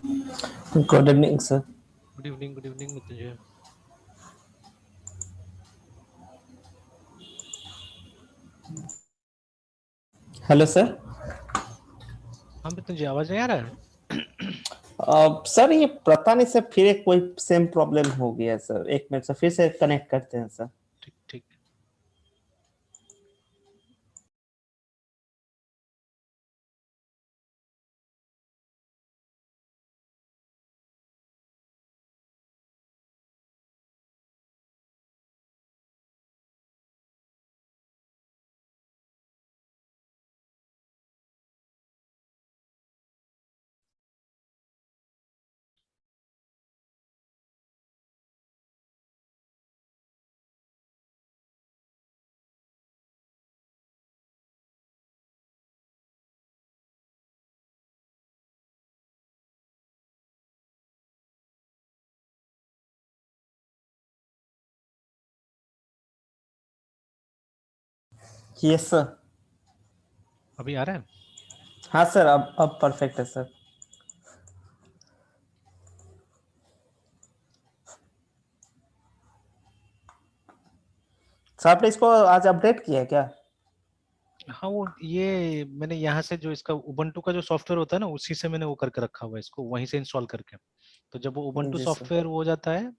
Good evening sir. Good evening Mrityunjay. Hello sir. हाँ मृत्युंजय, आवाज नहीं आ रहा है? सर ये पता नहीं सर, फिर एक कोई सेम प्रॉब्लम हो गया सर। एक मिनट सर, फिर से कनेक्ट करते हैं सर। ठीक ठीक। Yes sir. अभी आ रहा है? हाँ सर, अब परफेक्ट है सर। सर आपने इसको आज अपडेट किया है क्या? हाँ, वो ये मैंने यहाँ से जो इसका उबंटू का जो सॉफ्टवेयर होता है ना, उसी से मैंने वो करके रखा हुआ है, इसको वहीं से इंस्टॉल करके। तो जब वो उबंटू जी सर। सॉफ्टवेयर वो हो जाता है,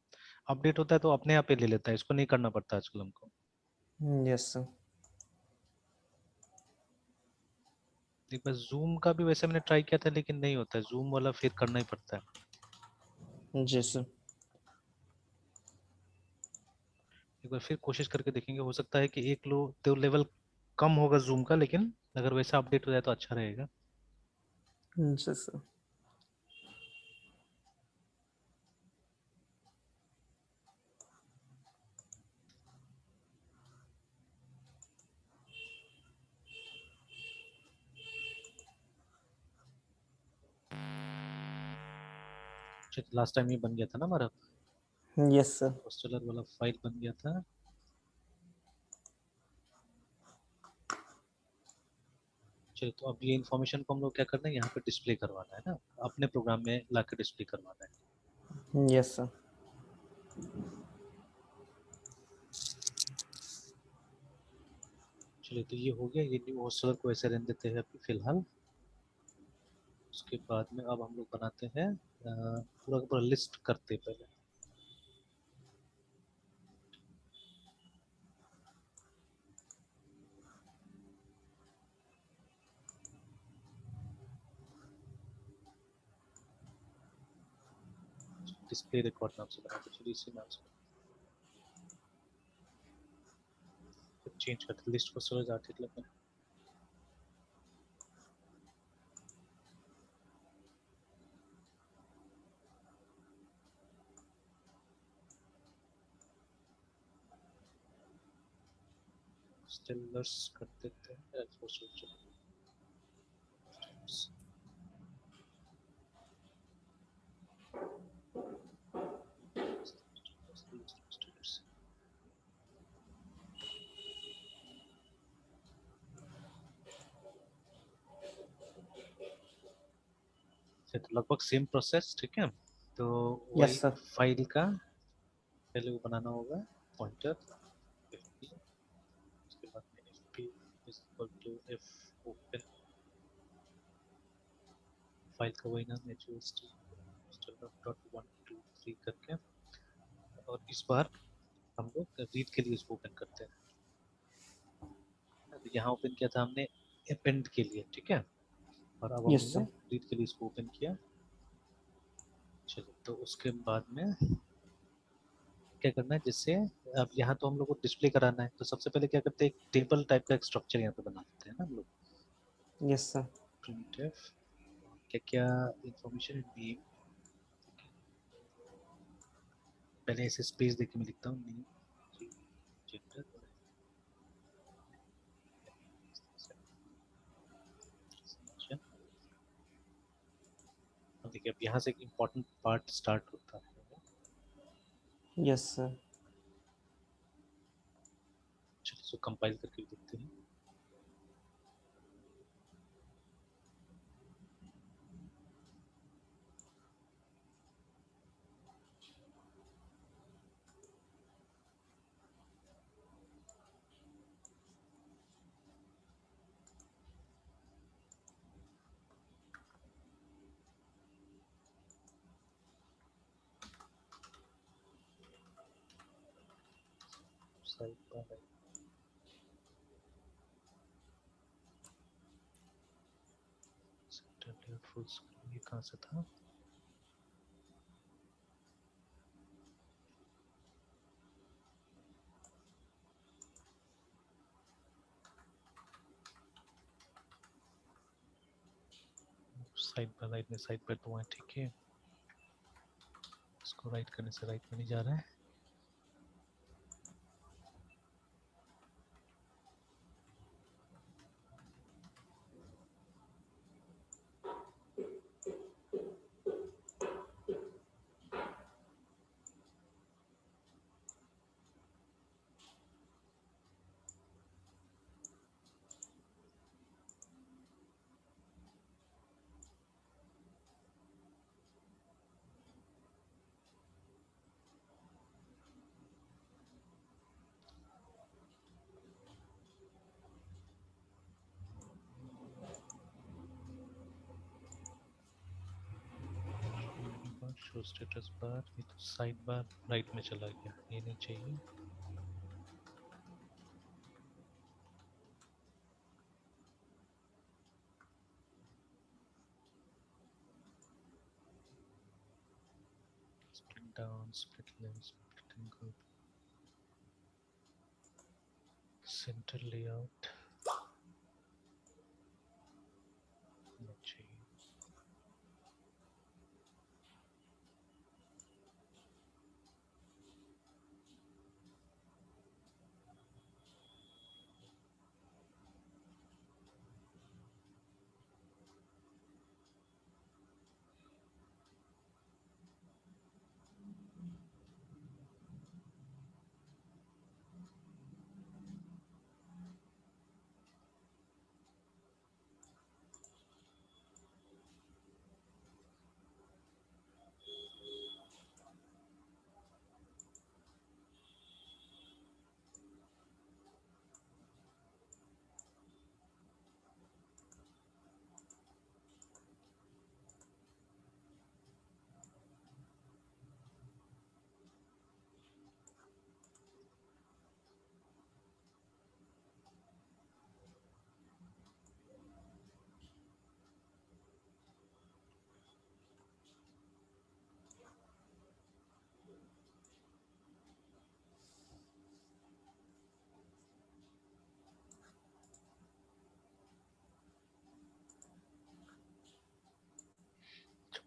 अपडेट होता है, तो अपने आप ही ले लेता है, इसको नहीं करना पड़ता आजकल हमको। Yes sir. एक बार जूम का भी वैसे मैंने ट्राई किया था, लेकिन नहीं होता है जूम वाला, फिर करना ही पड़ता है। जी सर। एक बार फिर कोशिश करके देखेंगे, हो सकता है कि एक लो तो लेवल कम होगा जूम का, लेकिन अगर वैसा अपडेट हो जाए तो अच्छा रहेगा। जी सर। लास्ट टाइम ये बन गया था ना हमारा, यस सर। होस्टेलर वाला फाइल बन गया था। चलिए, तो अब ये इन्फॉर्मेशन को हम लोग क्या करना है, यहाँ पे डिस्प्ले करवाना है ना, अपने प्रोग्राम में ला के डिस्प्ले करवाना है। Yes sir. चलिए, तो ये हो गया, ये न्यू होस्टलर को ऐसे रहने देते हैं अभी फिलहाल। उसके बाद में अब हम लोग बनाते हैं, पूरा का पूरा लिस्ट करते हैं पहले। डिस्प्ले रिकॉर्ड नाम से बनाते हैं, चलिए इसी नाम से चेंज करते हैं, लिस्ट होस्टलर आर्टिकल में। होस्टलर्स कर देते हैं, तो लगभग सेम प्रोसेस, ठीक है। तो यस वही सर। फाइल का पहले वो बनाना होगा, पॉइंटर fp, उसके बाद में fp is equal to f open, file का वही नाम है जो str.123 करके। और इस बार हम लोग रीड के लिए इसको ओपन करते हैं। तो यहाँ ओपन किया था हमने अपेंड के लिए, ठीक है। और अब यस हमने सर। रीड के लिए इसको ओपन किया। चलिए, तो उसके बाद में क्या करना है, जिससे अब यहाँ तो हम लोग को डिस्प्ले कराना है, तो सबसे पहले क्या करते हैं, एक टेबल टाइप का एक स्ट्रक्चर यहाँ पे बना देते हैं ना हम लोग। Yes sir. printf क्या क्या इंफॉर्मेशन नेम, पहले ऐसे स्पेस देके मैं लिखता हूँ, नेम, जेंडर, अब देखिए, अब यहाँ से एक इम्पोर्टेंट पार्ट स्टार्ट होता है। Yes sir. चलिए, इसको कंपाइल करके देखते हैं। साइड बार फुल स्क्रीन, ये कहाँ से था? साइड बाय राइट में, साइड पर तो वहाँ ठीक है, इसको राइट करने से राइट में नहीं जा रहा है। शो स्टेटस बार, ये तो साइड बार राइट में चला गया, ये नहीं चाहिए। Split down, split left, split group, centre layout नहीं चाहिए।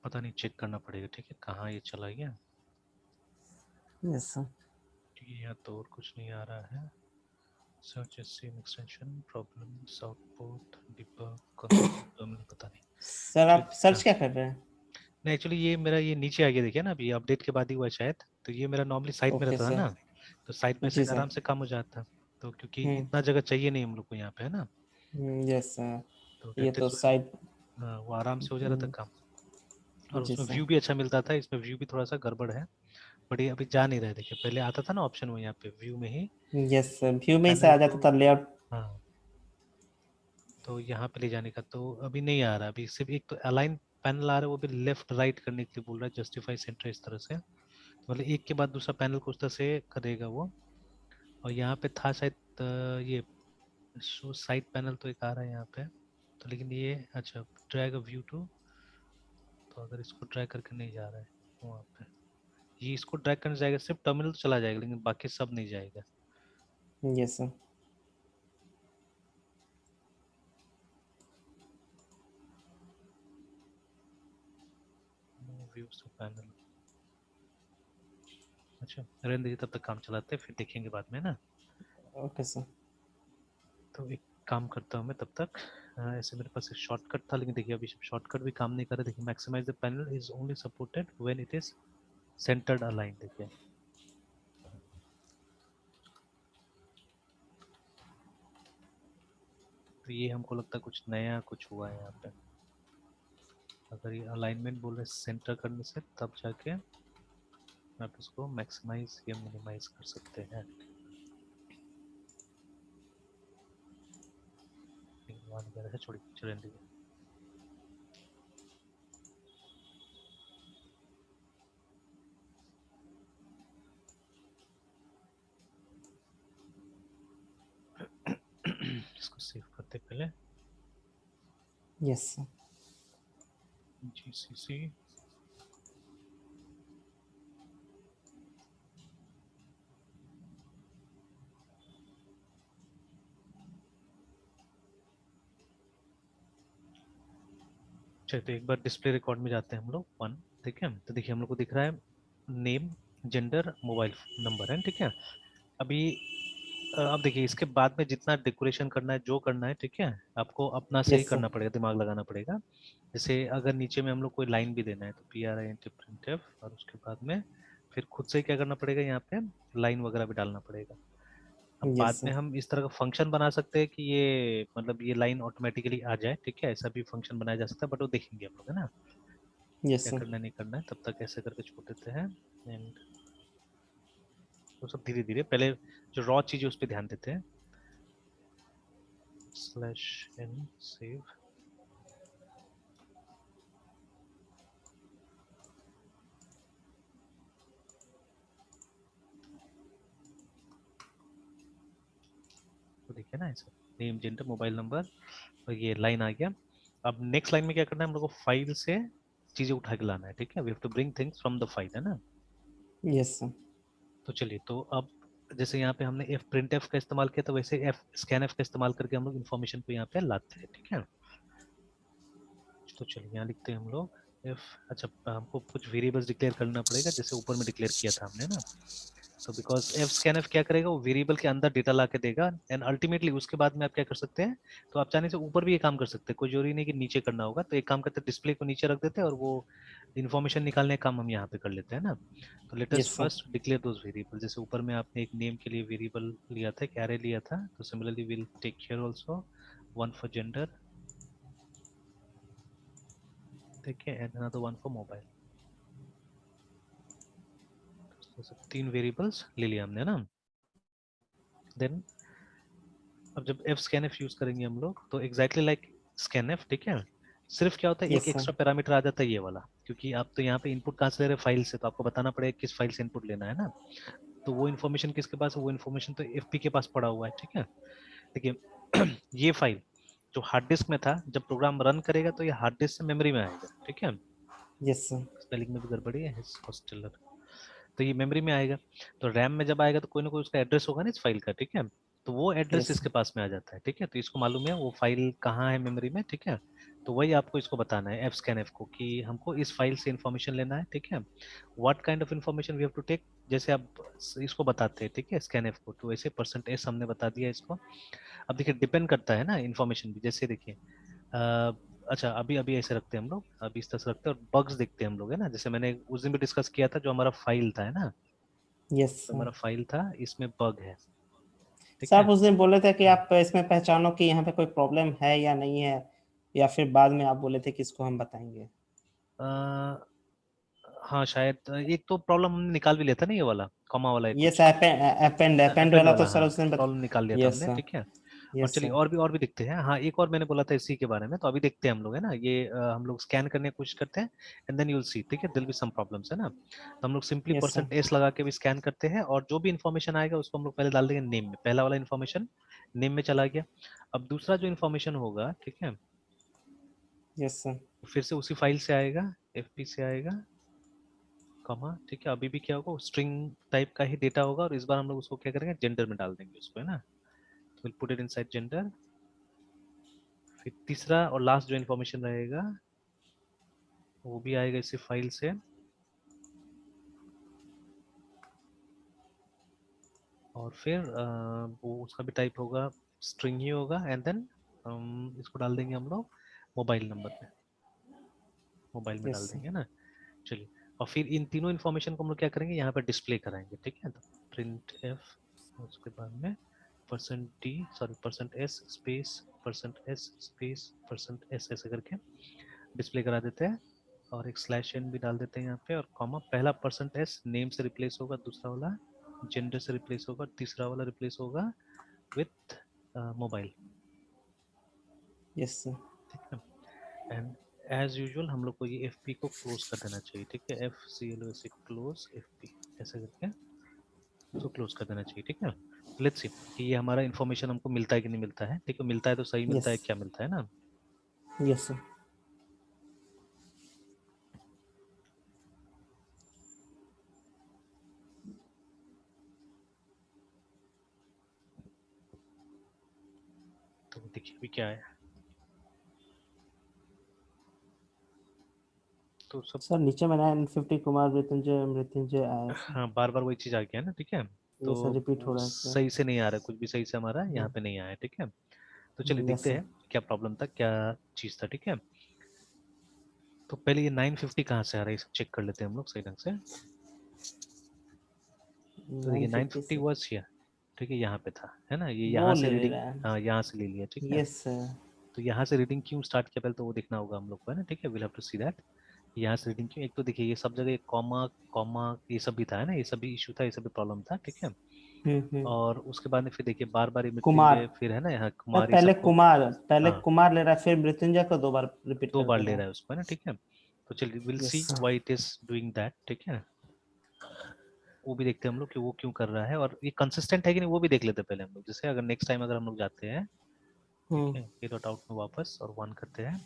पता नहीं, चेक करना पड़ेगा, ठीक है, कहाँ ये चला गया। Yes sir. ठीक है, यहाँ तो और कुछ नहीं आ रहा है। Search same extension, problems, output, debug, terminal, पता नहीं। सर आप सर्च हाँ, क्या कर रहे हैं? नहीं एक्चुअली ये मेरा ये नीचे आ गया, देखिए ना, अभी अपडेट के बाद ही हुआ शायद, तो ये मेरा नॉर्मली साइड में ओके रहता था सर। ना, तो साइड में से जी सर। आराम से काम हो जाता, तो क्योंकि हम्म। इतना जगह चाहिए नहीं हम लोग को यहाँ पे, है ना, यस सर। तो ये डेप्थ तो इज, साइड। हाँ, वो आराम से हो जा रहा था काम, और जी उसमें सर। व्यू भी अच्छा मिलता था, इसमें व्यू भी थोड़ा सा गड़बड़ है, बट ये अभी जा नहीं रहा है, देखिए पहले आता था ना ऑप्शन में यहाँ पे व्यू में ही यस सर, व्यू में ही से पैनल आ को, जाता था लेआउट। हाँ, तो यहाँ पे ले जाने का तो अभी नहीं आ रहा, अभी सिर्फ एक तो अलाइन पैनल आ रहा है, वो भी लेफ्ट राइट करने के लिए बोल रहा है, जस्टिफाई सेंटर इस तरह से, तो मतलब एक के बाद दूसरा पैनल को उस तरह से करेगा वो। और यहाँ पे था शायद ये शो साइड पैनल तो एक आ रहा है यहाँ पे, तो लेकिन ये अच्छा ड्रैग अ व्यू टू, तो अगर इसको ड्रैग करके नहीं जा रहा है वहाँ पे, ये इसको ड्रैग करने जाएगा सिर्फ टर्मिनल तो चला जाएगा, लेकिन बाकी सब नहीं जाएगा। Yes sir. Views to panel, अच्छा रहने दीजिए, तब तक काम चलाते हैं, फिर देखेंगे बाद में ना। Okay sir. तो एक काम करता हूँ मैं तब तक, ऐसे मेरे पास एक शॉर्टकट था, लेकिन देखिए अभी शॉर्टकट भी काम नहीं कर रहा, देखिए maximize the panel is only supported when it is centred align, देखिए तो ये हमको लगता है कुछ नया कुछ हुआ है यहाँ पे, अगर ये अलाइनमेंट बोल रहे सेंटर करने से तब जाके आप इसको मैक्सिमाइज या मिनिमाइज कर सकते हैं। वगैरह है, छोड़ी चलें दीजिए। इसको सेव करते पहले यस सर। GCC चलिए तो एक बार डिस्प्ले रिकॉर्ड में जाते हैं हम लोग 1, ठीक है। तो देखिए हम लोग को दिख रहा है नेम, जेंडर, मोबाइल नंबर है, ठीक है। अभी अब देखिए इसके बाद में जितना डेकोरेशन करना है, जो करना है, ठीक है, आपको अपना से ही यस सर। करना पड़ेगा, दिमाग लगाना पड़ेगा। जैसे अगर नीचे में हम लोग कोई लाइन भी देना है तो PRINT printf, और उसके बाद में फिर खुद से क्या करना पड़ेगा, यहाँ पे लाइन वगैरह भी डालना पड़ेगा। अब यस बाद में सर। हम इस तरह का फंक्शन बना सकते हैं कि ये मतलब ये लाइन ऑटोमेटिकली आ जाए, ठीक है, ऐसा भी फंक्शन बनाया जा सकता है, बट वो देखेंगे हम लोग, है ना, यस क्या सर। करना नहीं करना है। तब तक ऐसे करके छोड़ देते हैं। एंड वो सब धीरे धीरे, पहले जो रॉ चीज है उस पर ध्यान देते हैं। /n save, तो देखिए ना ऐसा, नेम, जेंडर, मोबाइल नंबर, और ये लाइन आ गया। अब नेक्स्ट लाइन में क्या करना है, हम लोग को फाइल से चीजें उठा के लाना है, ठीक है, we have to bring things from the file, है ना। Yes sir. तो चलिए, तो अब जैसे यहाँ पे हमने f printf का इस्तेमाल किया, तो वैसे f scanf का इस्तेमाल करके हम लोग इन्फॉर्मेशन को यहाँ पे लाते हैं, ठीक है। तो चलिए यहाँ लिखते हैं हम लोग f, अच्छा हमको कुछ वेरिएबल्स डिक्लेयर करना पड़ेगा, जैसे ऊपर में डिक्लेयर किया था हमने ना। तो बिकॉज f scanf क्या करेगा, वो वेरिएबल के अंदर डेटा ला के देगा, एंड अल्टीमेटली उसके बाद में आप क्या कर सकते हैं, तो आप चाहने से ऊपर भी ये काम कर सकते हैं, कोई जरूरी नहीं कि नीचे करना होगा। तो एक काम करते हैं, डिस्प्ले को नीचे रख देते हैं और वो इन्फॉर्मेशन निकालने का काम हम यहाँ पे कर लेते हैं ना। तो let us yes sir. First declare those variable. जैसे ऊपर में आपने एक नेम के लिए वेरिएबल लिया था, एक एरे लिया था, तो similarly will take care also 1 for gender, ठीक है, एंड अनदर 1 फॉर मोबाइल। तो सब 3 वेरिएबल्स ले लिया हमने ना। देन अब जब f scanf यूज करेंगे हम लोग, तो एग्जैक्टली लाइक scanf, ठीक है, सिर्फ क्या होता है, एक यस सर। एक्स्ट्रा पैरामीटर आ जाता है ये वाला, क्योंकि आप तो यहाँ पे इनपुट कहाँ से ले रहे हैं, फाइल से, तो आपको बताना पड़ेगा किस फाइल से इनपुट लेना है ना। तो वो इन्फॉर्मेशन किसके पास है, वो इन्फॉर्मेशन तो FP के पास पड़ा हुआ है, ठीक है। देखिए ये फाइल जो हार्ड डिस्क में था, जब प्रोग्राम रन करेगा तो ये हार्ड डिस्क से मेमोरी में आएगा, ठीक है। Yes sir. स्पेलिंग में भी गड़बड़ी है, हॉस्टलर। तो ये मेमोरी में आएगा, तो रैम में जब आएगा तो कोई ना कोई उसका एड्रेस होगा ना इस फाइल का, ठीक है। तो वो एड्रेस यस इसके सर। पास में आ जाता है, ठीक है। तो इसको मालूम है वो फाइल कहाँ है मेमोरी में, ठीक है। तो वही आपको इसको बताना है fscanf को, कि हमको इस फाइल से इंफॉर्मेशन लेना है, ठीक है। What kind of information we have to take, जैसे आप इसको बताते हैं, ठीक है, scanf को, तो वैसे %s हमने बता दिया इसको। अब देखिए डिपेंड करता है ना इन्फॉर्मेशन भी, जैसे देखिए अच्छा अभी अभी ऐसे रखते हैं हम लोग, अभी इस तरह से रखते हैं, और बग्स देखते हैं हम लोग, है ना। जैसे मैंने उस दिन भी डिस्कस किया था, जो हमारा फाइल था, है ना, यस तो सर। हमारा फाइल था, इसमें बग है, ठीक सर है। आप उस दिन बोले थे कि आप इसमें पहचानो कि यहाँ पे कोई प्रॉब्लम है या नहीं है, या फिर बाद में आप बोले थे कि इसको हम बताएंगे। अ, हाँ शायद एक तो प्रॉब्लम हमने निकाल भी लिया था ना, ये वाला कॉमा वाला है यस, कुछ, अपेंड अपेंड अपेंड वाला तो वाला, सर हाँ, उस दिन प्रॉब्लम निकाल लिया था यस हमने, सर। ठीक है। और यस चलिए सर। और भी दिखते हैं। हाँ एक और मैंने बोला था इसी के बारे में, तो अभी देखते हैं हम लोग, है ना, ये हम लोग स्कैन करने की कोशिश करते हैं, and then you will see, ठीक है, दिल बी सम प्रॉब्लम्स, है ना। तो हम लोग सिंपली यस सर। %s लगा के भी स्कैन करते हैं, और जो भी इन्फॉर्मेशन आएगा उसको हम लोग पहले डाल देंगे नेम में, पहला वाला इन्फॉर्मेशन नेम में चला गया। अब दूसरा जो इन्फॉर्मेशन होगा, ठीक है, यस सर। फिर से उसी फाइल से आएगा, FP से आएगा, कॉमा, ठीक है। अभी भी क्या होगा, स्ट्रिंग टाइप का ही डेटा होगा, और इस बार हम लोग उसको क्या करेंगे, जेंडर में डाल देंगे उसको, है ना। तो will put it inside gender. फिर तीसरा और लास्ट जो इन्फॉर्मेशन रहेगा वो भी आएगा इसी फाइल से, और फिर वो उसका भी टाइप होगा, स्ट्रिंग ही होगा, एंड देन इसको डाल देंगे हम लोग मोबाइल नंबर में, मोबाइल में यस डाल सर। देंगे ना। चलिए, और फिर इन तीनों इन्फॉर्मेशन को हम लोग क्या करेंगे, यहाँ पर डिस्प्ले कराएंगे, ठीक है। तो प्रिंट एफ, उसके बाद में %s space %s space %s ऐसे करके डिस्प्ले करा देते हैं, और एक /n भी डाल देते हैं यहाँ पे, और कॉमा, पहला %s नेम से रिप्लेस होगा, दूसरा वाला जेंडर से रिप्लेस होगा, तीसरा वाला रिप्लेस होगा विथ मोबाइल, यस सर। ठीक है। एंड एज यूजुअल हम लोग को ये FP को क्लोज कर देना चाहिए, ठीक है, FCLOS क्लोज FP ऐसे करके इसको क्लोज कर देना चाहिए, ठीक है। लेट्स सी कि ये हमारा इन्फॉर्मेशन हमको मिलता है कि नहीं मिलता है। ठीक है, मिलता है तो सही मिलता है, यस क्या मिलता है ना। Yes sir. तो देखिए अभी क्या है, तो सब सर नीचे में 950 कुमार मृत्युंजय मृत्युंजय आया सर। हाँ बार बार वही चीज आ गया ना। ठीक है, तो ये सर रिपीट हो वो रहा है सर। सही से नहीं आ रहा है, कुछ भी सही से हमारा यहाँ पे नहीं आया है। ठीक है, तो चलिए यस देखते सर। हैं क्या प्रॉब्लम था, क्या चीज था। ठीक है, तो पहले ये 950 कहाँ से आ रहा है, इसे चेक कर लेते हैं हम लोग सही ढंग से। तो देखिए 950 950 सर। Was here. ठीक है, यहाँ पे था, है ना, ये वो यहाँ से ले रीडिंग, रहा है। हाँ यहाँ से ले लिया। ठीक है, यस सर। तो यहाँ से रीडिंग क्यों स्टार्ट किया पहले तो वो देखना होगा हम लोग को, है ना। ठीक है, will have to see that यहाँ से रीडिंग क्यों। एक तो देखिए ये सब जगह कॉमा कॉमा ये सब भी था, है ना, ये सब भी इशू था, ये सब भी प्रॉब्लम था। ठीक है, हम्म। और उसके बाद में फिर देखिए बार बार ये कुमार। मृत्युंजय फिर है ना यहाँ सर कुमार ये पहले सबको, कुमार, पहले हाँ कुमार ले रहा है, फिर मृत्युंजय को 2 बार रिपीट दो कर बार दे ले रहा रहा है। है उसको, है ना। ठीक है, तो चलिए will yes see sir. Why it is doing that. ठीक है, वो भी देखते हैं हम लोग कि वो क्यों कर रहा है और ये कंसिस्टेंट है कि नहीं, वो भी देख लेते हैं पहले हम लोग। जैसे अगर नेक्स्ट टाइम अगर हम लोग जाते हैं, ठीक हम्म। है, ये डॉट आउट में वापस और 1 करते हैं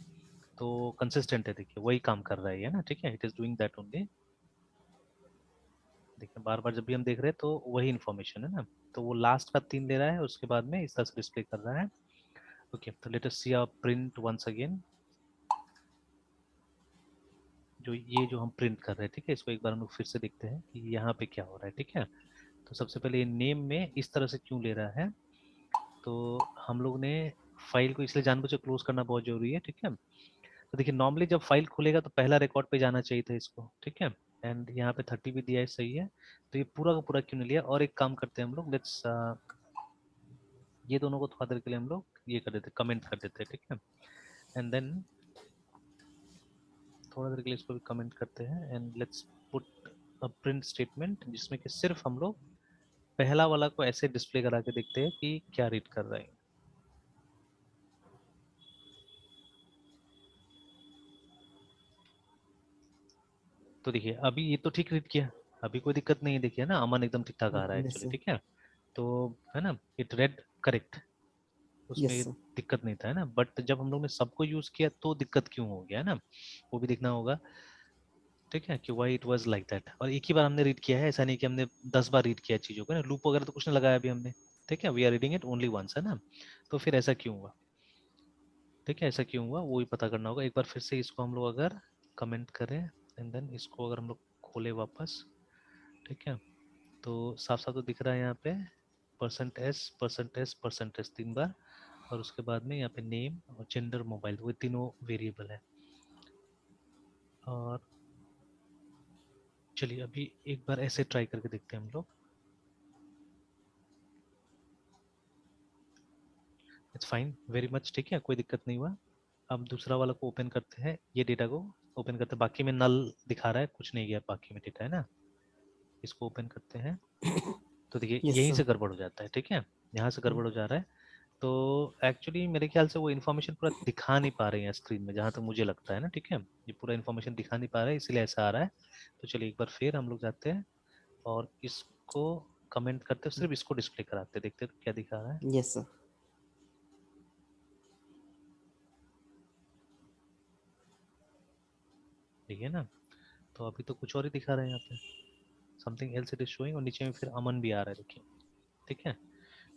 तो कंसिस्टेंट है, देखिए वही काम कर रहा है ये ना। ठीक है, it is doing that only. देखिए बार बार जब भी हम देख रहे हैं तो वही इन्फॉर्मेशन है ना। तो वो लास्ट का 3 ले रहा है, उसके बाद में इस तरह से डिस्प्ले कर रहा है। ओके, तो let us see a print once again. जो ये जो हम प्रिंट कर रहे हैं, ठीक है, इसको एक बार हम लोग फिर से देखते हैं कि यहाँ पे क्या हो रहा है। ठीक है, तो सबसे पहले ये नेम में इस तरह से क्यों ले रहा है, तो हम लोग ने फाइल को इसलिए जानबूझ के क्लोज करना बहुत जरूरी है। ठीक है, तो देखिए नॉर्मली जब फाइल खुलेगा तो पहला रिकॉर्ड पे जाना चाहिए था इसको। ठीक है, एंड यहाँ पे 30 भी दिया है, सही है। तो ये पूरा का पूरा क्यों नहीं लिया, और एक काम करते हैं हम लोग, लेट्स ये दोनों को थोड़ा देर के लिए हम लोग ये कर देते, कमेंट कर देते हैं। ठीक है, एंड देन थोड़ा देर के लिए इसको भी कमेंट करते हैं and let's put a print statement जिसमें कि सिर्फ हम लोग पहला वाला को ऐसे डिस्प्ले करा के देखते हैं कि क्या रीड कर रहा है। तो देखिए अभी ये तो ठीक रीड किया, अभी कोई दिक्कत नहीं है। देखिए ना अमन एकदम ठीक ठाक आ रहा है यस एक्चुअली। सर। ठीक है, तो है ना इट रेड करेक्ट, उसमें यस ये सर। दिक्कत नहीं था, है ना। बट जब हम लोग ने सबको यूज किया तो दिक्कत क्यों हो गया, है ना, वो भी देखना होगा। ठीक है, कि why it was like that. और एक ही बार हमने रीड किया है, ऐसा नहीं कि हमने 10 बार रीड किया चीजों को ना, लूप वगैरह तो कुछ नहीं लगाया अभी हमने। ठीक है, we are reading it only once, है ना। तो फिर ऐसा क्यों हुआ, ठीक है, ऐसा क्यों हुआ वो भी पता करना होगा। एक बार फिर से इसको हम लोग अगर कमेंट करें एंड देन इसको अगर हम लोग खोले वापस, ठीक है, तो साफ साफ तो दिख रहा है यहाँ पे % 3 बार, और उसके बाद में यहाँ पे नेम और जेंडर मोबाइल, वो तीनों वेरिएबल है। और चलिए अभी एक बार ऐसे ट्राई करके देखते हैं हम लोग। इट्स फाइन वेरी मच, ठीक है, कोई दिक्कत नहीं हुआ। अब दूसरा वाला को ओपन करते हैं, ये डेटा को ओपन करते हैं, बाकी में नल दिखा रहा है, कुछ नहीं गया बाकी में डेटा, है ना। इसको ओपन करते हैं तो देखिए यस यहीं सर। से गड़बड़ हो जाता है। ठीक है, यहाँ से गड़बड़ हो जा रहा है। तो एक्चुअली मेरे ख्याल से वो इन्फॉर्मेशन पूरा दिखा नहीं पा रहे हैं स्क्रीन में, जहाँ तक मुझे लगता है ना। ठीक है, ये पूरा इन्फॉर्मेशन दिखा नहीं पा रहा है, इसलिए ऐसा आ रहा है। तो चलिए एक बार फिर हम लोग जाते हैं और इसको कमेंट करते हैं, सिर्फ इसको डिस्प्ले कराते हैं, देखते हैं तो क्या दिखा रहा है। Yes sir. ठीक है ना, तो अभी तो कुछ और ही दिखा रहा है यहाँ पे, something else it is showing, और नीचे में फिर अमन भी आ रहा है, देखिए। ठीक है,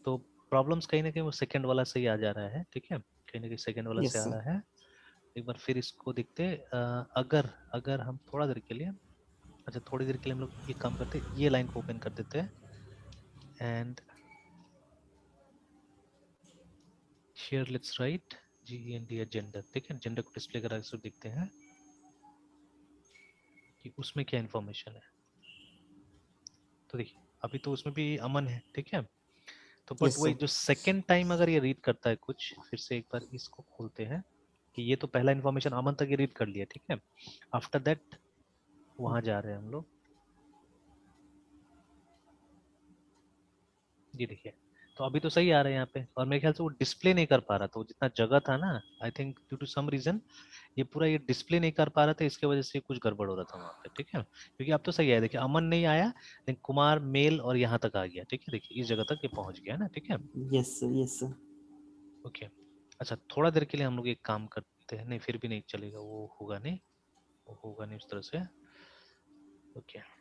तो प्रॉब्लम्स कहीं ना कहीं वो सेकंड वाला से ही आ जा रहा है। ठीक है, कहीं ना कहीं सेकंड वाला से यस आ सर। रहा है। एक बार फिर इसको देखते हैं, अगर अगर हम थोड़ा देर के लिए, अच्छा थोड़ी देर के लिए हम लोग ये काम करते हैं, ये लाइन को ओपन कर देते हैं and here let's write GEND gender. ठीक है, जेंडर को डिस्प्ले करा के देखते हैं कि उसमें क्या इन्फॉर्मेशन है। तो देखिए अभी तो उसमें भी अमन है। ठीक है, तो बट यस वही सर। जो सेकेंड टाइम अगर ये रीड करता है कुछ, फिर से एक बार इसको खोलते हैं कि ये तो पहला इन्फॉर्मेशन अमन तक ये रीड कर लिया। ठीक है, आफ्टर दैट वहां जा रहे हैं हम लोग, ये देखिए तो अभी तो सही आ रहा है यहाँ पे, और मेरे ख्याल से वो डिस्प्ले नहीं कर पा रहा था, वो जितना जगह था ना, I think due to some reason ये पूरा ये डिस्प्ले नहीं कर पा रहा था, इसके वजह से कुछ गड़बड़ हो रहा था वहाँ पे, ठीक है। क्योंकि अब तो सही है, देखिए अमन नहीं आया, लेकिन कुमार मेल और यहाँ तक आ गया, ठीक है, देखिए इस जगह तक ये पहुंच गया ना, ठीक है। Yes sir, yes sir. Okay. अच्छा थोड़ा देर के लिए हम लोग एक काम करते हैं, नहीं फिर भी नहीं चलेगा, वो होगा नहीं, वो होगा नहीं उस तरह से। ओके।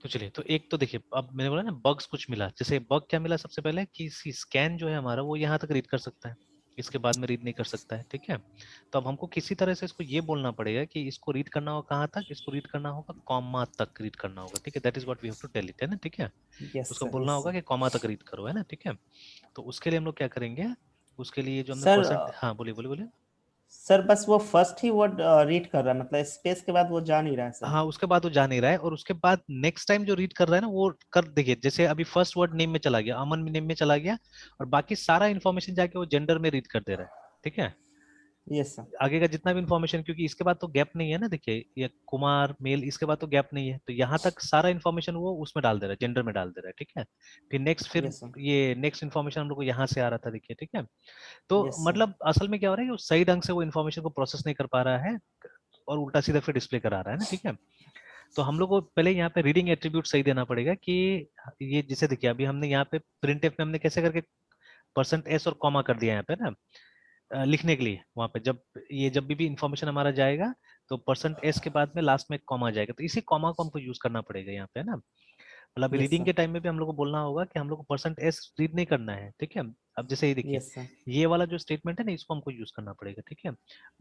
तो चलिए, तो एक तो देखिए, अब मैंने बोला ना बग्स कुछ मिला, जैसे बग क्या मिला सबसे पहले कि स्कैन जो है हमारा वो यहाँ तक रीड कर सकता है, इसके बाद में रीड नहीं कर सकता है, ठीक है। तो अब हमको किसी तरह से इसको ये बोलना पड़ेगा कि इसको रीड करना होगा कहाँ तक, इसको रीड करना होगा कॉमा तक रीड करना होगा, ठीक है, that is what we have to tell it, है ना, ठीक है। यस उसको सर, बोलना यस होगा सर। कि कॉमा तक रीड करो, है ना, ठीक है। तो उसके लिए हम लोग क्या करेंगे, उसके लिए जो हमने सर परसेंट, हाँ बोलिए बोलिए बोलिए। सर बस वो फर्स्ट ही वर्ड रीड कर रहा है, मतलब स्पेस के बाद वो जा नहीं रहा है सर। हाँ उसके बाद वो जा नहीं रहा है, और उसके बाद नेक्स्ट टाइम जो रीड कर रहा है ना वो कर, देखिए जैसे अभी फर्स्ट वर्ड नेम में चला गया, अमन नेम में चला गया, और बाकी सारा इन्फॉर्मेशन जाके वो जेंडर में रीड कर दे रहा है, ठीक है। Yes sir. आगे का जितना भी इन्फॉर्मेशन, क्योंकि इसके बाद तो गैप नहीं है ना, देखिए ये कुमार मेल, इसके बाद तो गैप नहीं है, तो यहाँ तक सारा इन्फॉर्मेशन वो उसमें डाल दे रहा है, जेंडर में डाल दे रहा है, ठीक है। फिर नेक्स्ट, फिर यस सर। ये नेक्स्ट इन्फॉर्मेशन हम लोग को यहाँ से आ रहा था, देखिए, ठीक है। तो यस सर। मतलब असल में क्या हो रहा है कि वो सही ढंग से वो इन्फॉर्मेशन को प्रोसेस नहीं कर पा रहा है, और उल्टा सीधा फिर डिस्प्ले करा रहा है ना, ठीक है। तो हम लोग को पहले यहाँ पे रीडिंग एट्रीब्यूट सही देना पड़ेगा कि ये, जिसे देखिए अभी हमने यहाँ पे प्रिंट एफ में हमने कैसे करके परसेंट एस और कॉमा कर दिया यहाँ पे ना, लिखने के लिए वहां पे, जब ये जब भी इंफॉर्मेशन हमारा जाएगा तो परसेंट एस के बाद में लास्ट में एक कॉमा जाएगा, तो इसी कॉमा को हमको यूज करना पड़ेगा यहाँ पे, है ना। मतलब यस रीडिंग सर। के टाइम में भी हम लोग को बोलना होगा कि हम लोग को परसेंट एस रीड नहीं करना है, ठीक है। अब जैसे ये देखिए, यस सर। ये वाला जो स्टेटमेंट है ना, इसको हमको यूज करना पड़ेगा, ठीक है।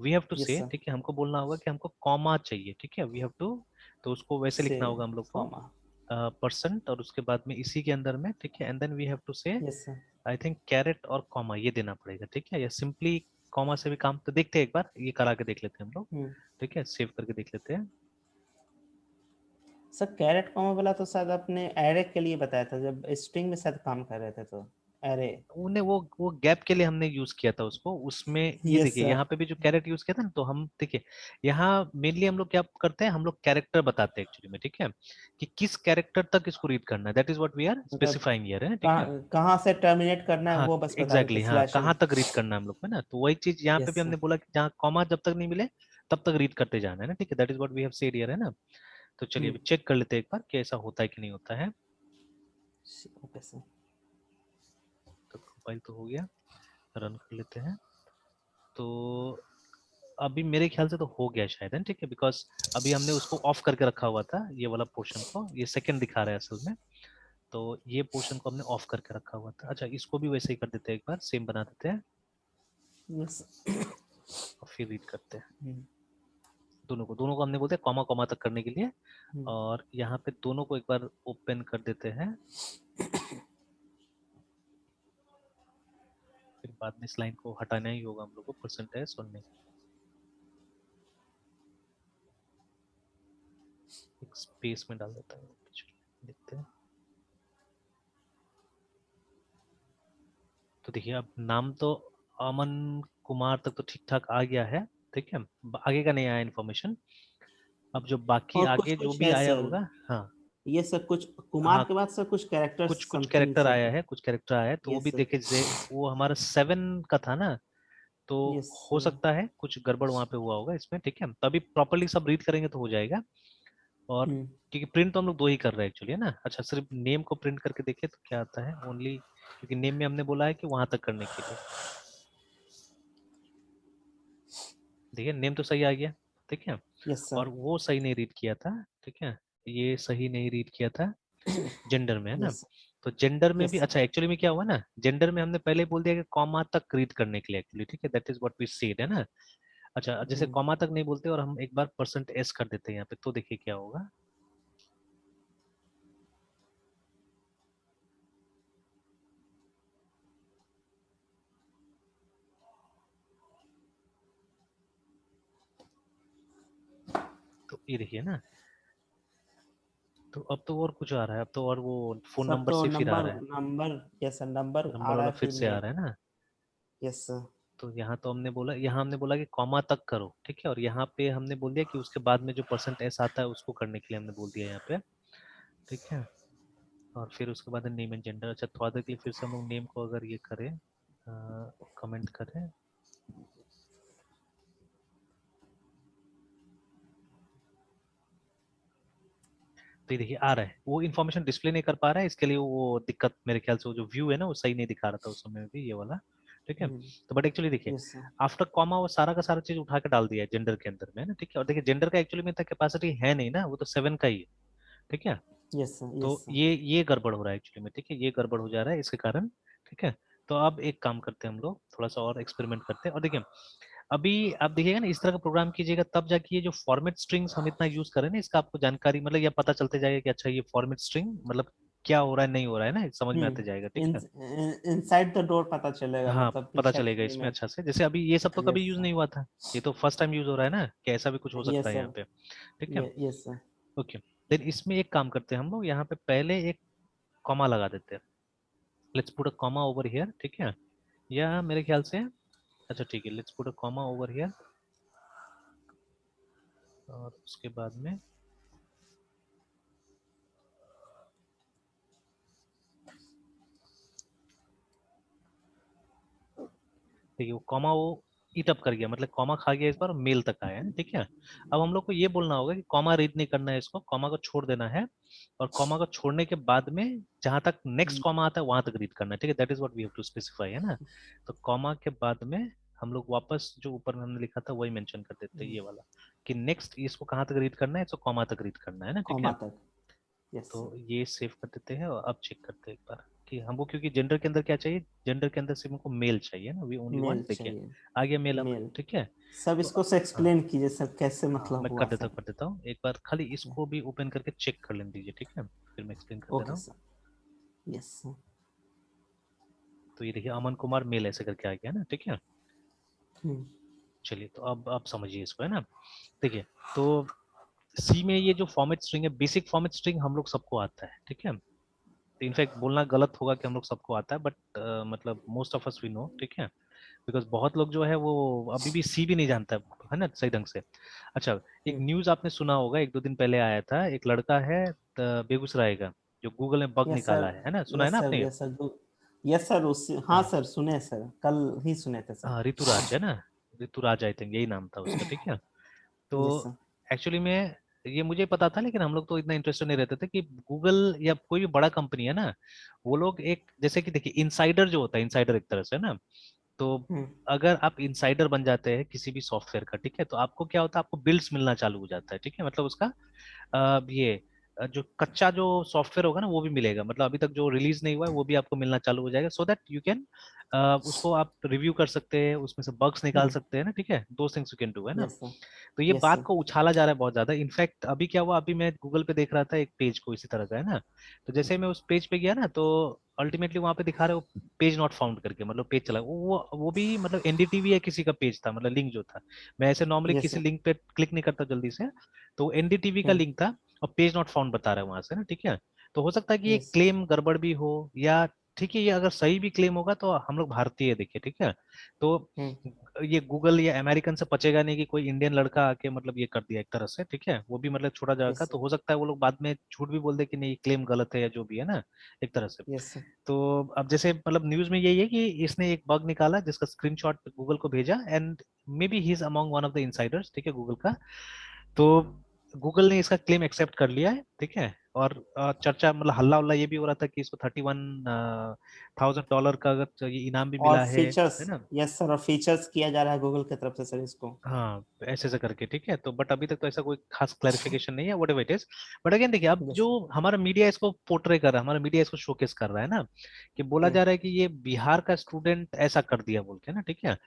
वी हैव टू यस से, सर। ठीक है, हमको बोलना होगा कि हमको कॉमा चाहिए, ठीक है, वी हैव टू, तो उसको वैसे से लिखना होगा हम लोग को, कॉमा। परसेंट और उसके बाद में इसी के अंदर में, ठीक है, and then we have to say, yes sir. I think caret और कॉमा ये देना पड़ेगा, ठीक है, या सिंपली कॉमा से भी काम, तो देखते हैं एक बार ये करा के देख लेते हैं हम लोग, हम्म। ठीक है, सेव करके देख लेते हैं। सर कैरेट कॉमा वाला तो शायद आपने एरे के लिए बताया था, जब स्ट्रिंग में शायद काम कर रहे थे तो एरे। उन्हें वो गैप के लिए हमने यूज किया था उसको, उसमें ये यस देखिए सर। यहाँ पे भी जो कैरेट यूज किया था ना, तो हम देखिए यहाँ मेनली हम लोग क्या करते हैं, हम लोग कैरेक्टर बताते हैं एक्चुअली में, ठीक है, कि किस कैरेक्टर तक इसको रीड करना है, that is what we are मतलब स्पेसिफाइंग हियर, है ठीक है। कहाँ से टर्मिनेट करना है हाँ वो बस बता एग्जैक्टली देते, exactly, हाँ स्लैश कहाँ एन। तक रीड करना है हम लोग को ना, तो वही चीज यहाँ पे भी यस हमने सर। बोला कि जहाँ कॉमा जब तक नहीं मिले तब तक रीड करते जाना है ना, ठीक है, that is what we have said here, है ना। तो चलिए अभी चेक कर लेते हैं एक बार कि ऐसा होता है कि नहीं होता है। Okay sir. तो कंपाइल तो हो गया, रन कर लेते हैं। तो अभी मेरे ख्याल से तो हो गया शायद, है ठीक है, बिकॉज अभी हमने उसको ऑफ करके रखा हुआ था, ये वाला पोर्शन को, ये सेकंड दिखा रहा है असल में, तो ये पोर्शन को हमने ऑफ करके रखा हुआ था। अच्छा इसको भी वैसे ही कर देते हैं, एक बार सेम बना देते हैं यस। और फिर रीड करते हैं दोनों को हमने बोलते हैं कॉमा कॉमा तक करने के लिए, और यहाँ पे दोनों को एक बार ओपन कर देते हैं, फिर बाद में इस लाइन को हटाना ही होगा हम लोग को, परसेंटेज और नहीं, एक स्पेस में डाल देता है, देखते हैं। तो देखिए अब नाम तो अमन कुमार तक तो ठीक ठाक आ गया है, ठीक है, आगे का नहीं आया इन्फॉर्मेशन। अब जो बाकी और कुछ आगे जो कुछ भी है आया सर, होगा, हाँ ये सर कुछ कुमार हाँ, के बाद सर कुछ कैरेक्टर्स कुछ कुछ समथिंग कैरेक्टर आया सब। है, कुछ कैरेक्टर आया है, तो वो भी यस सर। देखे, जैसे वो हमारा 7 का था ना, तो यस हो सर। सकता है कुछ गड़बड़ वहां पे हुआ होगा इसमें, ठीक है, तभी प्रॉपरली सब रीड करेंगे तो हो जाएगा। और क्योंकि प्रिंट तो हम लोग दो ही कर रहे हैं एक्चुअली, है ना। अच्छा सिर्फ नेम को प्रिंट करके देखे तो क्या आता है ओनली, क्योंकि नेम में हमने बोला है कि वहां तक करने के लिए, देखिए नेम तो सही आ गया, ठीक है, यस सर। और वो सही नहीं रीड किया था, ठीक है, ये सही नहीं रीड किया था जेंडर में, है ना। यस। तो जेंडर में भी, यस सर। अच्छा एक्चुअली में क्या हुआ ना, जेंडर में हमने पहले ही बोल दिया कि कॉमा तक रीड करने के लिए एक्चुअली, ठीक है, that is what we said, है ना। अच्छा जैसे कॉमा तक नहीं बोलते और हम एक बार परसेंट एस कर देते हैं यहाँ पे, तो देखिए क्या होगा। तो ये देखिए ना, तो अब तो और कुछ आ रहा है, अब तो और वो फोन सब नंबर तो से फिर आ नंबर रहा है, नंबर यस सर, नंबर आ नंबर रहा वाला है फिर फिर से आ नेम। रहा है ना। Yes sir. तो यहाँ तो हमने बोला, यहाँ हमने बोला कि कॉमा तक करो, ठीक है, और यहाँ पे हमने बोल दिया कि उसके बाद में जो परसेंट एस आता है उसको करने के लिए हमने बोल दिया यहाँ पे। ठीक है, और फिर उसके बाद नेम एंड जेंडर। अच्छा, थोड़ा देर के लिए फिर से हम लोग नेम को अगर ये करें, कमेंट करें, तो ये देखिए आ रहा है, वो इन्फॉर्मेशन डिस्प्ले नहीं कर पा रहा है, इसके लिए वो दिक्कत मेरे ख्याल से, वो जो व्यू है ना वो सही नहीं दिखा रहा था उस समय भी, ये वाला। ठीक है, तो बट एक्चुअली देखिए यस सर, आफ्टर कॉमा वो सारा का सारा चीज उठा के डाल दिया है जेंडर के अंदर में, है ना। ठीक है, और देखिए जेंडर का एक्चुअली में इतना कैपेसिटी है नहीं ना, वो तो 7 का ही है। ठीक है, यस सर, तो यस सर। ये गड़बड़ हो रहा है एक्चुअली में। ठीक है, ये गड़बड़ हो जा रहा है इसके कारण। ठीक है, तो अब एक काम करते हैं हम लोग, थोड़ा सा और एक्सपेरिमेंट करते हैं, और देखिए अभी आप देखिएगा ना, इस तरह का प्रोग्राम कीजिएगा तब जाके ये जो फॉर्मेट स्ट्रिंग्स हम इतना यूज कर रहे हैं ना, इसका आपको जानकारी मतलब ये पता चलते जाएगा कि अच्छा ये फॉर्मेट स्ट्रिंग मतलब क्या हो रहा है, नहीं हो रहा है ना, समझ में आते जाएगा। ठीक इन है, इनसाइड द डोर पता चलेगा, हाँ मतलब पता पीछे चलेगा असली इसमें में। अच्छा से। जैसे अभी ये सब तो कभी यस यूज सर, नहीं हुआ था, ये तो फर्स्ट टाइम यूज हो रहा है ना, कि ऐसा भी कुछ हो सकता यस है यहाँ सर, पे। ठीक है, यस सर। ओके। देन इसमें एक काम करते हैं हम लोग, यहाँ पे पहले एक कॉमा लगा देते हैं। Let's put a comma over here. ठीक है, या मेरे ख्याल से, अच्छा ठीक है, let's put a comma over here, और उसके बाद में देखिए वो कॉमा वो ईट अप कर गया, मतलब कॉमा खा गया इस बार, मेल तक आया है। ठीक है, अब हम लोग को ये बोलना होगा कि कॉमा रीड नहीं करना है इसको, कॉमा को छोड़ देना है, और कॉमा को छोड़ने के बाद में जहां तक नेक्स्ट कॉमा आता है वहां तक रीड करना है। ठीक है, that is what we have to specify, है ना। तो कॉमा के बाद में हम लोग वापस जो ऊपर में हमने लिखा था वही मेंशन कर देते हैं, ये वाला, कि नेक्स्ट इसको कहाँ तक रीड करना है, इसको कॉमा तक रीड करना है ना। ठीक कॉमा है, तक। यस तो सर। ये सेव कर देते हैं, और अब चेक करते हैं एक बार कि हमको, क्योंकि जेंडर के अंदर क्या चाहिए, जेंडर के अंदर सिर्फ हमको मेल चाहिए ना, वी ओनली वांट, मेल देखिए चाहिए। आ गया मेल अब। मेल। ठीक है, सब तो इसको से हाँ एक्सप्लेन कीजिए सर, कैसे हाँ मतलब मैं हुआ सर। कर देता हूँ एक बार, खाली इसको भी ओपन करके चेक कर लेने दीजिए। ठीक है, फिर मैं एक्सप्लेन कर दे रहा ओके हूँ। सर। Yes sir. तो ये देखिए अमन कुमार मेल ऐसे करके आ गया ना। ठीक है, हम्म, चलिए तो अब आप समझिए इसको, है ना। देखिए, तो सी में ये जो फॉर्मेट स्ट्रिंग है, बेसिक फॉर्मेट स्ट्रिंग हम लोग सबको आता है। ठीक है, तो इनफैक्ट बोलना गलत होगा कि हम लोग सबको आता है, बट मतलब most of us we know. ठीक है, बिकॉज बहुत लोग जो है वो अभी भी सी भी नहीं जानता है ना सही ढंग से। अच्छा, एक हम्म। न्यूज आपने सुना होगा, एक दो दिन पहले आया था, एक लड़का है बेगूसराय का, जो गूगल ने बग यस सर, निकाला है ना, सुना है यस ना सर, आपने। Yes sir. यस सर, उस हाँ हाँ सर, सुने सर, कल ही सुने थे सर। ऋतुराज है ना, ऋतुराज आई थिंक यही नाम था उसका। ठीक है, तो यस सर। एक्चुअली में ये मुझे पता था, लेकिन हम लोग तो इतना इंटरेस्टेड नहीं रहते थे कि गूगल या कोई भी बड़ा कंपनी है ना, वो लोग एक जैसे कि देखिए इनसाइडर जो होता है, इनसाइडर एक तरह से ना, तो हम्म। अगर आप इनसाइडर बन जाते हैं किसी भी सॉफ्टवेयर का, ठीक है, तो आपको क्या होता है, आपको बिल्ड्स मिलना चालू हो जाता है। ठीक है, मतलब उसका ये जो कच्चा जो सॉफ्टवेयर होगा ना वो भी मिलेगा, मतलब अभी तक जो रिलीज नहीं हुआ है वो भी आपको मिलना चालू हो जाएगा, सो दैट यू कैन उसको आप रिव्यू कर सकते हैं, उसमें से बग्स निकाल हम्म। सकते हैं ना। ठीक है, दो थिंग्स यू कैन डू, है ना। Yes sir. तो ये यस बात सर। को उछाला जा रहा है बहुत ज्यादा। इनफैक्ट अभी क्या हुआ, अभी मैं गूगल पे देख रहा था एक पेज को इसी तरह का, है ना, तो जैसे मैं उस पेज पे गया ना, तो अल्टीमेटली वहां पे दिखा रहे हो पेज नॉट फाउंड करके, मतलब पेज चला, वो भी मतलब एनडीटीवी या किसी का पेज था, मतलब लिंक जो था, मैं ऐसे नॉर्मली यस किसी सर। लिंक पे क्लिक नहीं करता जल्दी से, तो एनडीटीवी का हम्म। लिंक था, और पेज नॉट फाउंड बता रहा है वहां से ना। ठीक है, तो हो सकता है कि ये यस। क्लेम गड़बड़ भी हो, या ठीक है, ये अगर सही भी क्लेम होगा तो हम लोग भारतीय है, देखिए। ठीक है, तो हम्म। ये गूगल या अमेरिकन से पचेगा नहीं कि कोई इंडियन लड़का आके मतलब ये कर दिया एक तरह से। ठीक है, वो भी मतलब छोटा जगह का, यस तो सर। हो सकता है वो लोग बाद में झूठ भी बोल दे कि नहीं क्लेम गलत है या जो भी है ना, एक तरह से। Yes sir. तो अब जैसे मतलब न्यूज में यही है कि इसने एक बग निकाला जिसका स्क्रीनशॉट गूगल को भेजा, and may be he is among one of the Insiders. ठीक है, गूगल का। तो गूगल ने इसका क्लेम एक्सेप्ट कर लिया है। ठीक है, और चर्चा मतलब हल्ला उल्ला ये भी हो रहा था कि इसको $31,000 का अगर ये इनाम भी और मिला फीचर्स। है ना। यस सर, और फीचर्स किया जा रहा है गूगल की तरफ से सर इसको। हाँ ऐसे ऐसे करके। ठीक है, तो बट अभी तक तो ऐसा कोई खास क्लैरिफिकेशन नहीं है, what ever it is. But again देखिए, अब यस जो सर। हमारा मीडिया इसको पोर्ट्रे कर रहा है, हमारा मीडिया इसको शोकेस कर रहा है ना, कि बोला हम्म। जा रहा है कि ये बिहार का स्टूडेंट ऐसा कर दिया बोल के ना। ठीक है,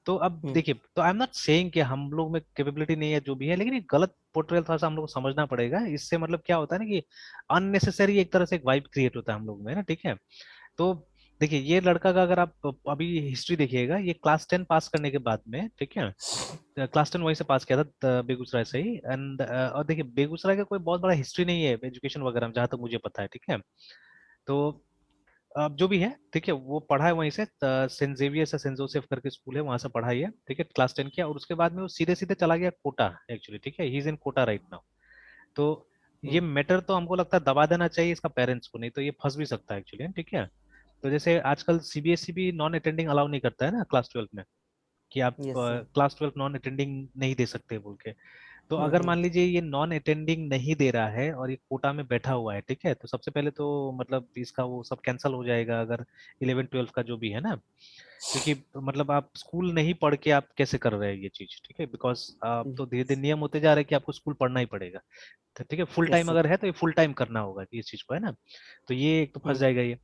तो अब हम्म। देखिए, तो आई एम नॉट सेइंग कि हम लोग में कैपेबिलिटी नहीं है जो भी है, लेकिन ये गलत पोर्ट्रेल थोड़ा सा हम लोग को समझना पड़ेगा। इससे मतलब क्या होता है ना कि अननेसेसरी एक तरह से एक वाइब क्रिएट होता है हम लोग में ना। ठीक है, तो देखिए ये लड़का का अगर आप अभी हिस्ट्री देखिएगा, ये क्लास 10 पास करने के बाद में, ठीक है, क्लास 10 वहीं से पास किया था बेगूसराय से ही, एंड और देखिए बेगूसराय का कोई बहुत बड़ा हिस्ट्री नहीं है एजुकेशन वगैरह में, जहाँ तक मुझे पता है। ठीक है, तो अब जो भी है, ठीक है, वो पढ़ा है वहीं से, सेंट जेवियर से सेंट जोसेफ करके स्कूल है, वहां से पढ़ाई है। ठीक है, क्लास 10 किया, और उसके बाद में वो सीधे सीधे चला गया कोटा एक्चुअली। ठीक है, he is in Kota right now. तो ये मैटर तो हमको लगता है दबा देना चाहिए इसका पेरेंट्स को, नहीं तो ये फंस भी सकता है एक्चुअली, ठीक है। तो जैसे आजकल सीबीएसई भी नॉन अटेंडिंग अलाउ नहीं करता है ना क्लास 12 में, कि आप yes sir. Class 12 non attending नहीं दे सकते बोल के। तो हम्म, अगर हम्म। मान लीजिए ये नॉन अटेंडिंग नहीं दे रहा है और ये कोटा में बैठा हुआ है, ठीक है, तो सबसे पहले तो मतलब इसका वो सब कैंसिल हो जाएगा अगर 11 12 का जो भी है ना, क्योंकि मतलब आप स्कूल नहीं पढ़ के आप कैसे कर रहे हैं ये चीज, ठीक है, बिकॉज आप तो धीरे धीरे नियम होते जा रहे हैं कि आपको स्कूल पढ़ना ही पड़ेगा। तो ठीक है, फुल यस टाइम सर। अगर है तो ये फुल टाइम करना होगा इस चीज को, है ना। तो ये एक तो फंस हम्म। जाएगा ये।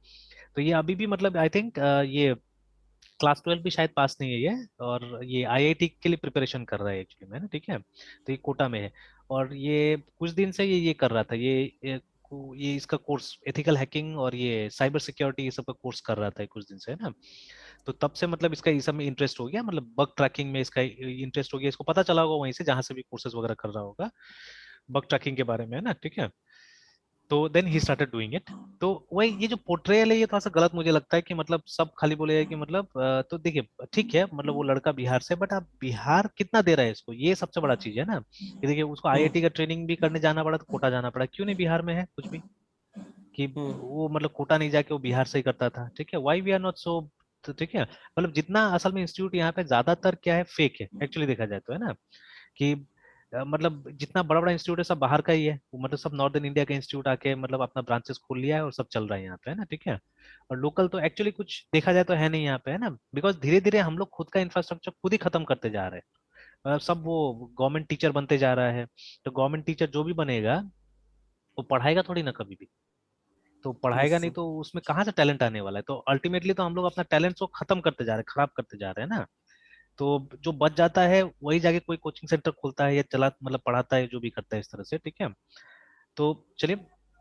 तो ये अभी भी मतलब आई थिंक ये क्लास 12 भी शायद पास नहीं है ये, और ये आईआईटी के लिए प्रिपरेशन कर रहा है एक्चुअली में ना, ठीक है। तो ये कोटा में है, और ये कुछ दिन से ये कर रहा था, ये इसका कोर्स एथिकल हैकिंग और ये साइबर सिक्योरिटी ये सब का कोर्स कर रहा था कुछ दिन से, है ना। तो तब से मतलब इसका इस सब में इंटरेस्ट हो गया, मतलब बग ट्रैकिंग में इसका इंटरेस्ट हो गया, इसको पता चला होगा वहीं से जहां से भी कोर्सेज वगैरह कर रहा होगा बग ट्रैकिंग के बारे में, है ना, ठीक है। तो then he started doing it. तो वही ये जो पोर्ट्रेयल है ये थोड़ा सा गलत मुझे लगता है, कि मतलब सब खाली बोले कि मतलब तो देखिए ठीक है, मतलब वो लड़का बिहार से, बट आप बिहार कितना दे रहा है इसको, ये सबसे बड़ा चीज है ना। कि देखिए उसको हम्म, आईआईटी का ट्रेनिंग भी करने जाना पड़ा तो कोटा जाना पड़ा, क्यों नहीं बिहार में है कुछ भी, कि हम्म। वो मतलब कोटा नहीं जाके वो बिहार से ही करता था, ठीक है, why we are not so. तो ठीक है, मतलब जितना असल में इंस्टीट्यूट यहाँ पे ज्यादातर क्या है फेक है एक्चुअली देखा जाए तो, है ना। कि मतलब जितना बड़ा बड़ा इंस्टीट्यूट है सब बाहर का ही है, वो मतलब सब नॉर्दर्न इंडिया के इंस्टीट्यूट आके मतलब अपना ब्रांचेस खोल लिया है और सब चल रहा है यहाँ पे, है ना, ठीक है। और लोकल तो एक्चुअली कुछ देखा जाए तो है नहीं यहाँ पे, है ना, बिकॉज धीरे धीरे हम लोग खुद का इंफ्रास्ट्रक्चर खुद ही खत्म करते जा रहे हैं। सब वो गवर्नमेंट टीचर बनते जा रहा है, तो गवर्नमेंट टीचर जो भी बनेगा वो पढ़ाएगा थोड़ी ना कभी भी, तो यस पढ़ाएगा नहीं सर। तो उसमें कहाँ से टैलेंट आने वाला है, तो अल्टीमेटली तो हम लोग अपना टैलेंट को खत्म करते जा रहे हैं, खराब करते जा रहे हैं ना। तो जो बच जाता है वही जाके कोई कोचिंग सेंटर खोलता है या चला मतलब पढ़ाता है, जो भी करता है इस तरह से, ठीक है। तो चलिए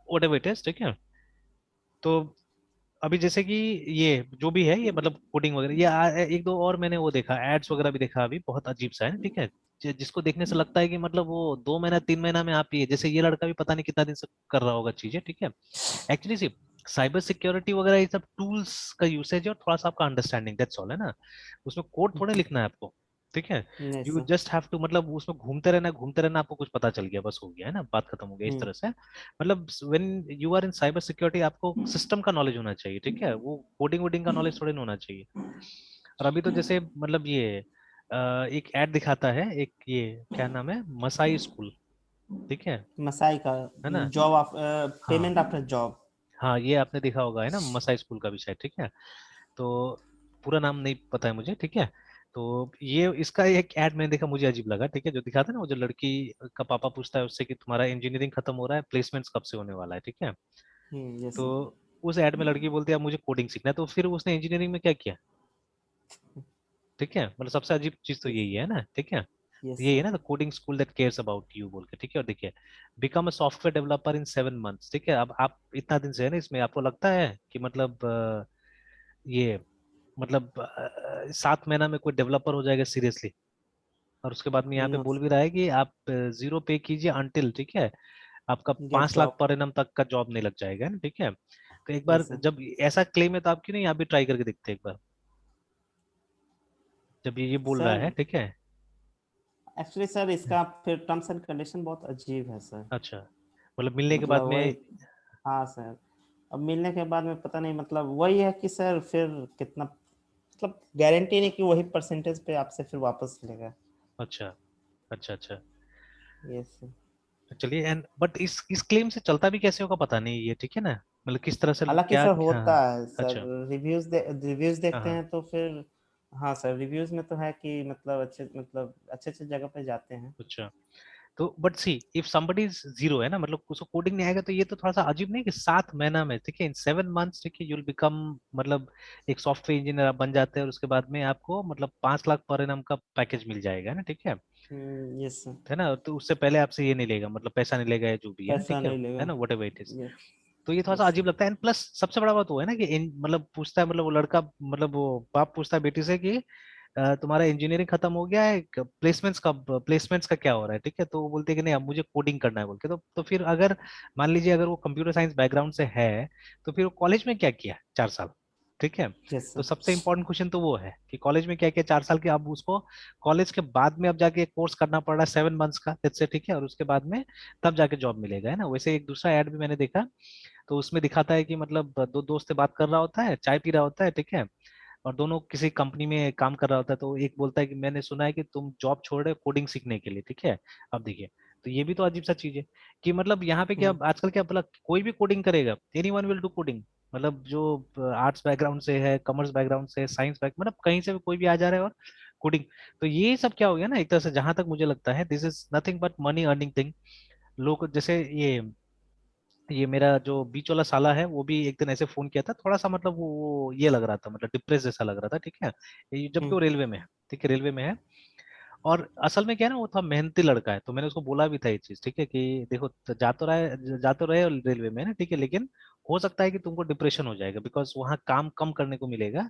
वट एवर इट इज, ठीक है। तो अभी जैसे कि ये जो भी है ये मतलब कोडिंग वगैरह ये एक दो और मैंने वो देखा, एड्स वगैरह भी देखा अभी, बहुत अजीब सा है ना, ठीक है। जिसको देखने से लगता है कि मतलब वो 2 महीना 3 महीना में आप ये, जैसे ये लड़का भी पता नहीं कितना दिन से कर रहा होगा चीजें, ठीक है। एक्चुअली सी साइबर सिक्योरिटी वगैरह ये सब टूल्स का यूसेज है और थोड़ा सा आपका अंडरस्टैंडिंग, दैट्स ऑल, है ना। उसमें कोड थोड़े लिखना है आपको, ठीक है। Yes you sir. Just have to मतलब उसमें घूमते रहना, आपको कुछ पता चल गया बस हो गया, है ना, बात खत्म हो गया इस हम्म। तरह से। मतलब when you are in cyber security आपको सिस्टम का नॉलेज होना चाहिए, ठीक है, वो कोडिंग वोडिंग का नॉलेज थोड़े ना होना चाहिए। और अभी तो जैसे मतलब ये एक एड दिखाता है, एक ये क्या नाम है, मसाई स्कूल, ठीक है मसाई का है ना। जॉब ऑफ हाँ पेमेंट आफ्टर जॉब। हाँ, ये आपने देखा होगा है ना, मसाई स्कूल का विषय, ठीक है। तो पूरा नाम नहीं पता है मुझे, ठीक है। तो ये इसका एक ऐड मैंने देखा, मुझे अजीब लगा, ठीक है, जो दिखाता है ना वो जो लड़की का पापा पूछता है उससे कि तुम्हारा इंजीनियरिंग खत्म हो रहा है, प्लेसमेंट्स कब से होने वाला है, ठीक है। यस तो सर। उस ऐड में लड़की बोलती है अब मुझे कोडिंग सीखना है, तो फिर उसने इंजीनियरिंग में क्या किया, ठीक है, मतलब सबसे अजीब चीज तो यस। यही है ना, ठीक है। यस यही है सर। ना, the coding school that cares about you बोल के, ठीक है। और देखिए become a software developer in 7 months, ठीक है। अब आप इतना दिन से है ना इसमें, आपको लगता है कि मतलब ये मतलब 7 महीना में कोई डेवलपर हो जाएगा सीरियसली। और उसके बाद में यहाँ पे नो बोल भी सर। रहा है कि आप जीरो पे कीजिए अनटिल, ठीक है, आपका गेट 5 लाख जॉब। पर एनम तक का जॉब नहीं लग जाएगा, है ना, ठीक है। तो एक बार यस सर। जब ऐसा क्लेम है तो आप क्यों नहीं यहाँ भी ट्राई करके देखते हैं एक बार, जब ये बोल रहा है, सर ठीक है। एक्चुअली सर इसका फिर टर्म्स एंड कंडीशन बहुत अजीब है सर। अच्छा, मतलब मिलने के बाद मतलब वही। में। हाँ सर। अब मिलने के बाद में पता नहीं, मतलब वही है कि सर फिर कितना, मतलब गारंटी नहीं कि वही परसेंटेज पे आपसे फिर वापस लेगा। अच्छा अच्छा अच्छा। Yes sir. चलिए एंड बट इस क्लेम से चलता भी कैसे होगा पता नहीं ये, ठीक है ना, मतलब किस तरह से हालांकि क्या सर हाँ होता हाँ, है सर। अच्छा रिव्यूज हाँ देखते हाँ हैं तो फिर। हाँ सर, रिव्यूज में तो है कि मतलब अच्छे अच्छे जगह पे जाते हैं। अच्छा। तो but see if somebody is zero है ना, मतलब उसको कोडिंग नहीं आएगा, तो ये तो थोड़ा सा अजीब नहीं कि 7 महीना में, ठीक है, इन 7 मंथ्स, ठीक है, यूल बिकम मतलब एक सॉफ्टवेयर इंजीनियर आप बन जाते हैं, और उसके बाद में आपको मतलब 5 लाख पर एनम का पैकेज मिल जाएगा ना, ठीक यस सर। है ना। तो उससे पहले आपसे ये नहीं लेगा, मतलब पैसा नहीं लेगा या जो भी है ना, पैसा ठीक नहीं है लेगा। ना, what ever it is. Yes. तो ये थोड़ा सा यस अजीब लगता है, एंड प्लस सबसे बड़ा बात वो है ना कि मतलब पूछता है, मतलब वो लड़का मतलब वो बाप पूछता है बेटी से कि तुम्हारा इंजीनियरिंग खत्म हो गया है, प्लेसमेंट्स का क्या हो रहा है, ठीक है। तो वो बोलते हैं कि नहीं अब मुझे कोडिंग करना है बोल के, तो फिर अगर मान लीजिए अगर वो कंप्यूटर साइंस बैकग्राउंड से है, तो फिर वो कॉलेज में क्या किया 4 साल, ठीक है। यस तो सर। सबसे इंपॉर्टेंट क्वेश्चन तो वो है कि कॉलेज में क्या क्या 4 साल के, अब उसको कॉलेज के बाद में अब जाके कोर्स करना पड़ रहा है 7 मंथ्स का, let's say, ठीक है, और उसके बाद में तब जाके जॉब मिलेगा, है ना। वैसे एक दूसरा ऐड भी मैंने देखा, तो उसमें दिखाता है कि मतलब दो दोस्त से बात कर रहा होता है, चाय पी रहा होता है, ठीक है, और दोनों किसी कंपनी में काम कर रहा होता है, तो एक बोलता है कि मैंने सुना है कि तुम जॉब छोड़ रहे हो कोडिंग सीखने के लिए, ठीक है। अब देखिए, तो ये भी तो अजीब सा चीज है कि मतलब यहाँ पे क्या आजकल क्या, मतलब कोई भी कोडिंग करेगा, एनीवन विल डू कोडिंग, मतलब जो आर्ट्स बैकग्राउंड से है, कॉमर्स बैकग्राउंड से, साइंस बैक, मतलब कहीं से भी कोई भी आ जा रहा है और कोडिंग। तो ये सब क्या हो गया ना, एक तरह से जहां तक मुझे लगता है this is nothing but money earning thing. लोग जैसे ये मेरा जो बीच वाला साला है, वो भी एक दिन ऐसे फोन किया था, थोड़ा सा मतलब वो ये लग रहा था, मतलब डिप्रेस जैसा लग रहा था, ठीक है, जबकि वो रेलवे में है, ठीक है, रेलवे में है। और असल में क्या है ना, वो थोड़ा मेहनती लड़का है, तो मैंने उसको बोला भी था ये चीज, ठीक है, कि देखो जा तो रहे रेलवे में ना, ठीक है, लेकिन हो सकता है कि तुमको डिप्रेशन हो जाएगा, बिकॉज वहाँ काम कम करने को मिलेगा।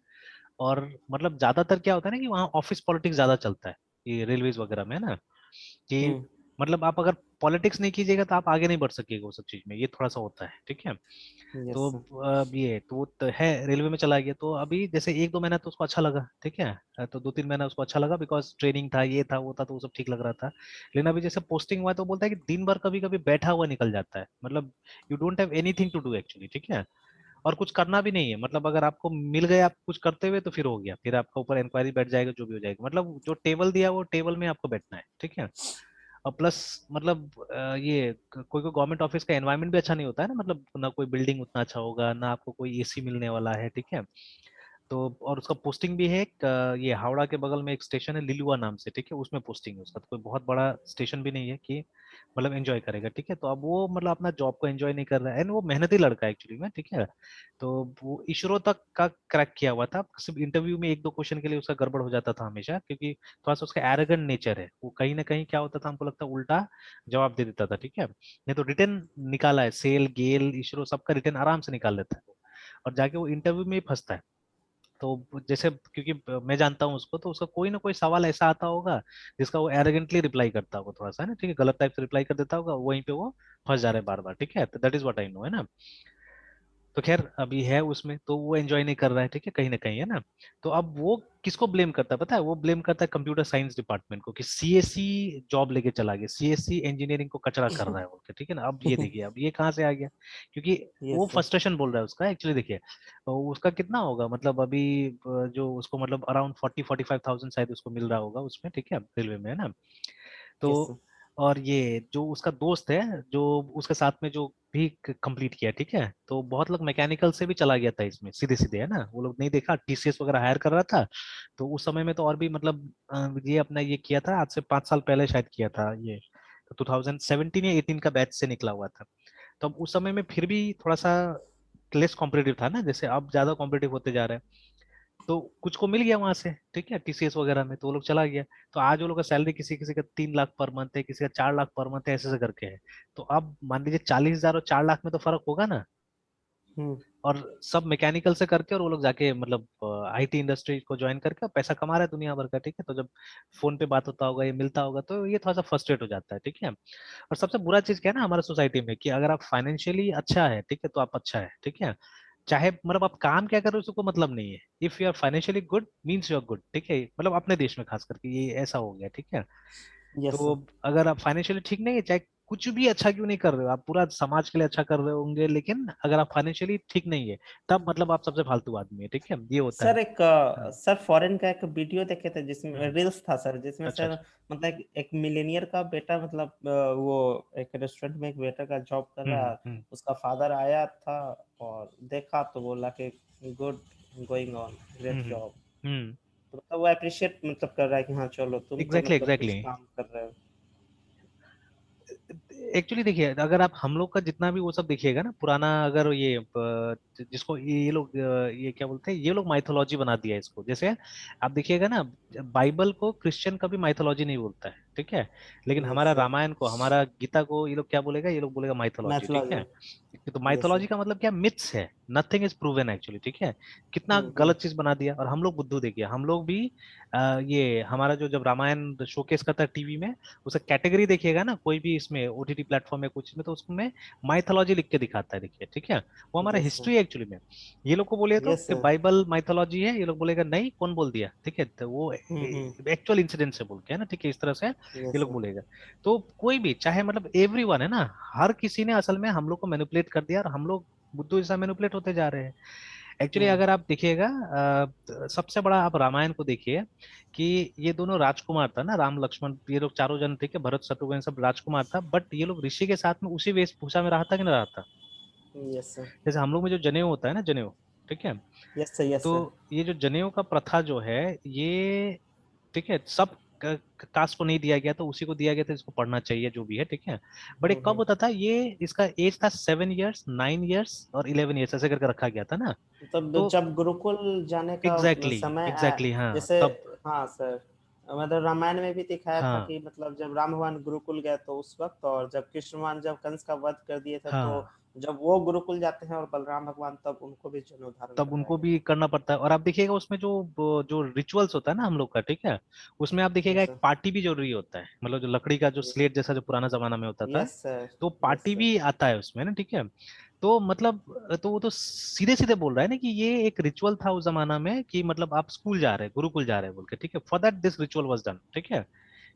और मतलब ज्यादातर क्या होता है ना कि वहाँ ऑफिस पॉलिटिक्स ज्यादा चलता है, ये रेलवेज वगैरह में, है ना, कि मतलब आप अगर पॉलिटिक्स नहीं कीजिएगा तो आप आगे नहीं बढ़ सकिएगा वो सब चीज में, ये थोड़ा सा होता है, ठीक है। यस तो सर। अब ये तो वो तो है, रेलवे में चला गया, तो अभी जैसे 1-2 महीना तो उसको अच्छा लगा, ठीक है, तो 2-3 महीना उसको अच्छा लगा, बिकॉज ट्रेनिंग था, ये था वो था, तो वो सब ठीक लग रहा था। लेकिन अभी जैसे पोस्टिंग हुआ है, तो बोलता है कि दिन भर कभी कभी बैठा हुआ निकल जाता है, मतलब you don't have anything to do actually, ठीक है, और कुछ करना भी नहीं है, मतलब अगर आपको मिल गया आप कुछ करते हुए, तो फिर हो गया, फिर आपका ऊपर इंक्वायरी बैठ जाएगा, जो भी हो जाएगा, मतलब जो टेबल दिया वो टेबल में आपको बैठना है, ठीक है। और प्लस मतलब ये कोई कोई गवर्नमेंट ऑफिस का एनवायरनमेंट भी अच्छा नहीं होता है ना, मतलब ना कोई बिल्डिंग उतना अच्छा होगा, ना आपको कोई एसी मिलने वाला है, ठीक है। तो और उसका पोस्टिंग भी है एक, ये हावड़ा के बगल में एक स्टेशन है लिलुआ नाम से, ठीक है, उसमें पोस्टिंग है उसका, तो कोई बहुत बड़ा स्टेशन भी नहीं है कि मतलब एंजॉय करेगा, ठीक है। तो अब वो मतलब अपना जॉब को एंजॉय नहीं कर रहा है, एंड वो मेहनती लड़का है एक्चुअली में, ठीक है। तो वो इसरो तक का क्रैक किया हुआ था, सिर्फ इंटरव्यू में 1-2 क्वेश्चन के लिए उसका गड़बड़ हो जाता था हमेशा, क्योंकि थोड़ा सा उसका एरोगेंट नेचर है, वो कहीं ना कहीं क्या होता था, हमको लगता है उल्टा जवाब दे देता था, ठीक है। नहीं तो रिटर्न निकाला है, सेल गेल इसरो सबका रिटर्न आराम से निकाल लेता है वो, और जाके वो इंटरव्यू में ही फंसता है। तो जैसे क्योंकि मैं जानता हूँ उसको, तो उसका कोई ना कोई सवाल ऐसा आता होगा जिसका वो एरोगेंटली रिप्लाई करता होगा, थोड़ा सा, है ना, ठीक है, गलत टाइप से रिप्लाई कर देता होगा, वहीं पे वो फंस जा रहे हैं बार बार, ठीक है, तो that is what I know, है ना। तो खैर अभी है उसमें, तो वो एंजॉय नहीं कर रहा है, ठीक है, कहीं ना कहीं, है ना। तो अब वो किसको ब्लेम करता है पता है, वो ब्लेम करता है कंप्यूटर साइंस डिपार्टमेंट को, कि सीएससी जॉब लेके चला गया, सीएससी इंजीनियरिंग को कचरा कर रहा है बोल के, ठीक है ना। अब ये देखिए, अब ये कहाँ से आ गया, क्योंकि वो यस सर। फ्रस्ट्रेशन बोल रहा है उसका एक्चुअली, देखिए तो उसका कितना होगा, मतलब अभी जो उसको मतलब अराउंड 40-45 थाउजेंड शायद उसको मिल रहा होगा उसमें, ठीक है, रेलवे में, है ना। Yes sir. तो और ये जो उसका दोस्त है, जो उसके साथ में जो भी कंप्लीट किया, ठीक है, तो बहुत लोग मैकेनिकल से भी चला गया था इसमें, सीधे सीधे, है ना, वो लोग नहीं देखा, टीसीएस वगैरह हायर कर रहा था। तो उस समय में तो और भी मतलब ये अपना ये किया था, आज से 5 साल पहले शायद किया था ये, तो 2017 या 18 का बैच से निकला हुआ था। तो अब उस समय में फिर भी थोड़ा सा लेस कॉम्पिटेटिव था ना, जैसे अब ज्यादा कॉम्पिटेटिव होते जा रहे हैं। तो कुछ को मिल गया वहां से, ठीक है, टीसीएस वगैरह में, तो वो लोग चला गया। तो आज वो लोग का सैलरी किसी किसी का 3 लाख पर मंथ है, किसी का 4 लाख पर मंथ है, ऐसे ऐसे करके है। तो अब मान लीजिए 40,000 और 4 लाख में तो फर्क होगा ना। हम्म। और सब मैकेनिकल से करके, और वो लोग जाके मतलब आईटी इंडस्ट्री को ज्वाइन करके और पैसा कमा रहे हैं दुनिया भर का, ठीक है। तो जब फोन पे बात होता होगा, ये मिलता होगा, तो ये थोड़ा सा फ्रस्ट्रेट हो जाता है, ठीक है। और सबसे बुरा चीज क्या है ना हमारे सोसाइटी में, कि अगर आप फाइनेंशियली अच्छा है, ठीक है, तो आप अच्छा है, ठीक है, चाहे मतलब आप काम क्या कर रहे हो उसको मतलब नहीं है, if you are financially good means you are good, ठीक है, मतलब अपने देश में खास करके ये ऐसा हो गया, ठीक है। यस तो सर। अगर आप फाइनेंशियली ठीक नहीं है, चाहे कुछ भी अच्छा क्यों नहीं कर रहे हो, आप पूरा समाज के लिए अच्छा कर रहे होंगे, लेकिन अगर आप फाइनेंशियली ठीक नहीं है, तब मतलब आप सबसे फालतू आदमी है, ठीक है, ये होता है। सर एक हाँ। सर फॉरेन का एक वीडियो देखे थे जिसमें हम्म, रील्स था सर, जिसमें अच्छा सर अच्छा। मतलब एक मिलेनियर का बेटा मतलब वो एक रेस्टोरेंट में एक वेटर का जॉब कर रहा है। हम्म। उसका फादर आया था और देखा तो बोला कि good going on, great hmm job. Hmm. तो मतलब वो अप्रिशिएट मतलब कर रहा है कि हाँ चलो तुम तो एग्जैक्टली मतलब कुछ एग्जैक्टली। काम कर रहे हो। एक्चुअली देखिए, अगर आप हम लोग का जितना भी वो सब देखिएगा ना पुराना, अगर ये जिसको ये लोग ये क्या बोलते हैं, ये लोग माइथोलॉजी बना दिया है इसको, जैसे आप देखिएगा ना, बाइबल को क्रिश्चियन कभी माइथोलॉजी नहीं बोलता है, ठीक है, लेकिन यस हमारा सर। रामायण को, हमारा गीता को ये लोग क्या बोलेगा, ये लोग बोलेगा माइथोलॉजी, ठीक मैथोलॉजी। है। तो यस सर। माइथोलॉजी का मतलब क्या, मिथ्स है, नथिंग इज प्रूवन एक्चुअली, ठीक है। कितना हम्म। गलत चीज बना दिया, और हम लोग बुद्धू देखिए, हम लोग भी ये हमारा जो जब रामायण शोकेस करता है टीवी में, उसे कैटेगरी देखिएगा ना कोई भी इसमें ओटीटी प्लेटफॉर्म या कुछ में, तो उसमें माइथोलॉजी लिख के दिखाता है, देखिए, ठीक है। वो हमारा यस सर। हिस्ट्री एक्चुअली में। ये लोग को बोले तो यस कि सर। बाइबल माइथोलॉजी है, ये लोग बोलेगा नहीं, कौन बोल दिया, ठीक है, तो वो हम्म। एक्चुअल इंसिडेंट से बोल के, है ना, ठीक है, इस तरह से ये यस लोग सर। बोलेगा। तो कोई भी चाहे मतलब एवरीवन है ना, हर किसी ने असल में हम लोग को मैनिपुलेट कर दिया, और हम लोग बुद्धू जैसा मैनिपुलेट होते जा रहे हैं। एक्चुअली हम्म। अगर आप देखिएगा सबसे बड़ा आप रामायण को देखिए, कि ये दोनों राजकुमार था ना, राम लक्ष्मण, ये लोग चारों जन थे, कि भरत शत्रुघ्न सब राजकुमार था, बट ये लोग ऋषि के साथ में उसी वेशभूषा में रहा था कि नहीं रहा था। Yes sir. जैसे हम लोग में जो जनेऊ होता है ना, जनेऊ, ठीक है। Yes sir. यस तो सर। ये जो जनेऊ का प्रथा जो है, ये ठीक है, सब कास्ट को नहीं दिया गया, तो उसी को दिया गया था, इसको पढ़ना चाहिए जो भी है, ठीक है। बट ये कब हम्म। होता था, ये इसका एज था 7 ईयर्स, 9 ईयर्स और 11 ईयर्स, ऐसे करके रखा गया था ना। तब तो जब गुरुकुल जाने का एग्जैक्टली समय एग्जैक्टली हाँ जैसे, तब। हाँ सर, मतलब रामायण में भी दिखाया था हाँ कि मतलब जब राम भगवान गुरुकुल गए तो उस वक्त, और जब कृष्ण भगवान जब कंस का वध कर दिए थे तो हाँ जब वो गुरुकुल जाते हैं और बलराम भगवान, तब उनको भी जनेऊ धारण तब करवाया उनको गया भी था। करना पड़ता है, और आप देखिएगा उसमें जो जो रिचुअल्स होता है ना हम लोग का, ठीक है, उसमें आप देखिएगा यस एक सर। पार्टी भी जरूरी होता है, मतलब जो लकड़ी का जो स्लेट जैसा जो पुराना जमाना में होता था, यस सर। तो यस पार्टी सर। भी आता है उसमें ना, ठीक है। तो मतलब तो वो तो सीधे सीधे बोल रहा है ना कि ये एक रिचुअल था उस जमाना में, कि मतलब आप स्कूल जा रहे हैं, गुरुकुल जा रहे हैं बोल के, ठीक है, for that this ritual was done, ठीक है,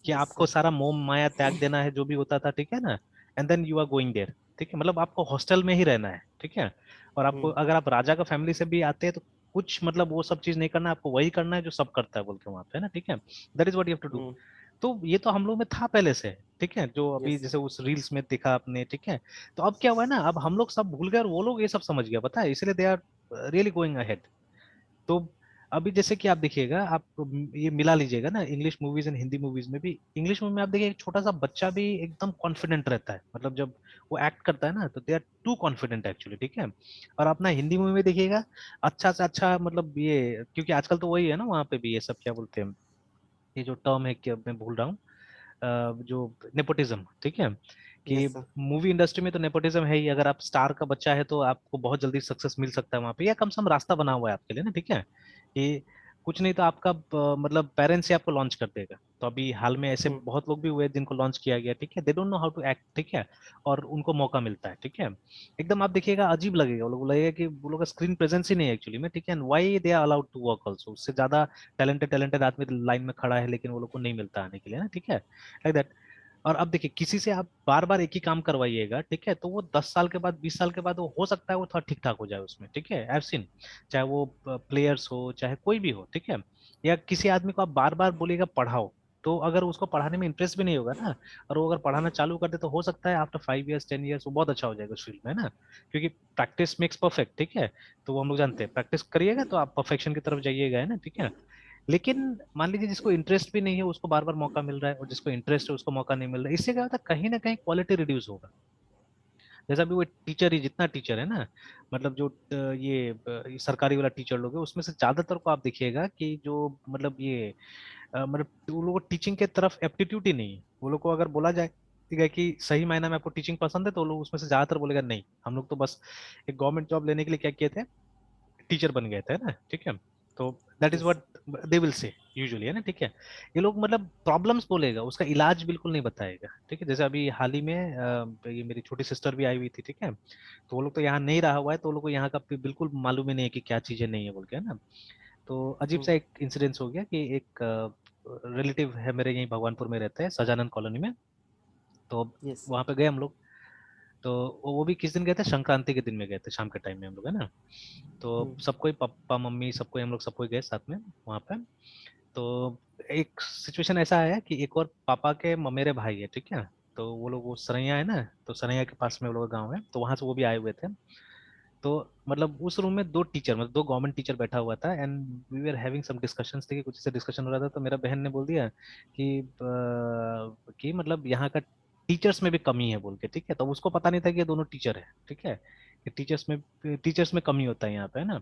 कि यस आपको सर। सारा मोह माया त्याग देना है, जो भी होता था, ठीक है ना, and then you are going there, ठीक है, मतलब आपको हॉस्टल में ही रहना है, ठीक है। और आपको हम्म। अगर आप राजा का फैमिली से भी आते हैं तो कुछ मतलब वो सब चीज नहीं करना है, आपको वही करना है जो सब करता है बोल के वहां पे, है ना, ठीक है। That is what you have to do. Hmm. तो ये तो हम लोग में था पहले से, ठीक है, जो अभी यस सर। जैसे उस रील्स में देखा आपने, ठीक है। तो अब क्या हुआ है ना, अब हम लोग सब भूल गए और वो लोग ये सब समझ गया, पता है, इसलिए they are really going ahead. तो अभी जैसे कि आप देखिएगा, आप ये मिला लीजिएगा ना, English movies and Hindi movies में भी, इंग्लिश मूवी में आप देखिए एक छोटा सा बच्चा भी एकदम कॉन्फिडेंट रहता है, मतलब जब वो एक्ट करता है ना, तो they are too confident actually, ठीक है। और अपना हिंदी मूवी में देखिएगा, अच्छा से अच्छा, मतलब ये क्योंकि आजकल तो वही है ना, वहाँ पे भी ये सब क्या बोलते हैं, ये जो टर्म है कि मैं भूल रहा हूँ, जो नेपोटिज्म, ठीक है, कि यस सर। मूवी इंडस्ट्री में तो नेपोटिज्म है ही, अगर आप स्टार का बच्चा है तो आपको बहुत जल्दी सक्सेस मिल सकता है वहां पे, या कम से कम रास्ता बना हुआ है आपके लिए ना, ठीक है। कि कुछ नहीं तो आपका मतलब पेरेंट्स ही आपको लॉन्च कर देगा। तो अभी हाल में ऐसे हम्म। बहुत लोग भी हुए हैं जिनको लॉन्च किया गया, ठीक है, they don't know how to act, ठीक है, और उनको मौका मिलता है, ठीक है। एकदम आप देखिएगा अजीब लगेगा, वो लोग लगेगा कि वो लोग का स्क्रीन प्रेजेंस ही नहीं है एक्चुअली में, ठीक है, why they are allowed to work also, उससे ज्यादा टैलेंटेड टैलेंटेड आदमी लाइन में खड़ा है, लेकिन वो लोग को नहीं मिलता आने के लिए ना, ठीक है, लाइक दैट। और अब देखिए किसी से आप बार बार एक ही काम करवाइएगा, ठीक है, तो वो 10 साल के बाद, 20 साल के बाद, वो हो सकता है वो थोड़ा ठीक ठाक हो जाए उसमें, ठीक है, आई हैव सीन, चाहे वो प्लेयर्स हो चाहे कोई भी हो, ठीक है। या किसी आदमी को आप बार बार बोलिएगा पढ़ाओ, तो अगर उसको पढ़ाने में इंटरेस्ट भी नहीं होगा ना, और वो अगर पढ़ाना चालू कर दे, तो हो सकता है आफ्टर 5 ईयर्स 10 ईयर्स वो बहुत अच्छा हो जाएगा उस फील्ड में, है ना, क्योंकि प्रैक्टिस मेक्स परफेक्ट, ठीक है। तो वो हम लोग जानते हैं, प्रैक्टिस करिएगा तो आप परफेक्शन की तरफ जाइएगा, है ना, ठीक है। लेकिन मान लीजिए जिसको इंटरेस्ट भी नहीं है उसको बार बार मौका मिल रहा है, और जिसको इंटरेस्ट है उसको मौका नहीं मिल रहा है, इससे क्या होता है, कहीं ना कहीं क्वालिटी रिड्यूस होगा। जैसा भी वो टीचर ही, जितना टीचर है ना, मतलब जो ये सरकारी वाला टीचर लोग है, उसमें से ज्यादातर को आप देखिएगा कि जो मतलब ये मतलब वो लोग को टीचिंग के तरफ एप्टीट्यूड ही नहीं है। वो लोग को अगर बोला जाए ठीक है कि सही मायने में आपको टीचिंग पसंद है, तो वो लोग उसमें से ज्यादातर बोलेगा नहीं, हम लोग तो बस एक गवर्नमेंट जॉब लेने के लिए क्या किए थे, टीचर बन गए थे ना, ठीक है। तो that is yes what sir. They will say usually, है ना, ठीक है। ये लोग मतलब प्रॉब्लम्स बोलेगा, उसका इलाज बिल्कुल नहीं बताएगा, ठीक है। जैसे अभी हाल ही में ये मेरी छोटी सिस्टर भी आई हुई थी, ठीक है, तो वो लोग तो यहाँ नहीं रहा हुआ है, तो वो लोग को यहाँ का बिल्कुल मालूम ही नहीं है कि क्या चीजें नहीं है बोल के, है ना। तो अजीब सा एक इंसिडेंस हो गया कि एक रिलेटिव है मेरे, यहीं भगवानपुर में रहते हैं, सजानंद कॉलोनी में। तो यस वहां पे गए हम लोग। तो वो भी किस दिन गए थे, संक्रांति के दिन में गए थे, शाम के टाइम में हम लोग, है ना। तो सबको ही, पापा मम्मी सबको ही, हम लोग सबको ही गए साथ में वहां पे। तो एक सिचुएशन ऐसा आया कि एक और पापा के ममेरे भाई है, ठीक है। तो वो लोग, वो सरैया है ना, तो सरैया के पास में वो लोग गाँव है, तो वहां से वो भी आए हुए थे। तो मतलब उस रूम में दो टीचर, मतलब दो गवर्नमेंट टीचर बैठा हुआ था, and we were having some discussions थे, कि कुछ से डिस्कशन हो रहा था, तो मेरा बहन ने बोल दिया कि मतलब यहाँ का टीचर्स में भी कमी है बोल के, ठीक है। तो उसको पता नहीं था कि ये दोनों टीचर है, ठीक है, कि टीचर्स में कमी होता है यहाँ पे, है ना।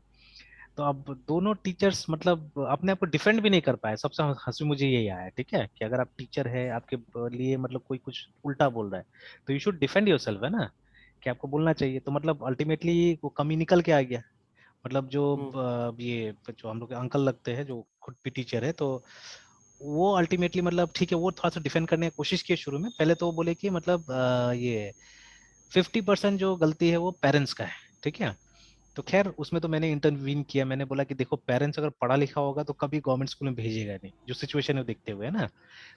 तो अब दोनों टीचर्स मतलब अपने आप को डिफेंड भी नहीं कर पाए, सबसे हंसी मुझे यही आया, ठीक है, कि अगर आप टीचर है, आपके लिए मतलब कोई कुछ उल्टा बोल रहा है, तो यू शुड डिफेंड योरसेल्फ, है ना, कि आपको बोलना चाहिए। तो मतलब अल्टीमेटली वो कमी निकल के आ गया। मतलब जो ये जो हम लोग के अंकल लगते हैं जो खुद भी टीचर है, तो वो अल्टीमेटली मतलब ठीक है, वो थोड़ा सा डिफेंड करने की कोशिश की शुरू में। पहले तो वो बोले कि मतलब ये 50% जो गलती है वो पेरेंट्स का है, ठीक है। तो खैर उसमें तो मैंने इंटरवीन किया, मैंने बोला कि देखो पेरेंट्स अगर पढ़ा लिखा होगा तो कभी गवर्नमेंट स्कूल में भेजेगा नहीं, जो सिचुएशन है वो देखते हुए, है ना।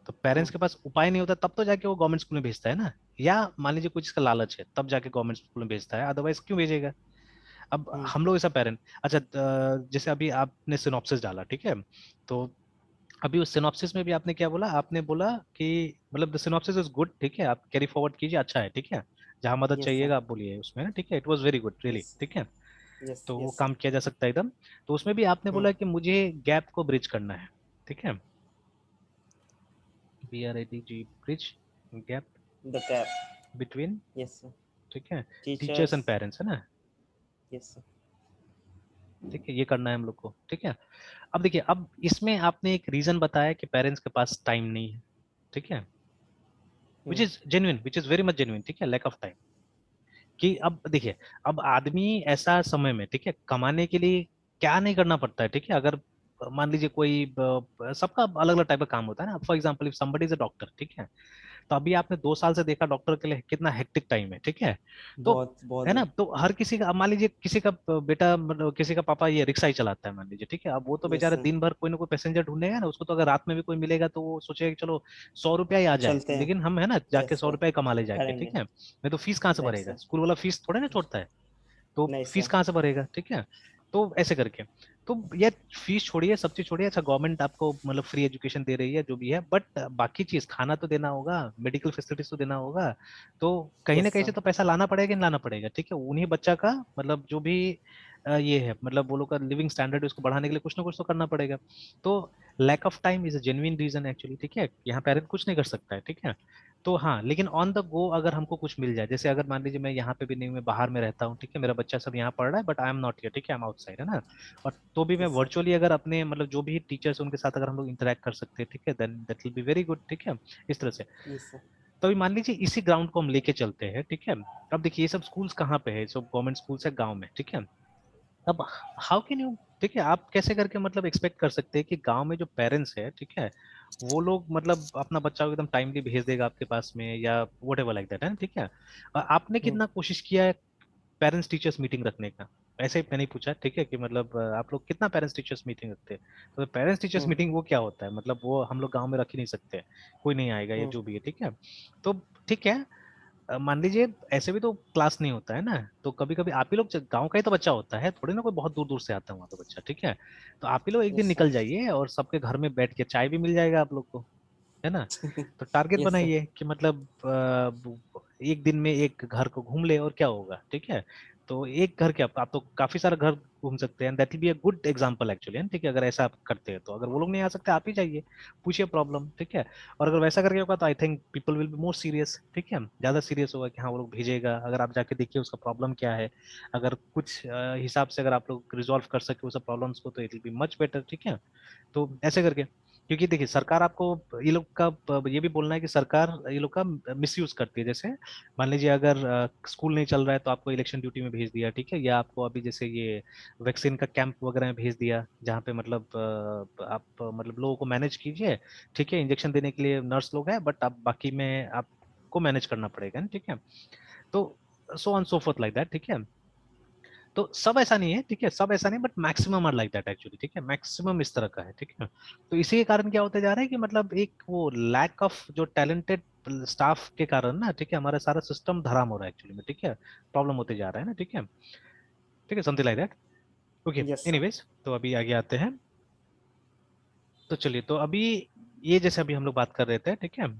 तो पेरेंट्स के पास उपाय नहीं होता तब तो जाके वो गवर्नमेंट स्कूल में भेजता है ना, या मान लीजिए कुछ इसका लालच है तब जाके गवर्नमेंट स्कूल में भेजता है, अदरवाइज क्यों भेजेगा। अब हम लोग ऐसा पेरेंट, अच्छा जैसे अभी आपने सिनॉप्सिस डाला, ठीक है। तो अभी उस सिनॉप्सिस में भी आपने क्या बोला, आपने बोला कि मतलब द सिनॉप्सिस इज गुड, ठीक है, आप कैरी फॉरवर्ड कीजिए, अच्छा है, ठीक है। जहां मदद यस सर, चाहिएगा आप बोलिए उसमें ना, ठीक है, it was very good really, yes, ठीक है। यस, तो वो यस काम सर। किया जा सकता है एकदम। तो उसमें भी आपने बोला कि मुझे गैप को ब्रिज करना है, ठीक है। BRIDG bridge gap the cap. Between, yes sir. ठीक है, टीचर्स टीचर्स। एंड पेरेंट्स, है ना। Yes sir. ठीक है, ये करना है हम लोग को, ठीक है। अब देखिए, अब इसमें आपने एक रीजन बताया कि पेरेंट्स के पास टाइम नहीं है, ठीक है, which is genuine, which is very much genuine, ठीक है, लैक ऑफ टाइम। कि अब देखिए, अब आदमी ऐसा समय में, ठीक है, कमाने के लिए क्या नहीं करना पड़ता है, ठीक है। अगर मान लीजिए कोई सबका अलग अलग टाइप का काम होता है ना। For example if somebody is a doctor, ठीक है, तो अभी आपने 2 साल से देखा डॉक्टर के लिए कितना हेक्टिक टाइम है, ठीक है। तो बहुत बहुत है ना, ज़्यादा। तो हर किसी का, अब मान लीजिए किसी का बेटा मतलब किसी का पापा ये रिक्शा ही चलाता है मान लीजिए, ठीक है। अब वो तो यस बेचारा सर। दिन भर कोई ना कोई पैसेंजर ढूंढेगा ना, उसको तो अगर रात में भी कोई मिलेगा तो वो सोचेगा कि चलो 100 रुपया ही आ जाए, चलते हैं। लेकिन हम है ना जाके यस सौ सर। रुपया ही कमा ले जाके, करेंगे। ठीक है। नहीं तो फीस कहाँ से राइट भरेगा, सर। स्कूल वाला फीस थोड़े ना छोड़ता है। तो नहीं फीस सर। कहाँ से भरेगा, ठीक है। तो ऐसे करके, तो ये फीस छोड़िए, सब चीज छोड़िए, अच्छा गवर्नमेंट आपको मतलब फ्री एजुकेशन दे रही है जो भी है, बट बाकी चीज खाना तो देना होगा, मेडिकल फैसिलिटीज तो देना होगा। तो कहीं ना यस कहीं से सर। तो पैसा लाना पड़ेगा कि नहीं लाना पड़ेगा, ठीक है। उन्हीं बच्चा का मतलब जो भी ये है मतलब वो लोग का लिविंग स्टैंडर्ड उसको बढ़ाने के लिए कुछ ना कुछ तो करना पड़ेगा। तो lack of time is a genuine reason actually, ठीक है। यहाँ पेरेंट कुछ नहीं कर सकता है, ठीक है। तो हाँ, लेकिन ऑन द गो अगर हमको कुछ मिल जाए, जैसे अगर मान लीजिए मैं यहाँ पे भी नहीं हूँ, मैं बाहर में रहता हूँ, ठीक है, मेरा बच्चा सब यहाँ पढ़ रहा है but I am not here, ठीक है, आई एम आउटसाइड, है ना। और तो भी मैं यस सर। वर्चुअली अगर अपने मतलब जो भी टीचर्स उनके साथ अगर हम लोग इंटरेक्ट कर सकते हैं, ठीक है, then that will be very good, ठीक है, इस तरह से। Yes sir. तो अभी मान लीजिए इसी ग्राउंड को हम लेके चलते हैं, ठीक है। अब देखिए ये सब स्कूल्स कहाँ पे है, सब गवर्नमेंट स्कूल्स है गाँव में, ठीक है। अब हाउ कैन यू, ठीक है, आप कैसे करके मतलब एक्सपेक्ट कर सकते हैं कि गांव में जो पेरेंट्स है, ठीक है, वो लोग मतलब अपना बच्चा को एकदम टाइमली भेज देगा आपके पास में या वट एवर लाइक दैट, है ना, ठीक है। आपने कितना कोशिश किया है पेरेंट्स टीचर्स मीटिंग रखने का। ऐसे ही मैंने पूछा, ठीक है, कि मतलब आप लोग कितना पेरेंट्स टीचर्स मीटिंग रखते हैं। तो पेरेंट्स टीचर्स मीटिंग वो क्या होता है, मतलब वो हम लोग गांव में रख ही नहीं सकते, कोई नहीं आएगा या जो भी है, ठीक है। तो ठीक है, मान लीजिए ऐसे भी तो क्लास नहीं होता है ना, तो कभी कभी आप ही लोग गांव का ही तो बच्चा होता है, थोड़ी ना कोई बहुत दूर दूर से आता है वहां पे बच्चा, ठीक है। तो आप ही लोग एक दिन यस सर। निकल जाइए और सबके घर में बैठ के चाय भी मिल जाएगा आप लोग को, है ना। तो टारगेट यस सर। बनाइए कि मतलब एक दिन में एक घर को घूम ले और क्या होगा, ठीक है। तो एक घर क्या, आप तो काफी सारा घर घूम सकते हैं, that will be a good example actually, ठीक है। अगर ऐसा आप करते हैं तो अगर वो लोग नहीं आ सकते आप ही जाइए, पूछिए प्रॉब्लम, ठीक है। और अगर वैसा करके होगा तो I think people will be more serious, ठीक है, ज्यादा सीरियस होगा कि हाँ वो लोग भेजेगा। अगर आप जाके देखिए उसका प्रॉब्लम क्या है, अगर कुछ हिसाब से अगर आप लोग रिजॉल्व कर सके उस प्रॉब्लम्स को, तो it will be much better, ठीक है। तो ऐसे करके, क्योंकि देखिए सरकार आपको ये लोग का ये भी बोलना है कि सरकार ये लोग का मिसयूज करती है। जैसे मान लीजिए अगर स्कूल नहीं चल रहा है तो आपको इलेक्शन ड्यूटी में भेज दिया, ठीक है, या आपको अभी जैसे ये वैक्सीन का कैंप वगैरह में भेज दिया, जहाँ पे मतलब आप मतलब लोगों को मैनेज कीजिए, ठीक है, इंजेक्शन देने के लिए नर्स लोग हैं बट आप बाकी में आपको मैनेज करना पड़ेगा ना, ठीक है। तो so on so fourth like that, ठीक है। तो सब ऐसा नहीं है, ठीक है, सब ऐसा नहीं, but maximum are like that actually, ठीक है, मैक्सिमम इस तरह का है, ठीक है। तो इसी के कारण क्या होते जा रहा है कि मतलब एक वो लैक ऑफ जो टैलेंटेड स्टाफ के कारण ना, ठीक है, हमारा सारा सिस्टम धराम हो रहा है एक्चुअली में, ठीक है, प्रॉब्लम होते जा रहा है ना, ठीक है, ठीक है, something like that. Okay, yes sir. Anyways, तो अभी आगे आते हैं। तो चलिए, तो अभी ये जैसे अभी हम लोग बात कर रहे थे, ठीक है,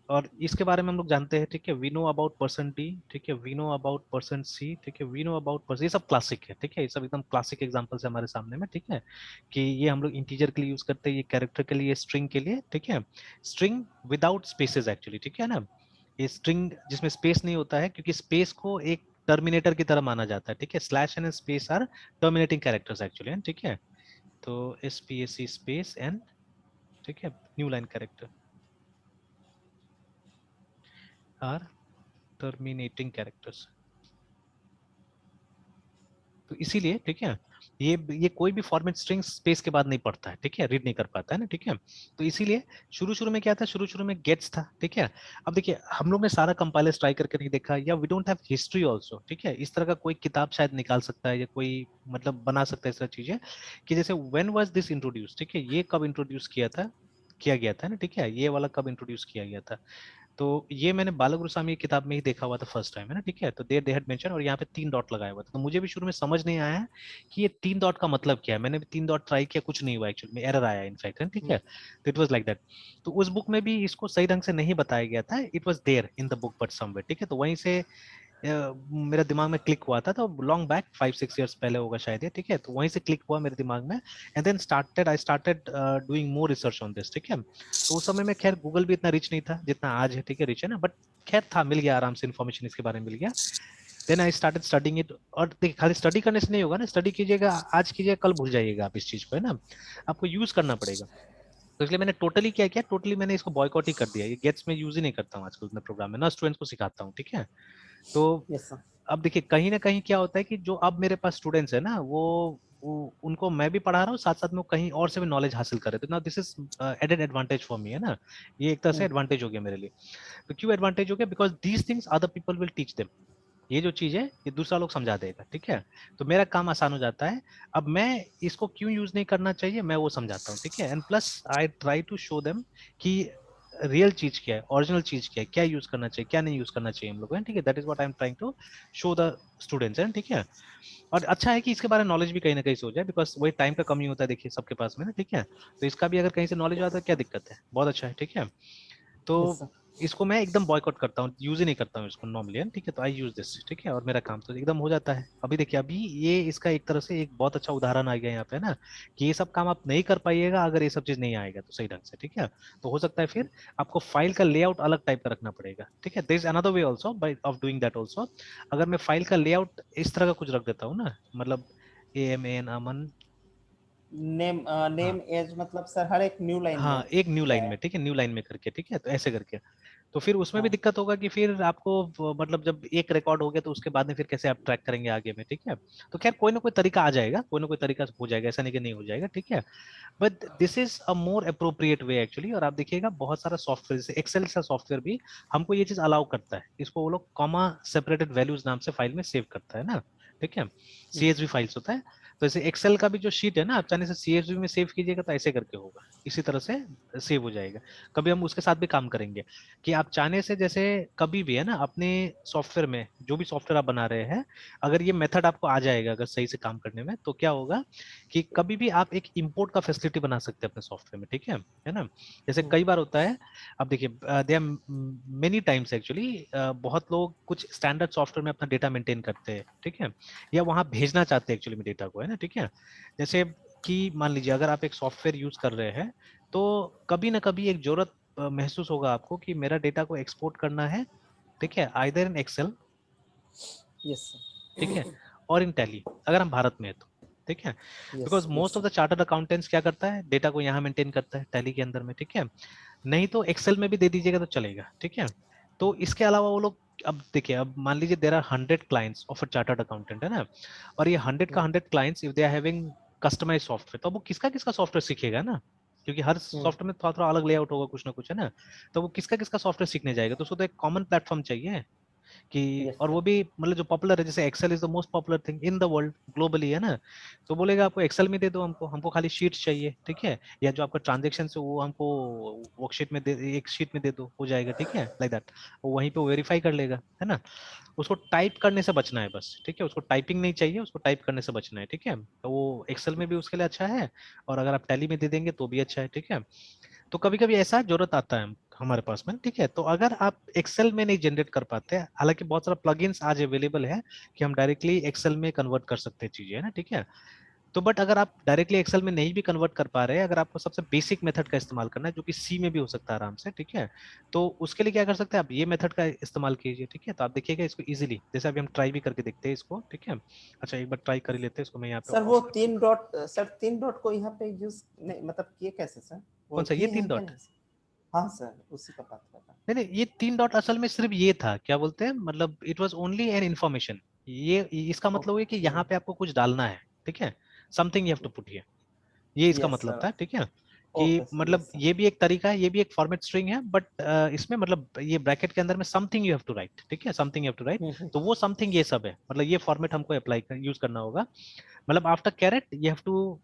और इसके बारे में हम लोग जानते हैं, ठीक है, we know about person D, ठीक है, we know about person C, ठीक है, वी नो अबाउट पर्सन, ये सब क्लासिक है, ठीक है, ये सब एकदम क्लासिक एग्जांपल्स है हमारे सामने में, ठीक है। कि ये हम लोग इंटीजर के लिए यूज करते हैं, ये कैरेक्टर के लिए, स्ट्रिंग के लिए, ठीक है। स्ट्रिंग विदाउट स्पेसेस एक्चुअली, ठीक है ना। ये स्ट्रिंग जिसमें स्पेस नहीं होता है, क्योंकि स्पेस को एक टर्मिनेटर की तरह माना जाता है, ठीक है। Slash and space are terminating characters actually, ठीक है। तो SPAC स्पेस एंड, ठीक है, new line character are terminating characters, तो इसीलिए ठीक है, ये कोई भी फॉर्मेट स्ट्रिंग स्पेस के बाद नहीं पढ़ता है, ठीक है, रीड नहीं कर पाता है ना, ठीक है। तो इसीलिए शुरू शुरू में क्या था, शुरू शुरू में गेट्स था, ठीक है। अब देखिए हम लोग ने सारा कंपाइलर्स ट्राई करके नहीं देखा, या we don't have history also, ठीक है। इस तरह का कोई किताब शायद निकाल सकता है या कोई मतलब बना सकता है इस तरह चीजें कि जैसे व्हेन वाज दिस इंट्रोड्यूस, ठीक है, ये कब इंट्रोड्यूस किया गया था ना, ठीक है, ये वाला कब इंट्रोड्यूस किया गया था। तो ये मैंने बालागुरुस्वामी की किताब में ही देखा हुआ था फर्स्ट टाइम, है ना, ठीक है। तो दे हैड मेंशन, और यहाँ पे 3 डॉट लगाया हुआ था, तो मुझे भी शुरू में समझ नहीं आया है कि ये 3 डॉट का मतलब क्या है। मैंने भी 3 डॉट ट्राई किया, कुछ नहीं हुआ एक्चुअली में, एरर आया इनफैक्ट, ठीक है। तो इट वाज लाइक दैट। तो उस बुक में भी इसको सही ढंग से नहीं बताया गया था, it was there in the book but somewhere, ठीक है। तो वहीं से मेरा दिमाग में क्लिक हुआ था, तो लॉन्ग बैक 5-6 इयर्स पहले होगा शायद ये, ठीक है। तो वहीं से क्लिक हुआ मेरे दिमाग में, and then I started doing more research on this, ठीक है। तो उस समय में खैर गूगल भी इतना रिच नहीं था जितना आज है, ठीक है, रिच है ना, बट खैर था, मिल गया आराम से, इन्फॉर्मेशन इसके बारे में मिल गया। Then I started studying it. और देखिए खाली स्टडी करने से नहीं होगा ना, स्टडी कीजिएगा आज कीजिएगा कल भूल जाइएगा आप इस चीज को, है ना, आपको यूज करना पड़ेगा। तो इसलिए मैंने टोटली क्या किया, टोटली मैंने इसको बॉयकॉट ही कर दिया, ये गेट्स में यूज ही नहीं करता हूँ आजकल अपने प्रोग्राम में, ना स्टूडेंट्स को सिखाता हूँ, ठीक है। तो यस सर। अब देखिए कहीं ना कहीं क्या होता है कि जो अब मेरे पास स्टूडेंट्स है ना, वो उनको मैं भी पढ़ा रहा हूँ, साथ साथ में वो कहीं और से भी नॉलेज हासिल कर रहे थे ना, this is added advantage for me, है ना। ये एक तरह से एडवांटेज हो गया मेरे लिए। तो क्यों एडवांटेज हो गया, because these things other people will teach them. ये जो चीज है ये दूसरा लोग समझा देगा, ठीक है। तो मेरा काम आसान हो जाता है। अब मैं इसको क्यों यूज नहीं करना चाहिए मैं वो समझाता हूँ, ठीक है। And plus I try to show them कि रियल चीज क्या है, ओरिजिनल चीज क्या है, क्या यूज करना चाहिए क्या नहीं यूज करना चाहिए हम लोग को, ठीक है। That is what I am trying to show the students, है ठीक है। और अच्छा है कि इसके बारे में नॉलेज भी कहीं ना कहीं से हो जाए, बिकॉज वही टाइम का कमी होता है देखिए सबके पास में ना, ठीक है। तो इसका भी अगर कहीं से नॉलेज आता है क्या दिक्कत है, बहुत अच्छा है, ठीक है। तो यस सर। इसको मैं एकदम बॉयकॉट करता हूँ, यूज ही नहीं करता हूँ इसको नॉर्मली, ठीक है। तो आई यूज दिस, ठीक है, और मेरा काम तो एकदम हो जाता है। अभी देखिए अभी ये इसका एक तरह से एक बहुत अच्छा उदाहरण आ गया यहाँ पे ना, कि ये सब काम आप नहीं कर पाइएगा अगर ये सब चीज नहीं आएगा तो सही ढंग से, ठीक है। तो हो सकता है फिर आपको फाइल का लेआउट अलग टाइप का रखना पड़ेगा, ठीक है। There is another way also by of doing that also. अगर मैं फाइल का लेआउट इस तरह का कुछ रख देता हूँ ना, मतलब AMAN अमन, नेम हाँ नेम एज मतलब सर हर एक न्यू लाइन हाँ में एक न्यू लाइन जाए। में, ठीक है, न्यू लाइन में करके, ठीक है, तो ऐसे करके तो फिर उसमें भी हाँ। दिक्कत होगा कि फिर आपको मतलब जब एक रिकॉर्ड हो गया तो उसके बाद में फिर कैसे आप ट्रैक करेंगे आगे में, ठीक है। तो खैर कोई ना कोई तरीका आ जाएगा, कोई ना कोई तरीका हो जाएगा, ऐसा नहीं कि नहीं हो जाएगा, ठीक है। But this is a more appropriate way actually. और आप देखिएगा बहुत सारा सॉफ्टवेयर जैसे एक्सेल का सॉफ्टवेयर भी हमको ये चीज अलाउ करता है, इसको वो लोग कॉमा सेपरेटेड वैल्यूज नाम से फाइल में सेव करता है ना, ठीक है। CSV फाइल्स होता है। तो जैसे एक्सेल का भी जो शीट है ना, आप चाहने से CSV में सेव कीजिएगा तो ऐसे करके होगा, इसी तरह से सेव हो जाएगा। कभी हम उसके साथ भी काम करेंगे कि आप चाहने से जैसे कभी भी है ना अपने सॉफ्टवेयर में जो भी सॉफ्टवेयर आप बना रहे हैं, अगर ये मेथड आपको आ जाएगा अगर सही से काम करने में, तो क्या होगा कि कभी भी आप एक इंपोर्ट का फैसिलिटी बना सकते हैं अपने सॉफ्टवेयर में, ठीक है ना। जैसे कई बार होता है, अब देखिए they are many times actually, बहुत लोग कुछ स्टैंडर्ड सॉफ्टवेयर में अपना डेटा मेंटेन करते हैं, ठीक है, या वहां भेजना चाहते हैं एक्चुअली में डेटा को, है ना, ठीक है। जैसे कि मान लीजिए अगर आप एक सॉफ्टवेयर यूज कर रहे हैं, तो कभी ना कभी एक जरूरत महसूस होगा आपको कि मेरा डेटा को एक्सपोर्ट करना है, ठीक है, आइदर इन एक्सेल, यस ठीक है, और इन टैली अगर हम भारत में है तो, ठीक है। Sir. Yes because yes most of sir. The chartered accountants क्या करता है, डेटा को यहाँ मेंटेन करता है टैली के अंदर में, ठीक है। नहीं तो एक्सेल में भी दे दीजिएगा तो चलेगा, ठीक है। तो इसके अलावा वो लोग, अब देखिए अब मान लीजिए there are 100 clients of a chartered accountant, है ना, और ये 100 का 100 clients if they are having customize software, तो अब वो किसका किसका सॉफ्टवेयर सीखेगा ना, क्योंकि हर सॉफ्टवेयर में थोड़ा थोड़ा अलग लेआउट होगा कुछ ना कुछ, है ना। तो वो किसका किसका सॉफ्टवेयर सीखने जाएगा, तो उसको तो एक कॉमन प्लेटफॉर्म चाहिए कि, यस और सर। वो भी मतलब जो पॉपुलर है, जैसे Excel is the most popular thing in the world globally, है ना। तो बोलेगा आपको एक्सेल में दे दो, हमको हमको खाली शीट्स चाहिए, ठीक है, या जो आपका ट्रांजेक्शन है वो हमको वर्कशीट में दे, एक शीट में दे दो, हो जाएगा, ठीक है, लाइक दैट। वो वहीं पे वेरीफाई कर लेगा, है ना। उसको टाइप करने से बचना है बस, ठीक है, उसको टाइपिंग नहीं चाहिए, उसको टाइप करने से बचना है, ठीक है। तो वो एक्सेल में भी उसके लिए अच्छा है, और अगर आप टैली में दे देंगे तो भी अच्छा है, ठीक है। तो कभी कभी ऐसा जरूरत आता है हमारे पास में, ठीक है। तो अगर आप एक्सेल में नहीं जनरेट कर पाते, हालांकि बहुत सारा प्लगइन्स आज अवेलेबल है कि हम डायरेक्टली एक्सेल में कन्वर्ट कर सकते हैं चीजें, है ना, ठीक है। तो बट अगर आप डायरेक्टली एक्सेल में नहीं भी कन्वर्ट कर पा रहे हैं, अगर आपको सबसे बेसिक मेथड का इस्तेमाल करना है जो कि सी में भी हो सकता है आराम से, ठीक है, तो उसके लिए क्या कर सकते हैं आप, ये मेथड का इस्तेमाल कीजिए, ठीक है। तो आप देखिएगा इसको इजीली, जैसे अभी हम ट्राई भी करके देखते हैं इसको, ठीक है। अच्छा एक बार ट्राई कर ही लेते हैं इसको, मैं यहाँ पे सर वो ऑफ कर, 3 डॉट सर 3 डॉट को यहाँ पे यूज नहीं मतलब किए कैसे सर? वो कौन सा ये किए तीन हैं क्या डॉट, नहीं सर? हाँ सर उसी का बात कर रहा नहीं नहीं ये 3 डॉट असल में सिर्फ ये था, क्या बोलते हैं, मतलब it was only an information, ये इसका मतलब है कि ओके। यहाँ पे आपको कुछ डालना है, ठीक है, something you have to put here, ये इसका यस मतलब सर। था, ठीक है। ओके कि सर। मतलब यस सर। ये भी एक तरीका है, ये भी एक फॉर्मेट स्ट्रिंग है, बट इसमें मतलब ये ब्रैकेट के अंदर में something you have to write, ठीक है, something you have to write. Hmm. तो वो समथिंग ये सब है, मतलब ये फॉर्मेट हमको अप्लाई यूज करना होगा। मतलब after caret you have to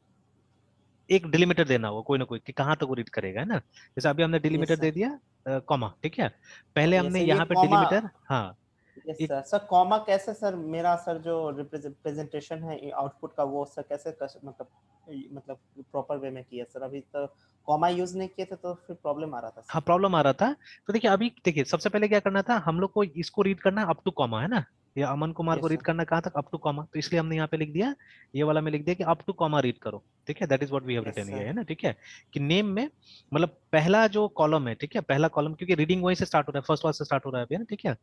एक डिलीमीटर देना होगा कोई ना कोई, कि कहाँ तक वो रीड करेगा, है ना। जैसे अभी हमने यस डिलीमीटर सर। दे दिया कॉमा, ठीक है, पहले यस हमने सर, ये यहाँ पे कॉमा। डिलीमीटर, हाँ यस एक, सर। सर कॉमा कैसे सर, मेरा सर जो रिप्रेजेंटेशन है आउटपुट का वो सर कैसे मतलब प्रॉपर वे में किया सर, अभी तो कॉमा यूज नहीं किए थे तो फिर प्रॉब्लम आ रहा था हाँ सर। प्रॉब्लम आ रहा था। तो देखिए अभी देखिए सबसे पहले क्या करना था हम लोग को, इसको रीड करना अप टू कॉमा, है ना, या अमन कुमार को यस रीड सर। करना कहाँ तक, अप टू कॉमा, तो इसलिए हमने यहाँ पे लिख दिया, ये वाला में लिख दिया कि अप टू कॉमा रीड करो, ठीक है, that is what we have yes written sir. Here, है ना, ठीक है। कि नेम में मतलब पहला जो कॉलम है, ठीक है, पहला कॉलम, क्योंकि रीडिंग वहीं से स्टार्ट हो रहा है, फर्स्ट वाला से स्टार्ट हो रहा है अभी, है ना, ठीक है।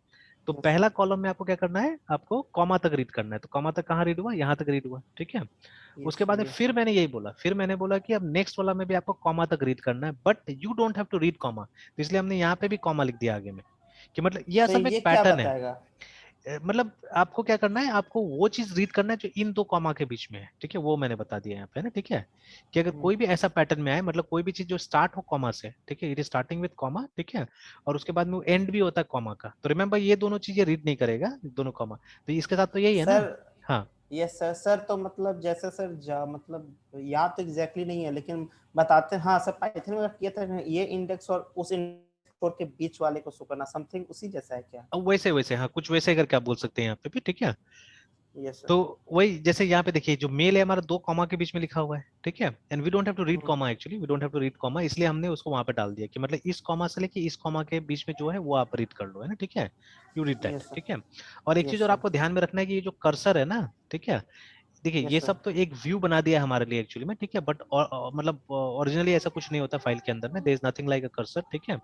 तो यस सर। पहला कॉलम में आपको क्या करना है, आपको कॉमा तक रीड करना है, तो कॉमा तक कहाँ रीड हुआ, यहाँ तक रीड हुआ, ठीक है। यस उसके बाद सर। में यस फिर सर। मैंने यही बोला, फिर मैंने बोला कि अब नेक्स्ट वाला में भी आपको कॉमा तक रीड करना है, but you don't have to read comma, तो इसलिए हमने यहाँ पे भी कॉमा लिख दिया आगे में, कि मतलब ये सर असल में ये एक क्या पैटर्न है। बताएगा? मतलब आपको क्या करना है, आपको वो चीज रीड करना है जो इन दो कॉमा के बीच में है, ठीक है, वो मैंने बता दिया यहाँ पे, है ना, ठीक है। कि अगर हम्म। कोई भी ऐसा पैटर्न में आए, मतलब कोई भी चीज जो स्टार्ट हो कॉमा से, ठीक है, it is starting with comma, ठीक है, और उसके बाद में एंड भी होता है कॉमा का, तो रिमेंबर ये दोनों चीजें रीड नहीं करेगा, दोनों कॉमा, तो इसके साथ तो यही है ना। सर। हाँ यस सर। सर तो मतलब जैसे सर मतलब याद तो एग्जैक्टली नहीं है लेकिन बताते हैं, हाँ सर पाइथन में किया था, ये इंडेक्स और उस इंडेक्स के बीच वाले को शो करना, समथिंग उसी जैसा है क्या? अब वैसे वैसे, हाँ कुछ वैसे करके आप बोल सकते हैं यहाँ पे भी, ठीक है। यस तो सर। वही जैसे यहाँ पे देखिए जो मेल है हमारा दो कॉमा के बीच में लिखा हुआ है, ठीक है, and we don't have to read hmm. Comma, actually we don't have to read comma, इसलिए हमने उसको वहां पे डाल दिया कि मतलब इस कॉमा से लेके इस कॉमा के बीच में जो है वो आप रीड कर लो, है ना, ठीक है, you read that, yes sir. ठीक है। और एक चीज यस और सर। आपको ध्यान में रखना है कि ये जो कर्सर है ना, ठीक है, देखिए ये यस सर। सब तो एक व्यू बना दिया है हमारे लिए एक्चुअली में, ठीक है, बट मतलब ओरिजिनली ऐसा कुछ नहीं होता फाइल के अंदर में, there is nothing like a cursor, ठीक है।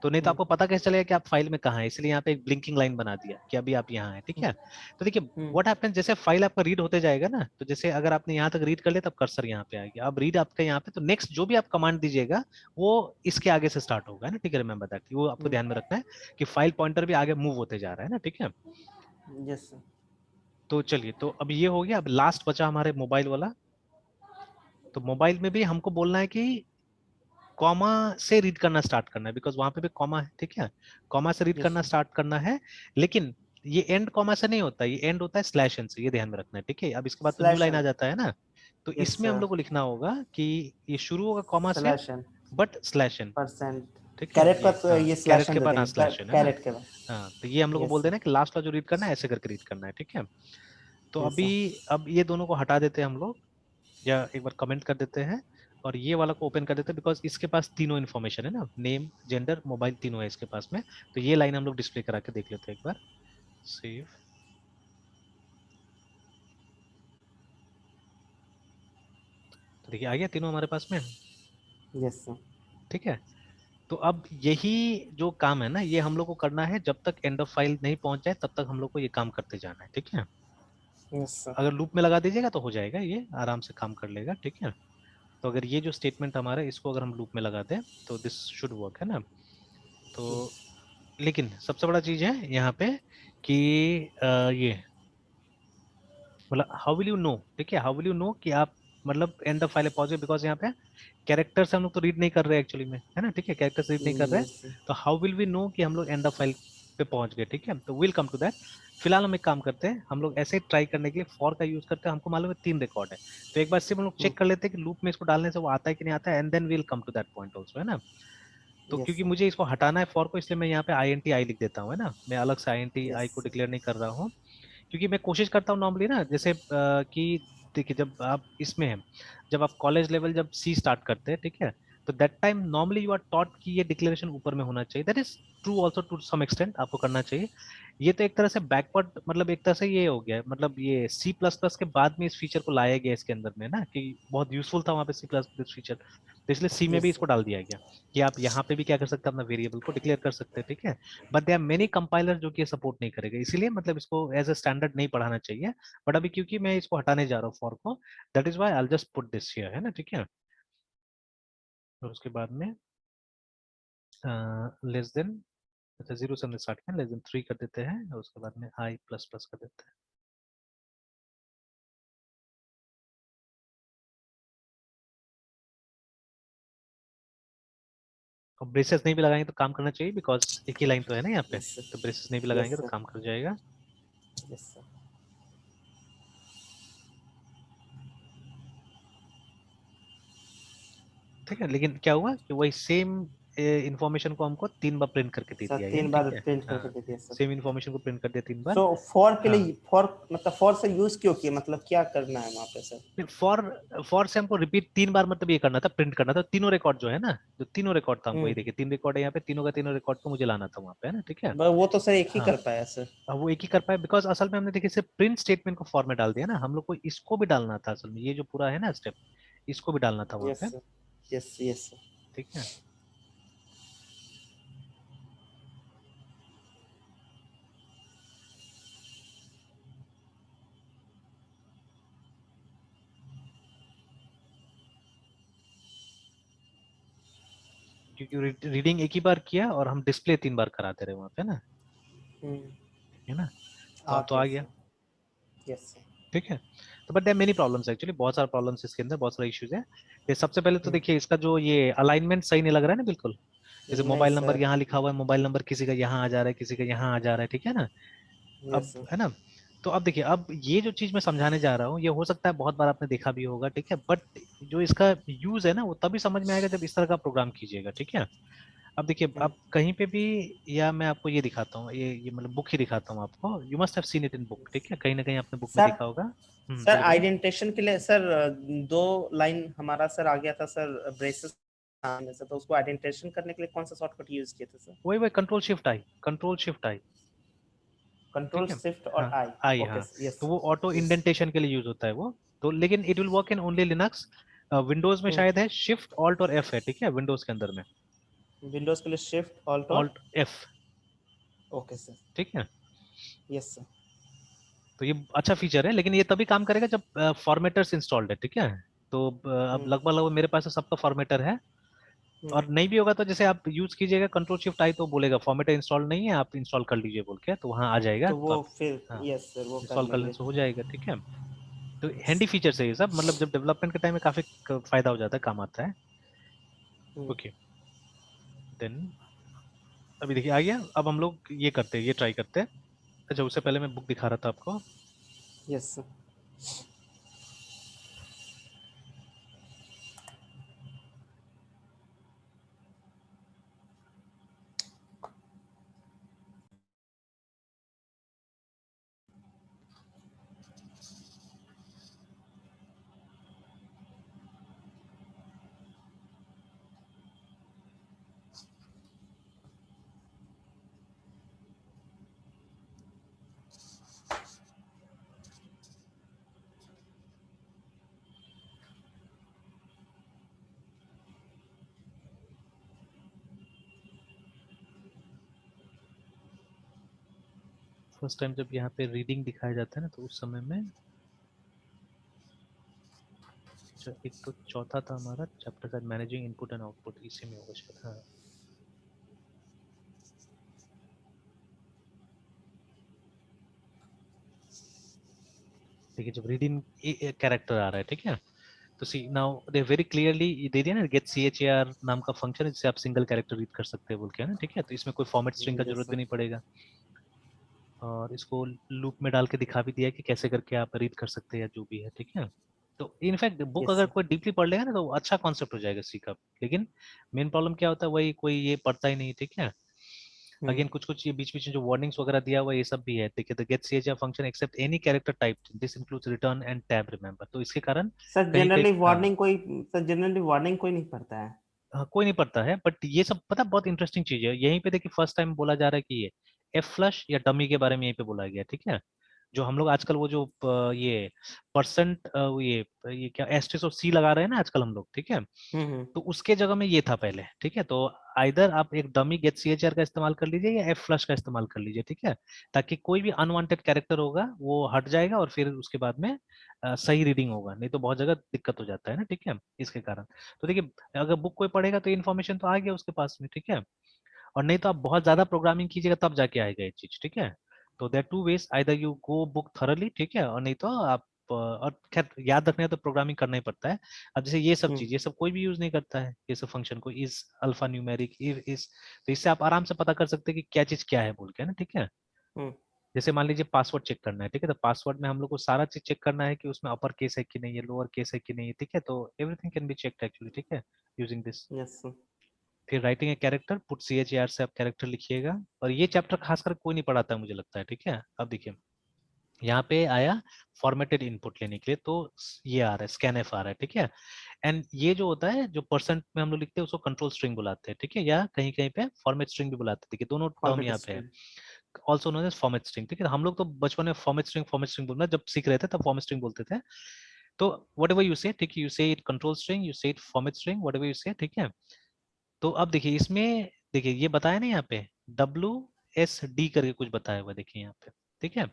तो नहीं तो हम्म। आपको पता कैसे चलेगा कि आप फाइल में कहाँ है, इसलिए यहाँ पे एक ब्लिंकिंग लाइन बना दिया कि अभी आप यहाँ हैं, ठीक है। तो देखिए हम्म। व्हाट हैपेंस, जैसे फाइल आपका रीड होते जाएगा ना, तो जैसे अगर आपने यहाँ तक रीड कर लिया तब कर्सर यहाँ पे आएगा, अब रीड आपका यहाँ पे, तो नेक्स्ट जो भी आप कमांड दीजिएगा वो इसके आगे से स्टार्ट होगा, है ना, ठीक है, रिमेंबर दैट, वो आपको हम्म। ध्यान में रखना है कि फाइल पॉइंटर भी आगे मूव होते जा रहा है ना, ठीक है। Yes sir. तो चलिए, तो अब ये हो गया, अब लास्ट बचा हमारे मोबाइल वाला। तो मोबाइल में भी हमको बोलना है कि कॉमा से रीड करना स्टार्ट करना है, बिकॉज वहां पे भी कॉमा है, ठीक है, कॉमा से रीड यस करना सर। स्टार्ट करना है। लेकिन ये एंड कॉमा से नहीं होता, ये एंड होता है स्लैश एन से, ये ध्यान में रखना है, ठीक है। अब इसके बाद तो न्यू स्लैश लाइन आ एन। जाता है ना, तो यस इसमें हम सर। लोग को लिखना होगा कि ये शुरू होगा कॉमा से, slash n. But slash n, percent. ठीक है, कैरेट ये पर तो हाँ ये कैरेट स्लैश एन के दे बाद, हाँ देंगे, स्लैश एन है ना। कैरेट के बाद। हाँ तो ये हम लोग को यस बोल सर। देना कि लास्ट वाला जो रीड करना है ऐसे करके रीड करना है, ठीक है। तो यस अभी सर। अब ये दोनों को हटा देते हैं हम लोग, या एक बार कमेंट कर देते हैं, और ये वाला को ओपन कर देते हैं, बिकॉज इसके पास तीनों इन्फॉर्मेशन है ना, नेम जेंडर मोबाइल तीनों है इसके पास में। तो ये लाइन हम लोग डिस्प्ले करा के देख लेते हैं एक बार, सेव। तो देखिए आ गया तीनों हमारे पास में, यस सर। ठीक है। तो अब यही जो काम है ना, ये हम लोग को करना है, जब तक एंड ऑफ फाइल नहीं पहुंच जाए तब तक हम लोग को ये काम करते जाना है, ठीक है। Yes sir. अगर लूप में लगा दीजिएगा तो हो जाएगा, ये आराम से काम कर लेगा, ठीक है। तो अगर ये जो स्टेटमेंट हमारा है, इसको अगर हम लूप में लगा दें तो दिस शुड वर्क, है ना। तो लेकिन सबसे बड़ा चीज है यहाँ पे कि ये मतलब हाउ विल यू नो, ठीक है, हाउ विल यू नो कि आप मतलब एंड ऑफ फाइल पहुंचे, बिकॉज यहाँ पे कैरेक्टर से हम लोग तो रीड नहीं कर रहे एक्चुअली में, है ना, ठीक है, कैरेक्टर से रीड नहीं कर रहे हैं। Yes sir. तो हाउ विल वी नो कि हम लोग एंड ऑफ फाइल पे पहुंच गए, ठीक है, तो विल कम टू दैट। फिलहाल हम एक काम करते हैं, हम लोग ऐसे ट्राई करने के लिए फॉर का यूज करते हैं, हमको मालूम है 3 रिकॉर्ड है, तो एक बार सिर्फ हम लोग चेक कर लेते हैं कि लूप में इसको डालने से वो आता है कि नहीं आता है, and then will come to that point also, है ना। तो यस क्योंकि सर। मुझे इसको हटाना है फॉर को, इसलिए मैं यहाँ पे आई एन टी आई लिख देता हूँ, है ना, मैं अलग से I N T yes I को सर। डिक्लेयर नहीं कर रहा हूँ। क्योंकि मैं कोशिश करता हूँ नॉर्मली ना, जैसे कि देखिए जब आप इसमें हैं, जब आप कॉलेज लेवल जब सी स्टार्ट करते हैं, ठीक है, तो that time normally you are taught कि ये डिक्लेरेशन ऊपर में होना चाहिए, that is true also to some extent, आपको करना चाहिए। ये तो एक तरह से बैकवर्ड, मतलब एक तरह से ये हो गया है, मतलब ये सी प्लस प्लस के बाद में इस फीचर को लाया गया इसके अंदर में ना, कि बहुत यूजफुल था वहाँ पे सी प्लस प्लस फीचर, तो इसलिए सी में भी यस इसको सर। डाल दिया गया कि आप यहाँ पे भी क्या कर सकते हैं, अपना वेरिएबल को डिक्लेयर कर सकते हैं, ठीक है। But they are many compiler जो कि ये सपोर्ट नहीं करेगा, इसीलिए मतलब इसको एज ए स्टैंडर्ड नहीं पढ़ाना चाहिए। बट अभी क्योंकि मैं इसको हटाने जा रहा हूँ फॉर को, that is why I just put this here, है ना, ठीक है। और उसके बाद में लेस देन, अच्छा जीरो से हमने स्टार्ट किया, लेस देन 3 कर देते हैं, और उसके बाद में आई प्लस प्लस कर देते हैं। ब्रेसेस नहीं भी लगाएंगे तो काम करना चाहिए, बिकॉज एक ही लाइन तो है ना यहाँ पे, यस सर, तो ब्रेसेस नहीं भी यस लगाएंगे तो सर, काम कर जाएगा। Yes sir. ठीक है, लेकिन क्या हुआ कि वही सेम इंफॉर्मेशन को हमको 3 बार प्रिंट करके दे सर दिया गया, 3 बार ठीक है। प्रिंट करके हाँ, दे दिया सर। सेम इंफॉर्मेशन को प्रिंट कर दिया 3 बार। सो फॉर के हाँ, लिए, फॉर मतलब फॉर से यूज क्यों किया, मतलब क्या करना है वहाँ पे सर? फॉर फॉर से हमको रिपीट 3 बार मतलब ये करना था, प्रिंट करना था तीनों रिकॉर्ड जो है ना, जो तीनों रिकॉर्ड था हमको, ये हम्म, देखिए 3 रिकॉर्ड है यहाँ पे, तीनों का तीनों रिकॉर्ड को मुझे लाना था वहाँ पे, है ना, ठीक है। वो तो सर एक ही हाँ, कर पाया सर। अब वो एक ही कर पाए, बिकॉज असल में हमने देखिए सिर्फ प्रिंट स्टेटमेंट को फॉर्मेट डाल दिया ना, हम लोग को इसको भी डालना था असल में, ये जो पूरा है ना स्टेप, इसको भी डालना था वहाँ यस पे, सर, यस यस सर। ठीक है। क्योंकि रीडिंग एक ही बार किया और हम डिस्प्ले 3 बार कराते रहे वहाँ पे ना, हम्म, है ना, आ तो गया आ गया, सर। Yes sir. ठीक है। तो but there many problems actually, बहुत सारे प्रॉब्लम्स इसके अंदर, बहुत सारे इश्यूज है। ये सबसे पहले तो देखिए इसका जो ये अलाइनमेंट सही नहीं लग रहा है ना बिल्कुल, जैसे नहीं मोबाइल नंबर सर। यहाँ लिखा हुआ है, मोबाइल नंबर किसी का यहाँ आ जा रहा है, किसी का यहाँ आ जा रहा है, ठीक है ना। यस अब सर। है ना, तो अब देखिए, अब ये जो चीज मैं समझाने जा रहा हूँ ये हो सकता है बहुत बार आपने देखा भी होगा, ठीक है, बट जो इसका यूज है ना वो तभी समझ में आएगा जब इस तरह का प्रोग्राम कीजिएगा, ठीक है। अब देखिए, हम्म, अब कहीं पे भी, या मैं आपको ये दिखाता हूँ, ये मतलब बुक ही दिखाता हूँ आपको, you must have seen it in book, ठीक है, कहीं ना कहीं आपने बुक में सर, देखा होगा। सर बोलिए बोलिए। आइडेंटिफिकेशन के लिए सर 2 लाइन हमारा सर आ गया था सर, ब्रेसेस में से, तो उसको आइडेंटिफिकेशन करने के लिए कौन सा शॉर्टकट यूज किए थे सर? वही वही कंट्रोल शिफ्ट आई, कंट्रोल शिफ्ट आई, कंट्रोल ठीक है। शिफ्ट और हाँ, आई। आई, ओके हाँ, तो यस। वो ऑटो यस। इंडेंटेशन के लिए यूज होता है वो, तो लेकिन it will work in only Linux. Windows में शायद है शिफ्ट ऑल्ट और एफ है, ठीक है, विंडोज के अंदर में विंडोज के लिए शिफ्ट ऑल्ट और, ऑल्ट एफ, ओके सर। ठीक है। Yes sir. तो ये अच्छा फीचर है, लेकिन ये तभी काम करेगा जब फॉर्मेटर्स इंस्टॉल्ड है, ठीक है। तो अब हम्म, लगभग लगभग मेरे पास तो सबका फॉर्मेटर है, हम्म, और नहीं भी होगा तो जैसे आप यूज कीजिएगा कंट्रोल शिफ्ट आई तो बोलेगा फॉर्मेटर इंस्टॉल नहीं है, आप इंस्टॉल कर लीजिए बोल के, तो वहाँ आ जाएगा, तो तो वो आप फिर हाँ यस सर वो कर इंस्टॉल कर लेने लेंगे। से हो जाएगा, ठीक है। तो यस। हैंडी फीचर है ये सब, मतलब जब डेवलपमेंट के टाइम में काफी फायदा हो जाता है, काम आता है। हम्म, ओके, देन अभी देखिए आ गया, अब हम लोग ये करते हैं, ये ट्राई करते हैं। अच्छा, उससे पहले मैं बुक दिखा रहा था आपको। Yes sir. फर्स्ट टाइम जब यहाँ पे रीडिंग दिखाया जाता है ना, तो उस समय में, अच्छा एक तो चौथा था हमारा चैप्टर शायद मैनेजिंग इनपुट एंड आउटपुट, इसी में होगा शायद, हाँ। देखिए जब रीडिंग कैरेक्टर आ रहा है, ठीक है, तो see now they very clearly दे दिया ना, get C H A R नाम का फंक्शन है जिससे आप सिंगल कैरेक्टर रीड कर सकते हैं बोल के, है ना, ठीक है, तो इसमें कोई फॉर्मेट स्ट्रिंग का यस जरूरत भी सर। नहीं पड़ेगा, और इसको लूप में डाल के दिखा भी दिया कि कैसे करके आप रीड कर सकते हैं या जो भी है, ठीक है। तो इनफैक्ट बुक यस अगर सर। कोई डीपली पढ़ लेगा ना तो अच्छा कॉन्सेप्ट हो जाएगा सी का, लेकिन मेन प्रॉब्लम क्या होता है, वही कोई ये पढ़ता ही नहीं, ठीक है। हम्म, अगेन कुछ कुछ ये बीच बीच में जो वार्निंग्स वगैरह दिया हुआ है ये सब भी है, देखिए the get char function accept any character type, this includes return and tab remember, तो इसके कारण सर कहीं कहीं जनरली हाँ, वार्निंग कोई, सर जनरली वार्निंग कोई नहीं पढ़ता है। हाँ, कोई नहीं पढ़ता है, बट ये सब पता बहुत इंटरेस्टिंग चीज है, यहीं पे देखिए फर्स्ट टाइम बोला जा रहा है कि ये एफ फ्लश या डमी के बारे में यहीं पे बोला गया है, ठीक है। जो हम लोग आजकल वो जो ये परसेंट ये क्या एस्टेस और सी लगा रहे हैं ना आजकल हम लोग, ठीक है, हम्म, तो उसके जगह में ये था पहले, ठीक है। तो आइदर आप एक dummy get C H R का इस्तेमाल कर लीजिए या एफ फ्लश का इस्तेमाल कर लीजिए, ठीक है, ताकि कोई भी अनवांटेड कैरेक्टर होगा वो हट जाएगा और फिर उसके बाद में सही रीडिंग होगा, नहीं तो बहुत जगह दिक्कत हो जाता है ना, ठीक है, इसके कारण। तो देखिए अगर बुक कोई पढ़ेगा तो इन्फॉर्मेशन तो आ गया उसके पास में, ठीक है, और नहीं तो आप बहुत ज्यादा प्रोग्रामिंग कीजिएगा तब जाके आएगा ये चीज, ठीक है। तो there two ways, either you go book thoroughly, ठीक है, और नहीं तो आप और खैर याद रखना है तो प्रोग्रामिंग करना ही पड़ता है। अब जैसे ये सब हम्म। चीज, ये सब कोई भी यूज नहीं करता है ये सब फंक्शन को, इज अल्फा न्यूमेरिक इज, तो इससे आप आराम से पता कर सकते हैं कि क्या चीज क्या है बोल के, है ना, ठीक है। हम्म। जैसे मान लीजिए पासवर्ड चेक करना है, ठीक है, तो पासवर्ड में हम लोग को सारा चीज चेक करना है कि उसमें अपर केस है कि नहीं है, लोअर केस है कि नहीं है, ठीक है, तो everything can be checked actually, ठीक है, यूजिंग दिस। Yes sir. फिर writing a character, put C H A R से आप कैरेक्टर लिखिएगा, और ये चैप्टर खासकर कोई नहीं पढ़ाता है मुझे लगता है, ठीक है। अब देखिए यहाँ पे आया फॉर्मेटेड इनपुट लेने के लिए, तो ये आ रहा है स्कैन एफ आ रहा है, ठीक है। एंड ये जो होता है, जो परसेंट में हम लोग लिखते हैं उसको कंट्रोल स्ट्रिंग बुलाते हैं, ठीक है, या कहीं कहीं पे फॉर्मेट स्ट्रिंग भी बुलाते हैं, देखिए दोनों टर्म फॉर्मेट यहाँ पे है। String. Also known as format string, ठीक है, हम लोग तो बचपन में फॉर्मेट स्ट्रिंग बोलना जब सीख रहे थे तब फॉर्मेट स्ट्रिंग बोलते थे। तो वट एवर यू से, ठीक है, यू से इट कंट्रोल स्ट्रिंग, यू से it format string, what ever you से, ठीक है। तो अब देखिए इसमें, देखिए ये बताया ना यहाँ पे WSD करके कुछ बताया हुआ है, देखिए यहाँ पे, ठीक है।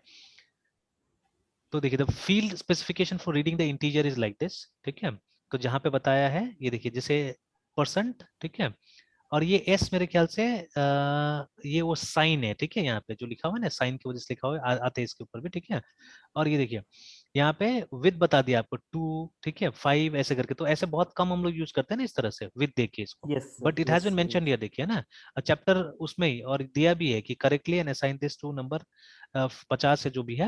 तो देखिए the field specification for reading the integer is like this, ठीक है। तो जहाँ पे बताया है ये देखिए जैसे परसेंट, ठीक है, और ये एस मेरे ख्याल से ये वो साइन है, ठीक है, यहाँ पे जो लिखा हुआ है ना साइन की वजह से लिखा हुआ है, आते हैं इसके ऊपर भी, ठीक है। और ये देखिए यहाँ पे विद बता दिया आपको 2, ठीक है, 5 ऐसे करके, तो ऐसे बहुत कम हम लोग यूज करते हैं ना इस तरह से विद देख के इसको, yes sir. But it has yes been sir. Mentioned here, देखिए ना चैप्टर उसमें ही, और दिया भी है कि correctly and assign this to number 50 है जो भी है।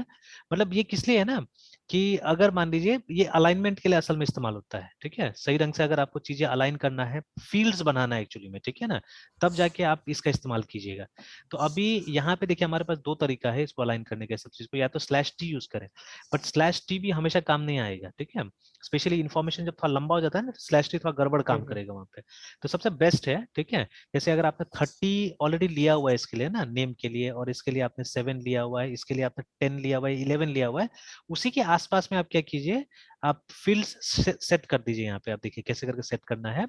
मतलब ये किस लिए है ना, कि अगर मान लीजिए ये अलाइनमेंट के लिए असल में इस्तेमाल होता है, ठीक है, सही ढंग से अगर आपको चीजें अलाइन करना है, फील्ड्स बनाना है एक्चुअली में, ठीक है ना, तब जाके आप इसका इस्तेमाल कीजिएगा। तो अभी यहाँ पे देखिए हमारे पास दो तरीका है इसको अलाइन करने के, सब चीज को, या तो /t यूज करें, बट /t भी हमेशा काम नहीं आएगा, ठीक है। स्पेशली इन्फॉर्मेशन जब थोड़ा लंबा हो जाता है ना, /t थोड़ा गड़बड़ काम हम्म। करेगा वहाँ पे। तो सबसे बेस्ट है, ठीक है, जैसे अगर आपने 30 ऑलरेडी लिया हुआ है इसके लिए ना नेम के लिए, और इसके लिए आपने 7 लिया हुआ है, इसके लिए आपने 10 लिया हुआ है, 11 लिया हुआ है, उसी के आसपास में आप क्या कीजिए, आप फील्ड्स सेट कर दीजिए। यहाँ पे आप देखिए कैसे करके सेट करना है।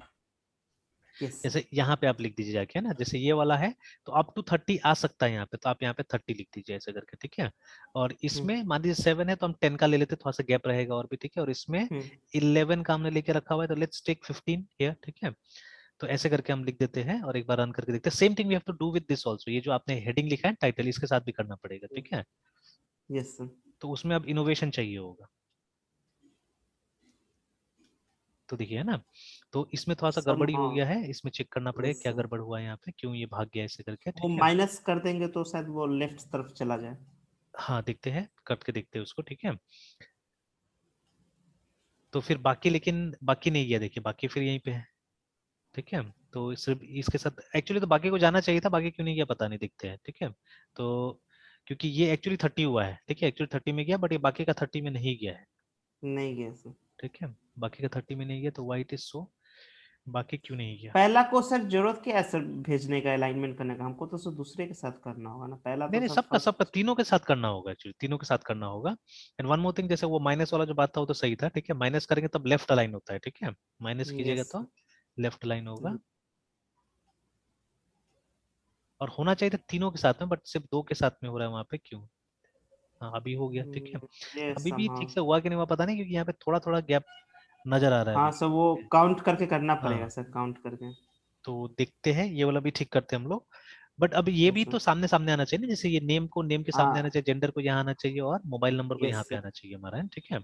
Yes sir. जैसे यहाँ पे आप लिख दीजिए जाके, है ना, जैसे ये वाला है तो अप टू 30 आ सकता है यहाँ पे, तो आप यहाँ पे 30 लिख दीजिए ऐसे करके, ठीक है। और हम्म। इसमें मान लीजिए 7 है तो हम 10 का ले लेते, थोड़ा सा गैप रहेगा और भी, ठीक है। और इसमें हम्म। 11 का हमने लेके रखा हुआ है, तो लेट्स टेक 15 हियर, ठीक है। तो ऐसे करके हम लिख देते हैं और एक बार रन करके देखते हैं। Same thing we have to do with this also, ये जो आपने हेडिंग लिखा है टाइटल, इसके साथ भी करना पड़ेगा, ठीक है। Yes sir. तो उसमें अब इनोवेशन चाहिए होगा, तो देखिए है ना, तो इसमें थोड़ा सा सम गड़बड़ी हो हाँ। गया है, इसमें चेक करना पड़ेगा यस क्या सर। गड़बड़ हुआ है यहाँ पे, क्यों ये भाग गया ऐसे करके, वो ठीक है। माइनस कर देंगे तो शायद वो लेफ्ट तरफ चला जाए। हाँ देखते हैं, करके देखते हैं उसको, ठीक है। तो फिर बाकी, लेकिन बाकी नहीं गया, देखिए बाकी फिर यहीं पे है, ठीक है। तो सिर्फ इसके साथ एक्चुअली तो बाकी को जाना चाहिए था, बाकी क्यों नहीं गया पता नहीं, देखते हैं, ठीक है। तो क्योंकि ये एक्चुअली 30 हुआ है, ठीक है, एक्चुअली 30 में गया, बट ये बाकी का 30 में नहीं गया है, नहीं गया सर। ठीक है। बाकी का 30 में नहीं गया, तो वाइट इज सो, बाकी क्यों नहीं गया। पहला को सर जरूरत क्या है सर भेजने का अलाइनमेंट करने का, हमको तो सर दूसरे के साथ करना होगा ना, पहला नहीं तो नहीं, सर सबका सबका फर्स्ट। तीनों के साथ करना होगा, एक्चुअली तीनों के साथ करना होगा। एंड वन मोर थिंग, जैसे वो माइनस वाला जो बात था वो तो सही था, ठीक है, माइनस करेंगे तब लेफ्ट अलाइन होता है, ठीक है, माइनस कीजिएगा यस। तो लेफ्ट अलाइन होगा। और होना चाहिए था तीनों के साथ में, बट सिर्फ दो के साथ में हो रहा है वहां पे, क्यों। हाँ अभी हो गया, ठीक है। ये अभी भी हाँ। ठीक से हुआ कि नहीं हुआ पता नहीं, क्योंकि यहाँ पे थोड़ा थोड़ा गैप नजर आ रहा है हाँ अभी सर वो भी। काउंट करके करना पड़ेगा हाँ सर, काउंट करके। तो देखते हैं, ये वाला भी ठीक करते हैं हम लोग। बट अब ये यस भी सर। तो सामने सामने आना चाहिए ना, जैसे ये नेम को नेम के सामने आना हाँ। चाहिए, जेंडर को यहाँ आना चाहिए, और मोबाइल नंबर को यस यहाँ पे सर। आना चाहिए हमारा, है, ठीक है।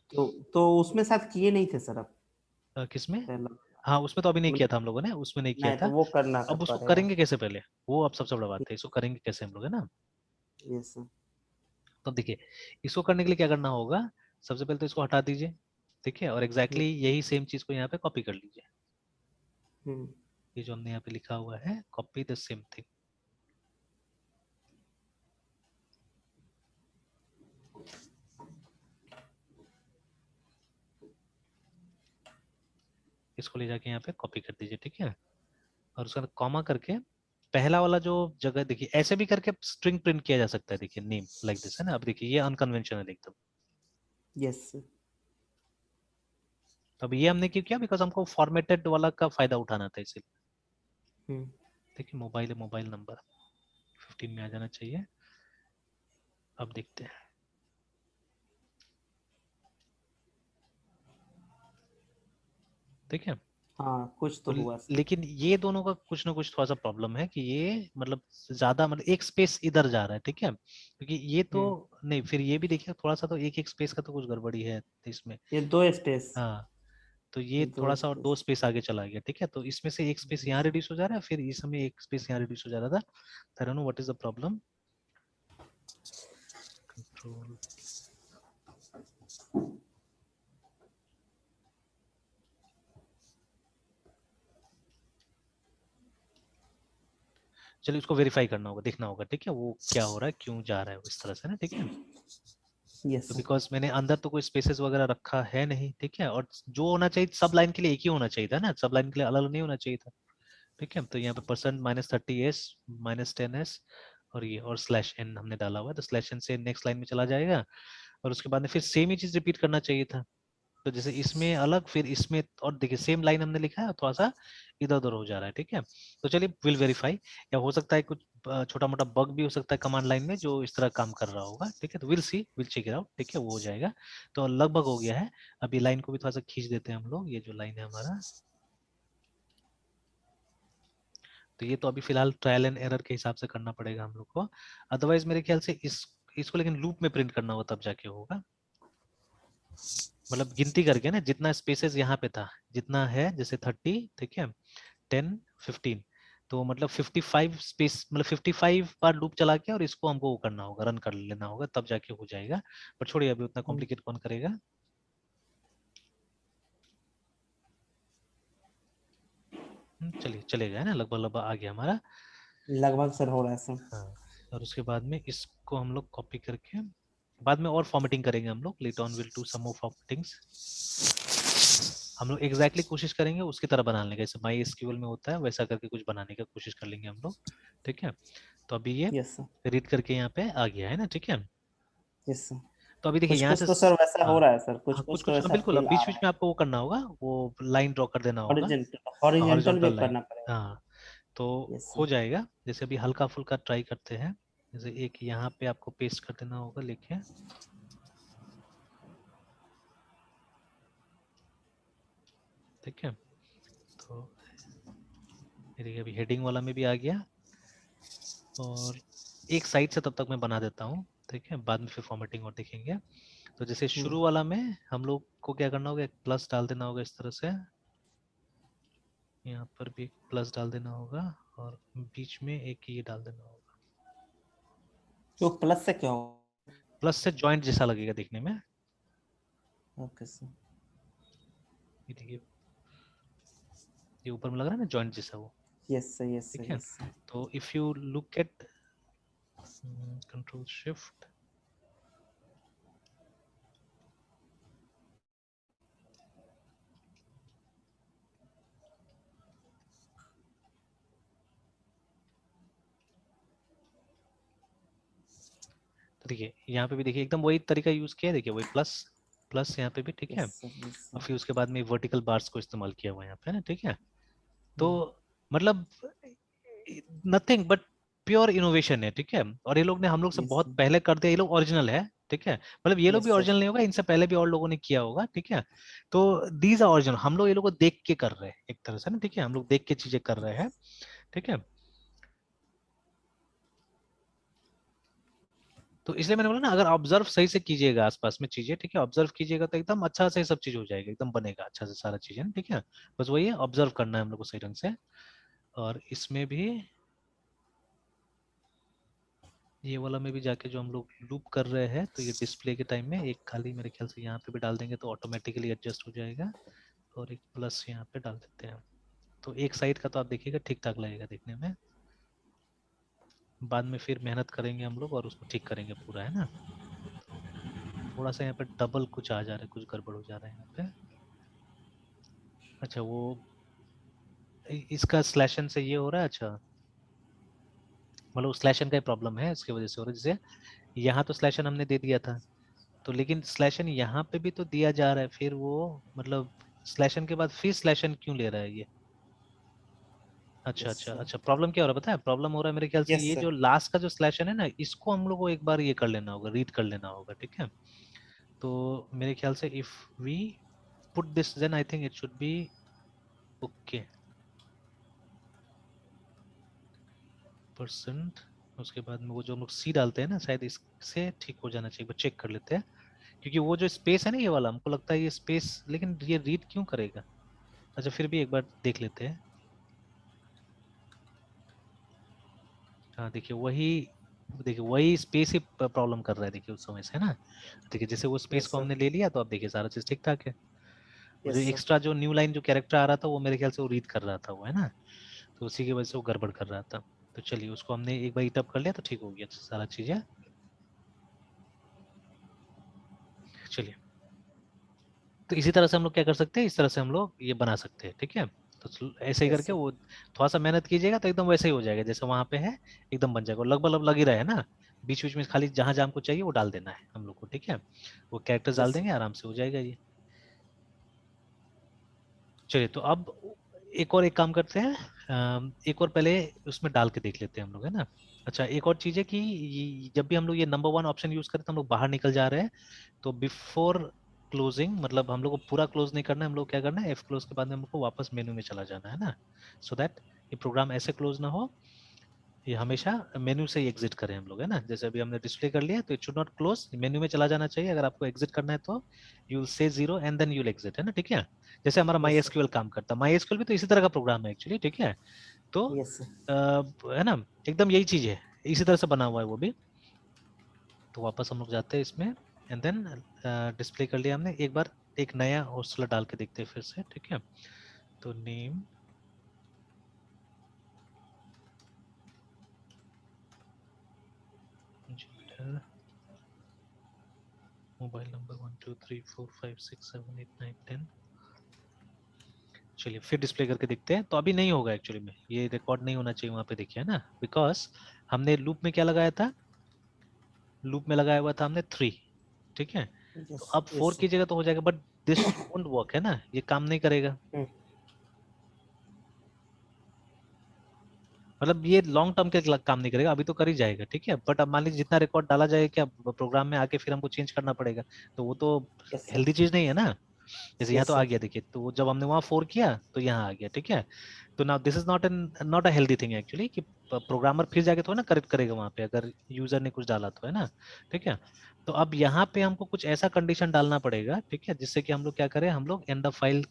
तो उसमें साथ किए नहीं थे सर अब। किसमें। पहला हाँ उसमें तो अभी नहीं किया मतलब था हम लोगों ने, उसमें नहीं किया नहीं तो था। वो करना अब उसको पड़ेगा। करेंगे कैसे पहले, वो अब सबसे बड़ा बात है, इसको करेंगे कैसे हम लोग, है ना। Yes sir. तो देखिए इसको करने के लिए क्या करना होगा, सबसे पहले तो इसको हटा दीजिए, ठीक है, और एग्जैक्टली यही सेम चीज को यहाँ पे कॉपी कर लीजिए, हम्म। ये जो हमने यहाँ पे लिखा हुआ है, कॉपी द सेम थिंग। इसको ले जाके यहाँ पे कॉपी कर दीजिए, ठीक है। और उसका कॉमा करके पहला वाला जो जगह, देखिए ऐसे भी करके स्ट्रिंग प्रिंट किया जा सकता है, देखिए नेम लाइक दिस, है ना। अब देखिए ये अनकन्वेंशनल एकदम। Yes sir. तो अब ये हमने क्यों किया, बिकॉज हमको फॉर्मेटेड वाला का फायदा उठाना था, इसीलिए। हम्म। देखिए मोबाइल है, मोबाइल नंबर 15 में आ जाना चाहिए। अब देखते हैं, ठीक है। हाँ कुछ तो हुआ सर। लेकिन ये दोनों का कुछ ना कुछ थोड़ा सा प्रॉब्लम है कि ये मतलब ज्यादा मतलब एक स्पेस इधर जा रहा है, ठीक है, क्योंकि ये तो हम्म। नहीं, फिर ये भी देखिए थोड़ा सा तो एक एक स्पेस का तो कुछ गड़बड़ी है इसमें। ये 2 स्पेस। हाँ, तो ये दो थोड़ा सा और दो स्पेस। स्पेस आगे चला गया, ठीक है, तो इसमें से एक स्पेस यहाँ रिड्यूस हो जा रहा है, फिर इस समय एक स्पेस यहाँ रिड्यूस हो जा रहा था। I don't know what is the problem. Control, चलिए उसको वेरीफाई करना होगा, देखना होगा, ठीक है, वो क्या हो रहा है, क्यों जा रहा है वो इस तरह से ना, ठीक है। यस तो सर। बिकॉज मैंने अंदर तो कोई स्पेसेस वगैरह रखा है नहीं, ठीक है, और जो होना चाहिए सब लाइन के लिए एक ही होना चाहिए था ना, सब लाइन के लिए अलग अलग नहीं होना चाहिए था, ठीक है। तो यहाँ पे परसेंट -30s -10s और ये और स्लैश एन हमने डाला हुआ है, तो स्लैश एन से नेक्स्ट लाइन में चला जाएगा, और उसके बाद में फिर सेम ही चीज रिपीट करना चाहिए था। तो जैसे इसमें अलग, फिर इसमें, और देखिए सेम लाइन हमने लिखा है, थोड़ा सा इधर उधर हो जा रहा है, ठीक है। तो चलिए विल वेरीफाई, या हो सकता है कुछ छोटा मोटा बग भी हो सकता है कमांड लाइन में जो इस तरह काम कर रहा होगा, ठीक है, तो will see, will check it out, ठीक है, वो हो जाएगा। तो लगभग हो गया है। अभी लाइन को भी थोड़ा सा खींच देते हैं हम लोग, ये जो लाइन है हमारा, तो ये तो अभी फिलहाल ट्रायल एंड एरर के हिसाब से करना पड़ेगा हम लोग को, अदरवाइज मेरे ख्याल से इसको लेकिन लूप में प्रिंट करना होगा तब जाके होगा, मतलब गिनती करके ना, जितना स्पेसेस यहाँ पे था, जितना है जैसे 30, ठीक है, 10, 15, तो मतलब 55 स्पेस, मतलब 55 बार लूप चला के और इसको हमको वो करना होगा, रन कर लेना होगा, तब जाके हो जाएगा। पर छोड़िए, अभी उतना कॉम्प्लिकेट कौन करेगा। चलिए चलेगा, है ना, लगभग लगभग आ गया हमारा। लगभग सर हो रहा है सर। हाँ, और उसके बाद में इसको हम लोग कॉपी करके बाद में और फॉर्मेटिंग करेंगे हम लोग, later on will do some more formattings. हम लोग एग्जैक्टली कोशिश करेंगे उसकी तरह बनाने का, जैसे माई एसक्यूएल में होता है वैसा करके कुछ बनाने का कोशिश कर लेंगे हम लोग, ठीक है। तो अभी ये यस सर। रीड करके यहाँ पे आ गया है ना, ठीक है। Yes sir. तो अभी देखिए कुछ यहाँ कुछ से तो सर वैसा हाँ, हो रहा है सर, कुछ हाँ कुछ कुछ तो कुछ ऐसा बिल्कुल, अब फील आ बीच बीच रहा में है। आपको वो करना होगा, वो लाइन ड्रॉ कर देना होगा, हॉरिजेंटल हॉरिजेंटल भी हॉरिजॉन्टल लाइन। करना पड़ेगा। हाँ, तो यस हो सर। जाएगा। जैसे अभी हल्का फुल्का ट्राई करते हैं, जैसे एक यहाँ पे आपको पेस्ट कर देना होगा लिखे, ठीक है। तो ये देखिए अभी हेडिंग वाला में भी आ गया, और एक साइड से तब तक मैं बना देता हूँ, ठीक है, बाद में फिर फॉर्मेटिंग और देखेंगे। तो जैसे शुरू वाला में हम लोग को क्या करना होगा, एक प्लस डाल देना होगा इस तरह से, यहाँ पर भी एक प्लस डाल देना होगा, और बीच में एक ये डाल देना होगा। तो प्लस से क्या हो? प्लस से जॉइंट जैसा लगेगा दिखने में, ओके सर। ये देखिए, ये ऊपर में लग रहा है ना जॉइंट जैसा वो, यस सर, यस ठीक सर, है। Yes sir. तो if you look at control shift, तो देखिए यहाँ पे भी देखिए एकदम वही तरीका यूज किया है, देखिए वही प्लस प्लस यहाँ पे भी, ठीक है। यस सर, यस और सर। फिर उसके बाद में वर्टिकल बार्स को इस्तेमाल किया हुआ है यहाँ पे ना, ठीक है। तो मतलब नथिंग बट प्योर इनोवेशन है, ठीक है, और ये लोग ने हम लोग से यस बहुत सर, पहले कर दिया, ये लोग ओरिजिनल है, ठीक है, मतलब ये लोग भी यस सर। ओरिजिनल नहीं होगा, इनसे पहले भी और लोगों ने किया होगा, ठीक है। तो दीज आर ओरिजिनल, हम लोग ये लोग को देख के कर रहे हैं एक तरह से ना, ठीक है, हम लोग देख के चीजें कर रहे हैं, ठीक है। तो इसलिए मैंने बोला ना, अगर ऑब्जर्व सही से कीजिएगा आसपास में चीजें, ठीक है, ऑब्जर्व कीजिएगा तो एकदम अच्छा से सब चीज हो जाएगा, एकदम बनेगा अच्छा से सारा चीजें, ठीक है। बस वही है, ऑब्जर्व करना है हम लोग को सही ढंग से। और इसमें भी, ये वाला में भी जाके जो हम लोग लूप कर रहे हैं, तो ये डिस्प्ले के टाइम में एक खाली मेरे ख्याल से यहाँ पे भी डाल देंगे तो ऑटोमेटिकली एडजस्ट हो जाएगा, और एक प्लस यहाँ पे डाल देते हैं। तो एक साइड का तो आप देखिएगा ठीक ठाक लगेगा देखने में, बाद में फिर मेहनत करेंगे हम लोग और उसको ठीक करेंगे पूरा, है ना। थोड़ा सा यहाँ पे डबल कुछ आ जा रहा है, कुछ गड़बड़ हो जा रहा है यहाँ पे। अच्छा, वो इसका स्लैशन से ये हो रहा है, अच्छा, मतलब स्लैशन का प्रॉब्लम है, इसकी वजह से हो रहा है। जैसे यहाँ तो स्लैशन हमने दे दिया था, तो लेकिन स्लैशन यहाँ पे भी तो दिया जा रहा है, फिर वो मतलब स्लैशन के बाद फिर स्लैशन क्यों ले रहा है ये। अच्छा यस अच्छा सर। अच्छा, प्रॉब्लम क्या हो रहा है पता है, प्रॉब्लम हो रहा है मेरे ख्याल से यस ये सर। जो लास्ट का जो स्लैशन है ना, इसको हम लोग को एक बार ये कर लेना होगा, रीड कर लेना होगा, ठीक है। तो मेरे ख्याल से if we put this then I think it should be okay percent, उसके बाद में वो जो हम लोग सी डालते हैं ना, शायद इससे ठीक हो जाना चाहिए, वो चेक कर लेते हैं, क्योंकि वो जो स्पेस है ना ये वाला, हमको लगता है ये स्पेस, लेकिन ये रीड क्यों करेगा। अच्छा फिर भी एक बार देख लेते हैं। हाँ देखिए वही स्पेस ही प्रॉब्लम कर रहा है, देखिए उस समय से है ना। देखिए जैसे वो स्पेस यस को सर। हमने ले लिया तो अब देखिए सारा चीज ठीक ठाक है। वो जो यस सर। एक्स्ट्रा जो न्यू लाइन जो कैरेक्टर आ रहा था वो मेरे ख्याल से वो रीड कर रहा था वो, है ना, तो उसी की वजह से वो गड़बड़ कर रहा था। तो चलिए उसको हमने एक बार ईटअप कर लिया तो ठीक हो गया सारा चीजें। चलिए तो इसी तरह से हम लोग क्या कर सकते हैं, इस तरह से हम लोग ये बना सकते हैं, ठीक है। तो ऐसे ही यस करके सर। वो थोड़ा सा मेहनत कीजिएगा तो एकदम वैसे ही हो जाएगा जैसे वहां पे है, एकदम बन जाएगा। और लगभग लग ही रहा है ना, बीच बीच में खाली जहां जहां हमको चाहिए वो डाल देना है हम लोग को, ठीक है। वो कैरेक्टर्स डाल यस सर। देंगे आराम से हो जाएगा ये। चलिए तो अब एक काम करते हैं, एक और पहले उसमें डाल के देख लेते हैं हम लोग, है ना। अच्छा एक और चीज है कि जब भी हम लोग ये नंबर 1 ऑप्शन यूज करें तो हम लोग बाहर निकल जा रहे हैं, तो बिफोर क्लोजिंग मतलब हम लोग को पूरा क्लोज नहीं करना है, हम लोग क्या करना है, एफ क्लोज के बाद में हमको वापस मेनू में चला जाना है ना, सो दैट ये प्रोग्राम ऐसे क्लोज ना हो, ये हमेशा मेन्यू से ही एग्जिट करें हम लोग, है ना। जैसे अभी हमने डिस्प्ले कर लिया तो it should not close, menu में चला जाना चाहिए। अगर आपको एग्जिट करना है तो you will say 0 and then you will exit, है ना, ठीक है। जैसे हमारा माई यस सर। एसक्यूएल काम करता है, माई एसक्यूएल भी तो इसी तरह का प्रोग्राम है एक्चुअली, ठीक है। तो यस सर। है ना, एकदम यही चीज है, इसी तरह से बना हुआ है वो भी। तो वापस हम लोग जाते हैं इसमें एंड देन डिस्प्ले कर लिया हमने, एक बार एक नया हौसला डाल के देखते हैं फिर से, ठीक है। तो नेम जेंडर मोबाइल नंबर 1 2 3 4 5 6 7 8 9 10। चलिए फिर डिस्प्ले करके देखते हैं, तो अभी नहीं होगा एक्चुअली में, ये रिकॉर्ड नहीं होना चाहिए वहां पे, देखिए, है ना, बिकॉज हमने लूप में क्या लगाया था, लूप में लगाया हुआ था हमने 3, ठीक है। तो यस। अब यस 4 सर। कीजिएगा तो हो जाएगा, बट दिस वोंट वर्क, है ना, ये काम नहीं करेगा। मतलब ये लॉन्ग टर्म के लिए काम नहीं करेगा, अभी तो कर ही जाएगा, ठीक है, बट अब मान लीजिए जितना रिकॉर्ड डाला जाएगा क्या प्रोग्राम में आके फिर हमको चेंज करना पड़ेगा, तो वो तो यस सर। हेल्दी चीज नहीं है ना। जैसे यहाँ यस तो आ सर। गया देखिए, तो वो जब हमने वहाँ 4 किया तो यहाँ आ गया, ठीक है। तो now this is not a healthy thing actually, कि प्रोग्रामर फिर जाके तो ना करेक्ट करेगा वहाँ पे अगर यूजर ने कुछ डाला तो, है ना, ठीक है। तो अब यहाँ पे हमको कुछ ऐसा कंडीशन डालना पड़ेगा, ठीक है, जिससे कि हम लोग क्या करें, हम लोग एंड ऑफ फाइल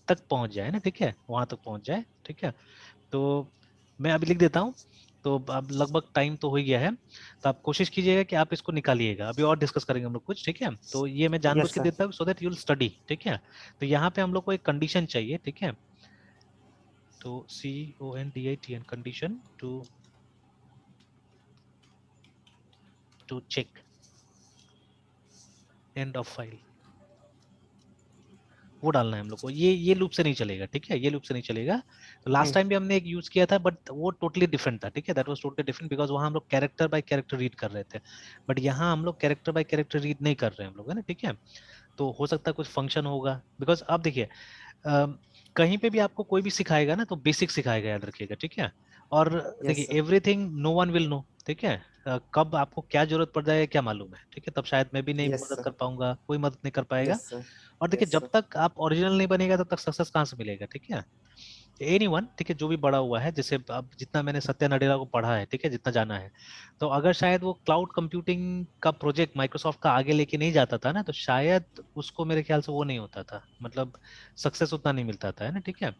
तक पहुंच जाए ना, ठीक है, वहां तक पहुंच जाए, ठीक है। तो मैं अभी लिख देता हूँ, तो अब लगभग टाइम तो हो ही गया है, तो आप कोशिश कीजिएगा कि आप इसको निकालिएगा, अभी और डिस्कस करेंगे हम लोग कुछ, ठीक है। तो ये मैं जानबूझ यस के सर। देता हूँ so that you will study, ठीक है। तो यहाँ पे हम लोग को एक कंडीशन चाहिए, ठीक है। तो CONDITN condition to check end of file, वो डालना है हम लोग को, ये लूप से नहीं चलेगा, ठीक है, ये लूप से नहीं चलेगा। तो लास्ट टाइम भी हमने एक यूज किया था बट वो टोटली डिफरेंट था, ठीक है, that was totally different, because वहां हम लोग कैरेक्टर बाय कैरेक्टर रीड कर रहे थे, बट यहाँ हम लोग कैरेक्टर बाय कैरेक्टर रीड नहीं कर रहे हैं हम लोग, है ना, ठीक है। तो हो सकता है कुछ फंक्शन होगा, बिकॉज अब देखिए कहीं पे भी आपको कोई भी सिखाएगा ना तो बेसिक सिखाएगा, याद रखिएगा, ठीक है। और यस देखिए sir. Everything no one will know, ठीक है। कब आपको क्या जरूरत पड़ जाए क्या मालूम है, ठीक है, तब शायद मैं भी नहीं यस मदद सर। कर पाऊंगा, कोई मदद नहीं कर पाएगा। Yes sir. और देखिए यस जब सर। तक आप ओरिजिनल नहीं बनेगा तब तक सक्सेस कहाँ से मिलेगा, ठीक है। एनीवन, ठीक है, जो भी बड़ा हुआ है, जैसे अब जितना मैंने सत्या नडेला को पढ़ा है, ठीक है, जितना जाना है, तो अगर शायद वो क्लाउड कंप्यूटिंग का प्रोजेक्ट माइक्रोसॉफ्ट का आगे लेके नहीं जाता था ना, तो शायद उसको मेरे ख्याल से वो नहीं होता था, मतलब सक्सेस उतना नहीं मिलता था, है ना, ठीक है।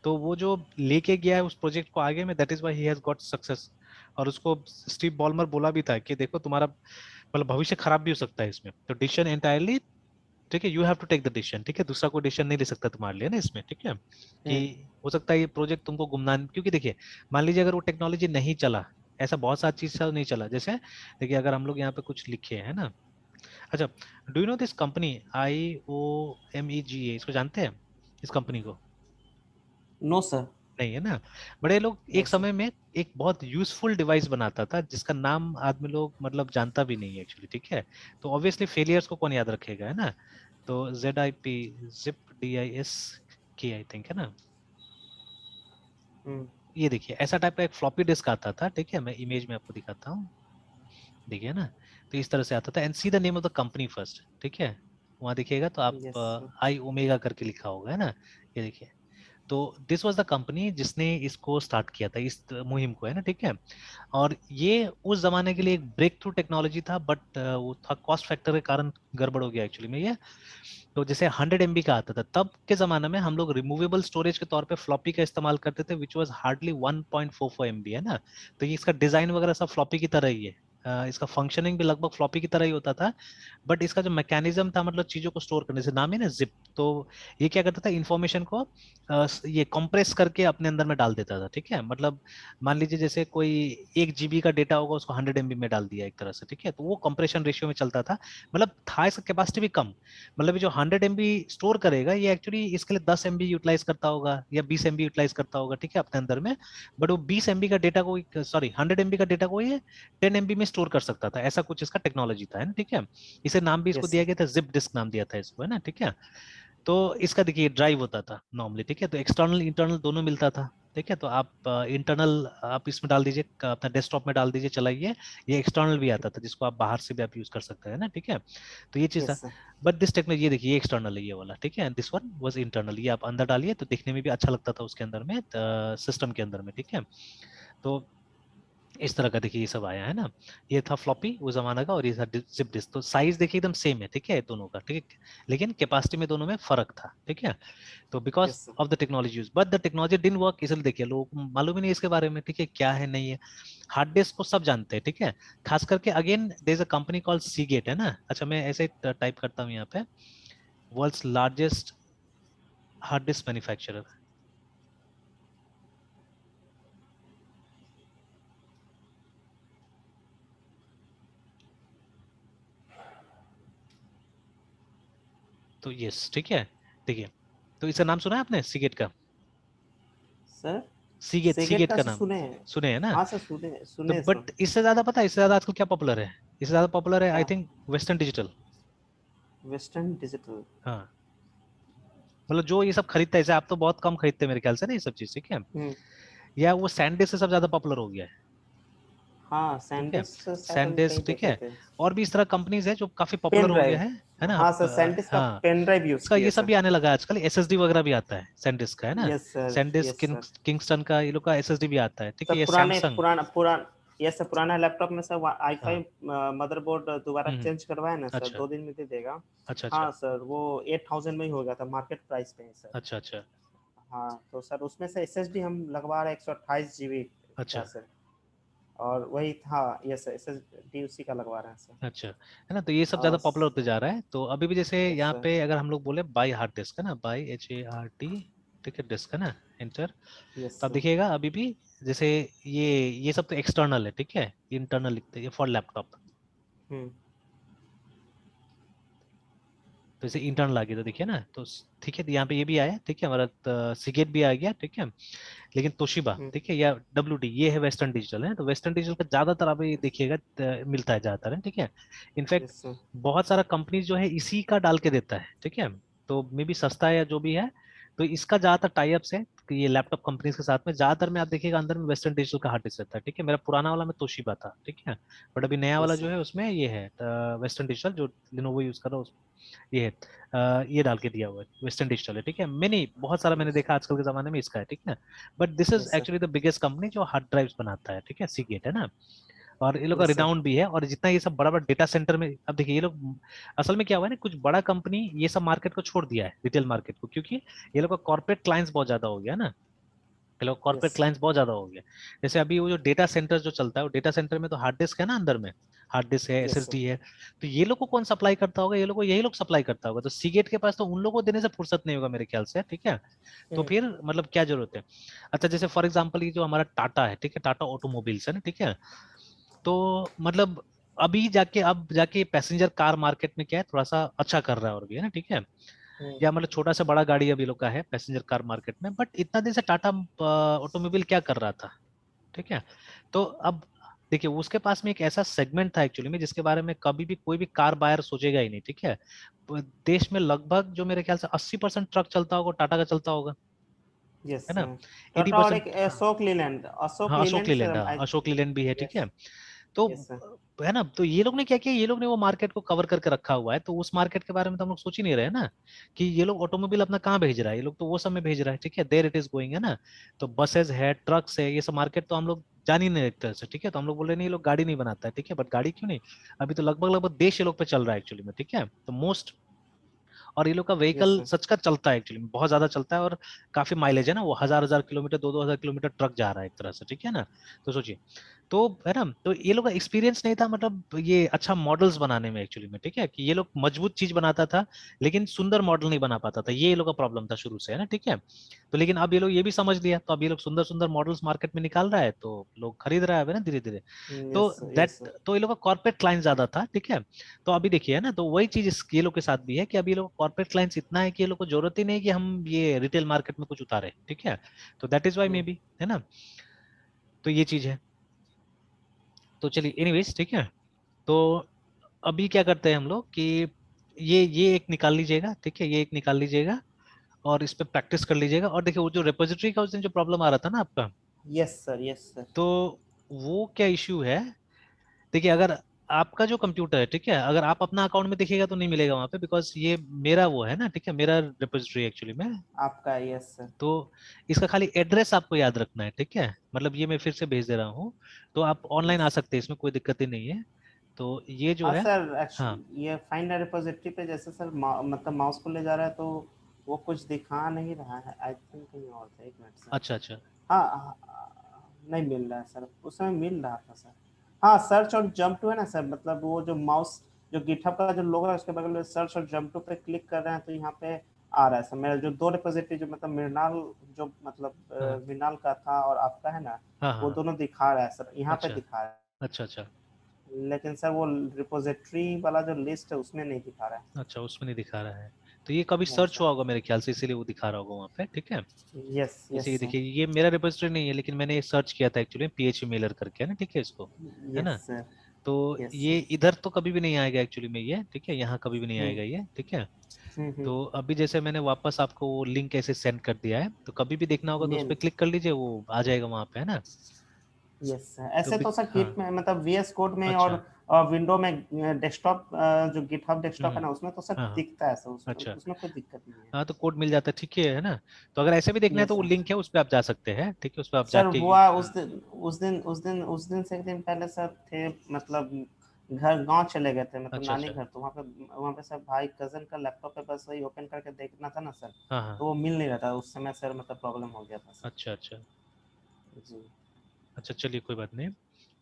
तो वो जो लेके गया है उस प्रोजेक्ट को आगे में, that is why he has got success. और उसको स्टीव बॉलमर बोला भी था कि देखो तुम्हारा मतलब भविष्य खराब भी हो सकता है इसमें, तो डिसीजन एंटायरली, ठीक है, you have to take the decision, ठीक है, दूसरा कोई डिसीजन नहीं ले सकता तुम्हारे लिए ना इसमें, ठीक है। कि हो सकता है ये प्रोजेक्ट तुमको गुमनाम, क्योंकि देखिए मान लीजिए अगर वो टेक्नोलॉजी नहीं चला, ऐसा बहुत सारी चीज से नहीं चला, जैसे देखिए अगर हम लोग यहाँ पे कुछ लिखे है ना। अच्छा, do you know this company IOMEGA, इसको जानते हैं इस कंपनी को? No sir. नहीं, है ना। बड़े लोग नो एक सर। समय में एक बहुत यूजफुल डिवाइस बनाता था जिसका नाम आदमी लोग मतलब जानता भी नहीं है एक्चुअली, ठीक है। तो ऑब्वियसली फेलियर्स को कौन याद रखेगा, है ना। तो ZIP, zip DIS I think, है ना। ये देखिए ऐसा टाइप का एक फ्लॉपी डिस्क आता था, ठीक है, मैं इमेज में आपको दिखाता हूँ, देखिए ना। तो इस तरह से आता था, and see the name of the company first, ठीक है। वहां देखिएगा तो आप यस। आई ओमेगा करके लिखा होगा, है ना, ये देखिए। तो दिस वाज द कंपनी जिसने इसको स्टार्ट किया था, इस मुहिम को, है ना, ठीक है। और ये उस जमाने के लिए एक ब्रेक थ्रू टेक्नोलॉजी था, बट वो था कॉस्ट फैक्टर के कारण गड़बड़ हो गया एक्चुअली में ये। तो जैसे 100 MB का आता था तब के जमाने में, हम लोग रिमूवेबल स्टोरेज के तौर पे फ्लॉपी का इस्तेमाल करते थे, विच वाज हार्डली 1.44 MB, है ना। तो ये इसका डिजाइन वगैरह सब फ्लॉपी की तरह ही है, इसका फंक्शनिंग भी लगभग फ्लॉपी की तरह ही होता था। बट इसका जो मैकेनिज्म था, मतलब चीजों को स्टोर करने से, नाम है ना जिप, तो ये क्या करता था, इंफॉर्मेशन को ये कंप्रेस करके अपने अंदर में डाल देता था, ठीक है। मतलब मान लीजिए जैसे कोई 1 GB का डेटा होगा, उसको 100 MB में डाल दिया एक तरह से, ठीक है, तो वो कंप्रेशन रेशियो में चलता था। मतलब था इसका कैपेसिटी भी कम, मतलब जो 100 MB स्टोर करेगा ये एक्चुअली इसके लिए 10 MB यूटिलाइज करता होगा या 20 MB यूटिलाइज करता होगा, ठीक है, अपने अंदर में। बट वो 20 MB का डेटा को, सॉरी 100 MB का डेटा को ये 10 MB में स्टोर कर सकता था, ऐसा कुछ इसका टेक्नोलॉजी था, है ना, ठीक है। इसे नाम भी इसको यस दिया सर। गया था, जिप डिस्क नाम दिया था इसको, है ना, ठीक है। तो इसका देखिए ड्राइव होता था नॉर्मली, ठीक है, तो एक्सटर्नल इंटरनल दोनों मिलता था, ठीक है। तो आप इंटरनल आप इसमें डाल दीजिए, अपना डेस्कटॉप में डाल दीजिए, चलाइए। ये एक्सटर्नल भी आता था जिसको आप बाहर से भी आप यूज कर सकते हैं ना, ठीक है। तो ये चीज था। Yes sir. But this technology, ये देखिए ये एक्सटर्नल है ये वाला, ठीक है, दिस वन वाज इंटरनल। ये आप अंदर डालिए तो देखने में भी अच्छा लगता था उसके अंदर में, सिस्टम के अंदर में, ठीक है। तो इस तरह का देखिए ये सब आया है ना। ये था फ्लॉपी उस जमाना का, और ये था जिप डिस्क। तो साइज देखिए एकदम सेम है, ठीक है, दोनों का, ठीक है, लेकिन कैपेसिटी में दोनों में फर्क था, ठीक है। तो because yes sir. Of the technology use, but the technology didn't work, इसलिए देखिए लोगों को मालूम ही नहीं इसके बारे में, ठीक है, क्या है नहीं है। हार्ड डिस्क को सब जानते हैं, ठीक है। खास करके again there is a company called Seagate, है ना। अच्छा मैं ऐसे टाइप करता हूँ यहाँ पे, world's largest hard disk manufacturer. तो यस, ठीक है, देखिए, तो इसका नाम सुना है आपने सीगेट का? सर सीगेट, सेकेट सीगेट का का सर नाम सुने हैं। सुने हैं ना। हाँ सर, सुने तो सुने सर। बट इससे ज्यादा पता है, इससे ज्यादा आजकल क्या पॉपुलर है? इससे ज्यादा पॉपुलर है आई क्या? Think western digital. Western digital. हाँ, मतलब जो ये सब खरीदता है, इसे आप तो बहुत कम खरीदते हैं मेरे ख्याल से ना ये सब चीज, ठीक है। हम्म। या वो सैनडिस्क से सब ज्यादा पॉपुलर हो गया है, हाँ, ठीक है, सैंडिस्क शायद हम कहीं सैनडिस्क, ठीक देखे है। थे। और भी इस तरह कंपनीज है जो काफी पॉपुलर पेन हो गया ड्राइव। है ना। हाँ सर, सैंडिस्क का हाँ, पेन ड्राइव यूज इसका किया ये सब सर। भी आने लगा है आजकल, एसएसडी वगैरह भी आता है सैनडिस्क का, है ना। Yes sir. SanDisk, yes sir. Kingston का, ये लोग का एसएसडी भी आता है, ठीक सर है, ये पुराने सैमसंग। पुराना पुराना यस सर, पुराना लैपटॉप में सर i5 हाँ। मदरबोर्ड दोबारा हम्म। चेंज करवाया ना सर, अच्छा 2 दिन में दे देगा। अच्छा अच्छा हाँ सर, वो 8000 में ही हो गया था, मार्केट प्राइस पे है सर। अच्छा अच्छा हाँ तो सर उसमें से एसएसडी हम लगवा रहे हैं 128 GB का अच्छा सर। और वही था, यस सर, एसएसडी उसी का लगवा रहे हैं सर। अच्छा, है ना। तो ये सब ज्यादा और पॉपुलर होते जा रहा है। तो अभी भी जैसे यस यहाँ सर। पे अगर हम लोग बोले बाई हार्ड डिस्क, है ना, बाई HARD, ठीक है, डिस्क, है ना, एंटर। यस तो आप सर। देखिएगा अभी भी जैसे ये सब तो एक्सटर्नल है, ठीक है, इंटरनल लिखते हैं फॉर लैपटॉप। हम्म। तो जैसे इंटरनल आ गया तो देखिए ना, तो ठीक है, तो यहाँ पे ये भी आया, ठीक है, हमारा सिगेट भी आ गया, ठीक है। लेकिन तोशिबा, हम्म। ठीक है, या WD, ये है वेस्टर्न डिजिटल, है। तो वेस्टर्न डिजिटल का ज्यादातर आप ये देखिएगा मिलता है ज्यादातर, है, ठीक है। In fact yes sir. बहुत सारा कंपनी जो है इसी का डाल के देता है, ठीक है। तो मे भी सस्ता है या जो भी है। तो इसका ज्यादातर टाइप्स है कि ये लैपटॉप कंपनीज के साथ में, ज्यादातर में आप देखिएगा अंदर में वेस्टर्न डिजिटल का हार्ड डिस्क रहता है, ठीक है। मेरा पुराना वाला में तोशिबा था, ठीक है। बट अभी नया वाला यस जो सर। है उसमें ये है वेस्टर्न डिजिटल, जो लिनोवो यूज कर रहा है ये है, ये डाल के दिया हुआ है, वेस्टर्न डिजिटल है, ठीक है। मैंने बहुत सारा मैंने यस देखा आजकल के जमाने में इसका है, ठीक है। But this is sir. Actually the biggest company जो हार्ड ड्राइव्स बनाता है, ठीक है, सीगेट, है ना। और ये लोग का यस सर। रिनाउंड भी है। और जितना ये सब बड़ा बड़ा डेटा सेंटर में, अब देखिए ये लोग असल में क्या हुआ है ना, कुछ बड़ा कंपनी ये सब मार्केट को छोड़ दिया है, रिटेल मार्केट को, क्योंकि ये लोग का कॉर्पोरेट क्लाइंट्स बहुत ज्यादा हो गया ना। ये लोग कॉर्पोरेट यस। क्लाइंट्स बहुत ज्यादा हो गया। जैसे अभी वो जो डेटा सेंटर जो चलता है, वो डेटा सेंटर में तो हार्ड डिस्क है ना अंदर में, हार्ड डिस्क है, यस सर। SSD है। तो ये लोग को कौन सप्लाई करता होगा? ये लोग को यही लोग सप्लाई करता होगा। तो सीगेट के पास तो उन लोगों को देने से फुर्सत नहीं होगा मेरे ख्याल से, ठीक है। तो हम्म। फिर मतलब क्या जरूरत है? अच्छा जैसे फॉर एग्जाम्पल ये जो हमारा टाटा है, ठीक है, टाटा ऑटोमोबाइल्स है ना, ठीक है। तो मतलब अभी जाके, अब जाके पैसेंजर कार मार्केट में क्या है, थोड़ा सा अच्छा कर रहा है और भी, है ना, ठीक है। हम्म। या मतलब छोटा से बड़ा गाड़ी अभी लोग का है पैसेंजर कार मार्केट में। बट इतना दिन से टाटा ऑटोमोबाइल क्या कर रहा था, ठीक है। तो अब देखिए उसके पास में एक ऐसा सेगमेंट था एक्चुअली में, जिसके बारे में कभी भी कोई भी कार बायर सोचेगा ही नहीं, ठीक है। देश में लगभग जो मेरे ख्याल से 80% ट्रक चलता होगा टाटा का चलता होगा, यस है ना। सर। एटी टाटा और एक परसेंट अशोक लीलैंड, अशोक हाँ, अशोक लीलैंड लीलैंड, सर। हाँ, अशोक लीलैंड भी है, ठीक यस। है। तो यस सर। है ना, तो ये लोग ने क्या किया, ये लोग ने वो मार्केट को कवर करके रखा हुआ है, तो उस मार्केट के बारे में तो हम लोग सोच ही नहीं रहे ना कि ये लोग ऑटोमोबाइल अपना कहाँ भेज रहा है, ये लोग तो वो सब में भेज रहा है, ठीक है, देयर इट इज गोइंग, है ना। तो बसेस है, ट्रक्स है, ये सब मार्केट तो हम लोग जान ही नहीं एक तरह से, ठीक है। तो हम लोग बोल रहे नहीं, ये लोग गाड़ी नहीं बनाता है, ठीक है, बट गाड़ी क्यों नहीं, अभी तो लगभग लगभग देश ये लोग पे चल रहा है एक्चुअली में, ठीक है। तो मोस्ट, और ये लोग का यस व्हीकल सर। सच का चलता है एक्चुअली में, बहुत ज्यादा चलता है, और काफी माइलेज है ना, वो हजार हजार किलोमीटर, दो दो हजार किलोमीटर ट्रक जा रहा है एक तरह से, ठीक है ना। तो सोचिए, तो है ना, तो ये लोग का एक्सपीरियंस नहीं था मतलब ये अच्छा मॉडल्स बनाने में एक्चुअली में, ठीक है, कि ये लोग मजबूत चीज बनाता था लेकिन सुंदर मॉडल नहीं बना पाता था, ये लोग का प्रॉब्लम था शुरू से, है ना, ठीक है। तो लेकिन अब ये लोग ये भी समझ लिया, तो अब ये लोग सुंदर सुंदर मॉडल्स मार्केट में निकाल रहा है, तो लोग खरीद रहा है ना धीरे धीरे। तो yes sir. That, yes sir. तो ये लोग का कॉर्पोरेट क्लाइंट ज्यादा था, ठीक है। तो अभी देखिए, है ना, तो वही चीज ये लोग के साथ भी है कि अभी ये लोग कॉर्पोरेट क्लाइंट्स इतना है कि ये लोग को जरूरत ही नहीं कि हम ये रिटेल मार्केट में कुछ उतारे, ठीक है। तो that is why maybe, है ना। तो ये चीज है। तो चलिए एनीवेज, ठीक है। तो अभी क्या करते हैं हम लोग कि ये एक निकाल लीजिएगा, ठीक है, ये एक निकाल लीजिएगा, और इस पे प्रैक्टिस कर लीजिएगा। और देखिए वो जो रेपोजिटरी का उस दिन जो प्रॉब्लम आ रहा था ना आपका, यस सर। Yes sir. तो वो क्या इश्यू है, देखिए अगर आपका जो कंप्यूटर है, ठीक है, अगर आप अपना अकाउंट में देखिएगा तो नहीं मिलेगा वहां पे, बिकॉज ये मेरा वो है ना, ठीक है, मेरा रिपोजिटरी एक्चुअली में। आपका यस सर। तो इसका खाली एड्रेस आपको याद रखना है, ठीक है, मतलब ये मैं फिर से भेज दे रहा हूँ, तो आप ऑनलाइन आ यस। सकते हैं, इसमें कोई दिक्कत ही नहीं है। तो ये जो हाँ है, सर, हाँ, ये फाइंड रिपोजिटरी पे जैसे सर मतलब माउस को ले जा रहा है तो वो कुछ दिखा नहीं रहा है, आई थिंक कहीं और था, एक मिनट सर। अच्छा अच्छा, हाँ नहीं मिल रहा है सर, उस समय मिल रहा था सर। हाँ, सर्च और जंप टू है ना सर, मतलब वो जो माउस, जो गिटहब का जो लोगो है उसके बगल में सर्च और जंप टू पे क्लिक कर रहे हैं तो यहाँ पे आ रहा है सर। मेरा जो दो रिपोजिटरी जो मतलब मृणाल, जो मतलब हाँ मृणाल का था और आपका है ना, हाँ वो हाँ, दोनों दिखा रहा है सर, यहाँ पे अच्छा दिखा रहा है। अच्छा अच्छा, लेकिन सर वो रिपोजिटरी वाला जो लिस्ट है उसमें नहीं दिखा रहा अच्छा उसमें नहीं दिखा रहा है, तो ये कभी है। नहीं सर्च सर। हुआ होगा मेरे ख्याल से, इसीलिए वो दिखा रहा होगा वहाँ पे, ठीक है। यस जैसे यस ये सर। देखिए, ये मेरा रिपोजिटरी नहीं है, लेकिन मैंने सर्च किया था एक्चुअली पीएच मेलर करके, है ना, ठीक है, इसको, है यस ना। सर। तो यस ये सर। इधर तो कभी भी नहीं आएगा एक्चुअली में, ये ठीक है, यहाँ कभी भी नहीं हम्म आएगा ये, ठीक है। हम्म। तो अभी जैसे मैंने वापस आपको वो लिंक ऐसे सेंड कर दिया है, तो कभी भी देखना होगा तो उस पर मेल। क्लिक कर लीजिए, वो आ जाएगा वहाँ पे, है ना। यस सर, तो ऐसे तो सर हाँ, गिट में मतलब वीएस कोड में अच्छा, और विंडो में डेस्कटॉप, जो गिटहब डेस्कटॉप है हम्म, ना उसमें तो सर हाँ हाँ, दिखता है सर, उसमें अच्छा, उसमें कोई दिक्कत नहीं है। हाँ तो कोड मिल जाता है, ठीक है ना। तो अगर ऐसे भी देखना है यस तो वो सर। लिंक है, उस पर आप जा सकते हैं, ठीक है, उस पर आप सर जाके हुआ हाँ, उस दिन से एक दिन पहले सर थे, मतलब घर गांव चले गए थे, मतलब अच्छा नानी अच्छा, घर, तो वहाँ पे सर भाई कजन का लैपटॉप पे बस वही ओपन करके देखना था ना सर, हाँ हाँ, तो वो मिल नहीं रहा था उस समय सर, मतलब प्रॉब्लम हो गया था सर। अच्छा अच्छा, जी। अच्छा चलिए कोई बात नहीं।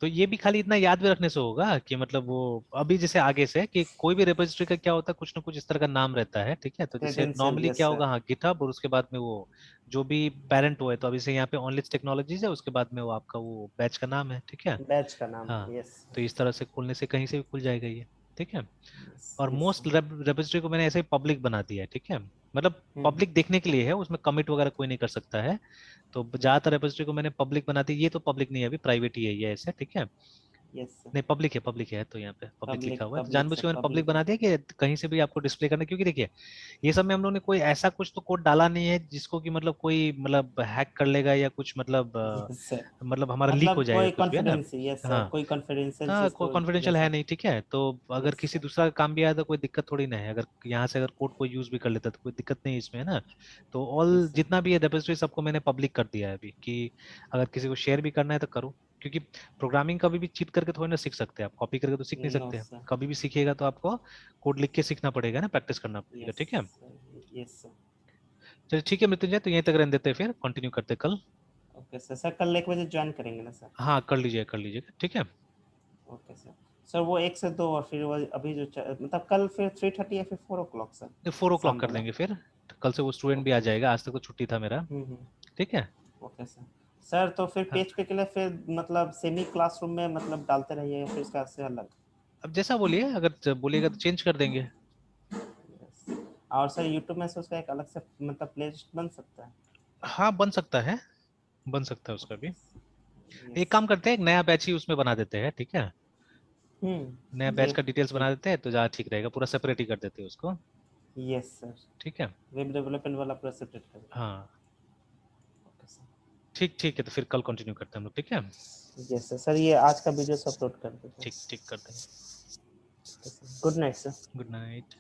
तो ये भी खाली इतना याद भी रखने से होगा कि मतलब वो अभी जैसे आगे से कि कोई भी रेपोजिटरी का क्या होता है, कुछ ना कुछ इस तरह का नाम रहता है, ठीक है। तो जैसे क्रेडेंशियल, नॉर्मली यस क्या सर। होगा, हाँ गिटहब, और उसके बाद में वो जो भी पेरेंट वो है, तो अभी से यहाँ पे ऑनलिस्ट टेक्नोलॉजीज है, उसके बाद में वो आपका वो बैच का नाम है, ठीक है। बैच का नाम हाँ, है, यस। तो इस तरह से खोलने से कहीं से भी खुल जाएगा ये, ठीक है। यस और यस मोस्ट सर। रेपोजिटरी को मैंने ऐसे ही पब्लिक बना दिया है, ठीक है, मतलब पब्लिक देखने के लिए है, उसमें कमिट वगैरह कोई नहीं कर सकता है। तो ज्यादातर रेपोजिटरी को मैंने पब्लिक बना दी, ये तो पब्लिक नहीं है, अभी प्राइवेट ही है ये, ऐसे, ठीक है। Yes sir. नहीं पब्लिक है, पब्लिक है, तो यहाँ पे पब्लिक लिखा पब्लिक हुआ है, तो पब्लिक जानबूझ सर, के मैंने पब्लिक पब्लिक है। बना दिया कि कहीं से भी आपको डिस्प्ले करना है। क्योंकि देखिए ये सब में हम लोग ने कोई ऐसा कुछ तो कोड डाला नहीं है जिसको कि मतलब कोई मतलब हैक कर लेगा या कुछ मतलब यस सर। मतलब हमारा लीक हो मतलब जाएगा कोई कुछ भी, है ना। कॉन्फिडेंस, यस सर, हाँ कोई कॉन्फिडेंशियल हाँ, चीज कोई को कॉन्फिडेंशियल है जैसे। नहीं, ठीक है। तो अगर यस किसी सर। दूसरा का काम भी आया तो कोई दिक्कत थोड़ी ना है, अगर यहाँ से अगर कोड को यूज भी कर लेता है तो कोई दिक्कत नहीं है इसमें, है ना। तो ऑल यस सर। जितना भी है रेपोजिटरी सबको मैंने पब्लिक कर दिया है अभी, कि अगर किसी को शेयर भी करना है तो करो। क्योंकि प्रोग्रामिंग कभी भी चीट करके थोड़ी ना सीख सकते हैं आप, कॉपी करके तो सीख नहीं नो सकते हैं। सर। कभी भी सीखिएगा तो आपको कोड लिख के सीखना पड़ेगा ना, प्रैक्टिस करना पड़ेगा, यस ठीक है। सर। Yes sir. चलिए ठीक है मृत्युंजय, तो यहीं तक रहने देते हैं, फिर कंटिन्यू करते हैं कल। ओके सर, सर कल 1 बजे ज्वाइन करेंगे ना सर? हाँ कर लीजिएगा, ठीक है। Okay sir. सर वो 1 से 2 और फिर वो अभी जो मतलब कल फिर 3:30 या फिर 4 o'clock सर, 4 o'clock शाम कर वाला? देंगे फिर, कल से वो स्टूडेंट भी आ ओके। जाएगा, आज तक तो छुट्टी था मेरा, ठीक है। Okay sir. सर तो फिर हाँ, पेज पे के लिए फिर मतलब सेमी क्लासरूम में मतलब डालते रहिए फिर इसका से अलग? अब जैसा बोलिए, अगर बोलिएगा तो चेंज कर देंगे। Yes। और सर यूट्यूब में से उसका एक अलग से मतलब प्लेलिस्ट बन सकता है? हाँ बन सकता है, बन सकता है उसका ओके। भी। यस एक काम सर। करते हैं, एक नया बैच ही उसमें बना देते हैं, ठीक है। नया बैच ये का डिटेल्स बना ठीक। देते हैं तो ज़्यादा ठीक रहेगा, पूरा सेपरेट ही कर देते हैं उसको, यस सर। ठीक है। वेब डेवलपमेंट वाला पूरा सेपरेट कर। हाँ ओके सर। ठीक है, तो फिर कल कंटिन्यू करते हैं हम लोग, ठीक है? Yes sir. सर ये आज का वीडियो अपलोड कर दीजिए। ठीक कर देंगे। Good night sir. Good night.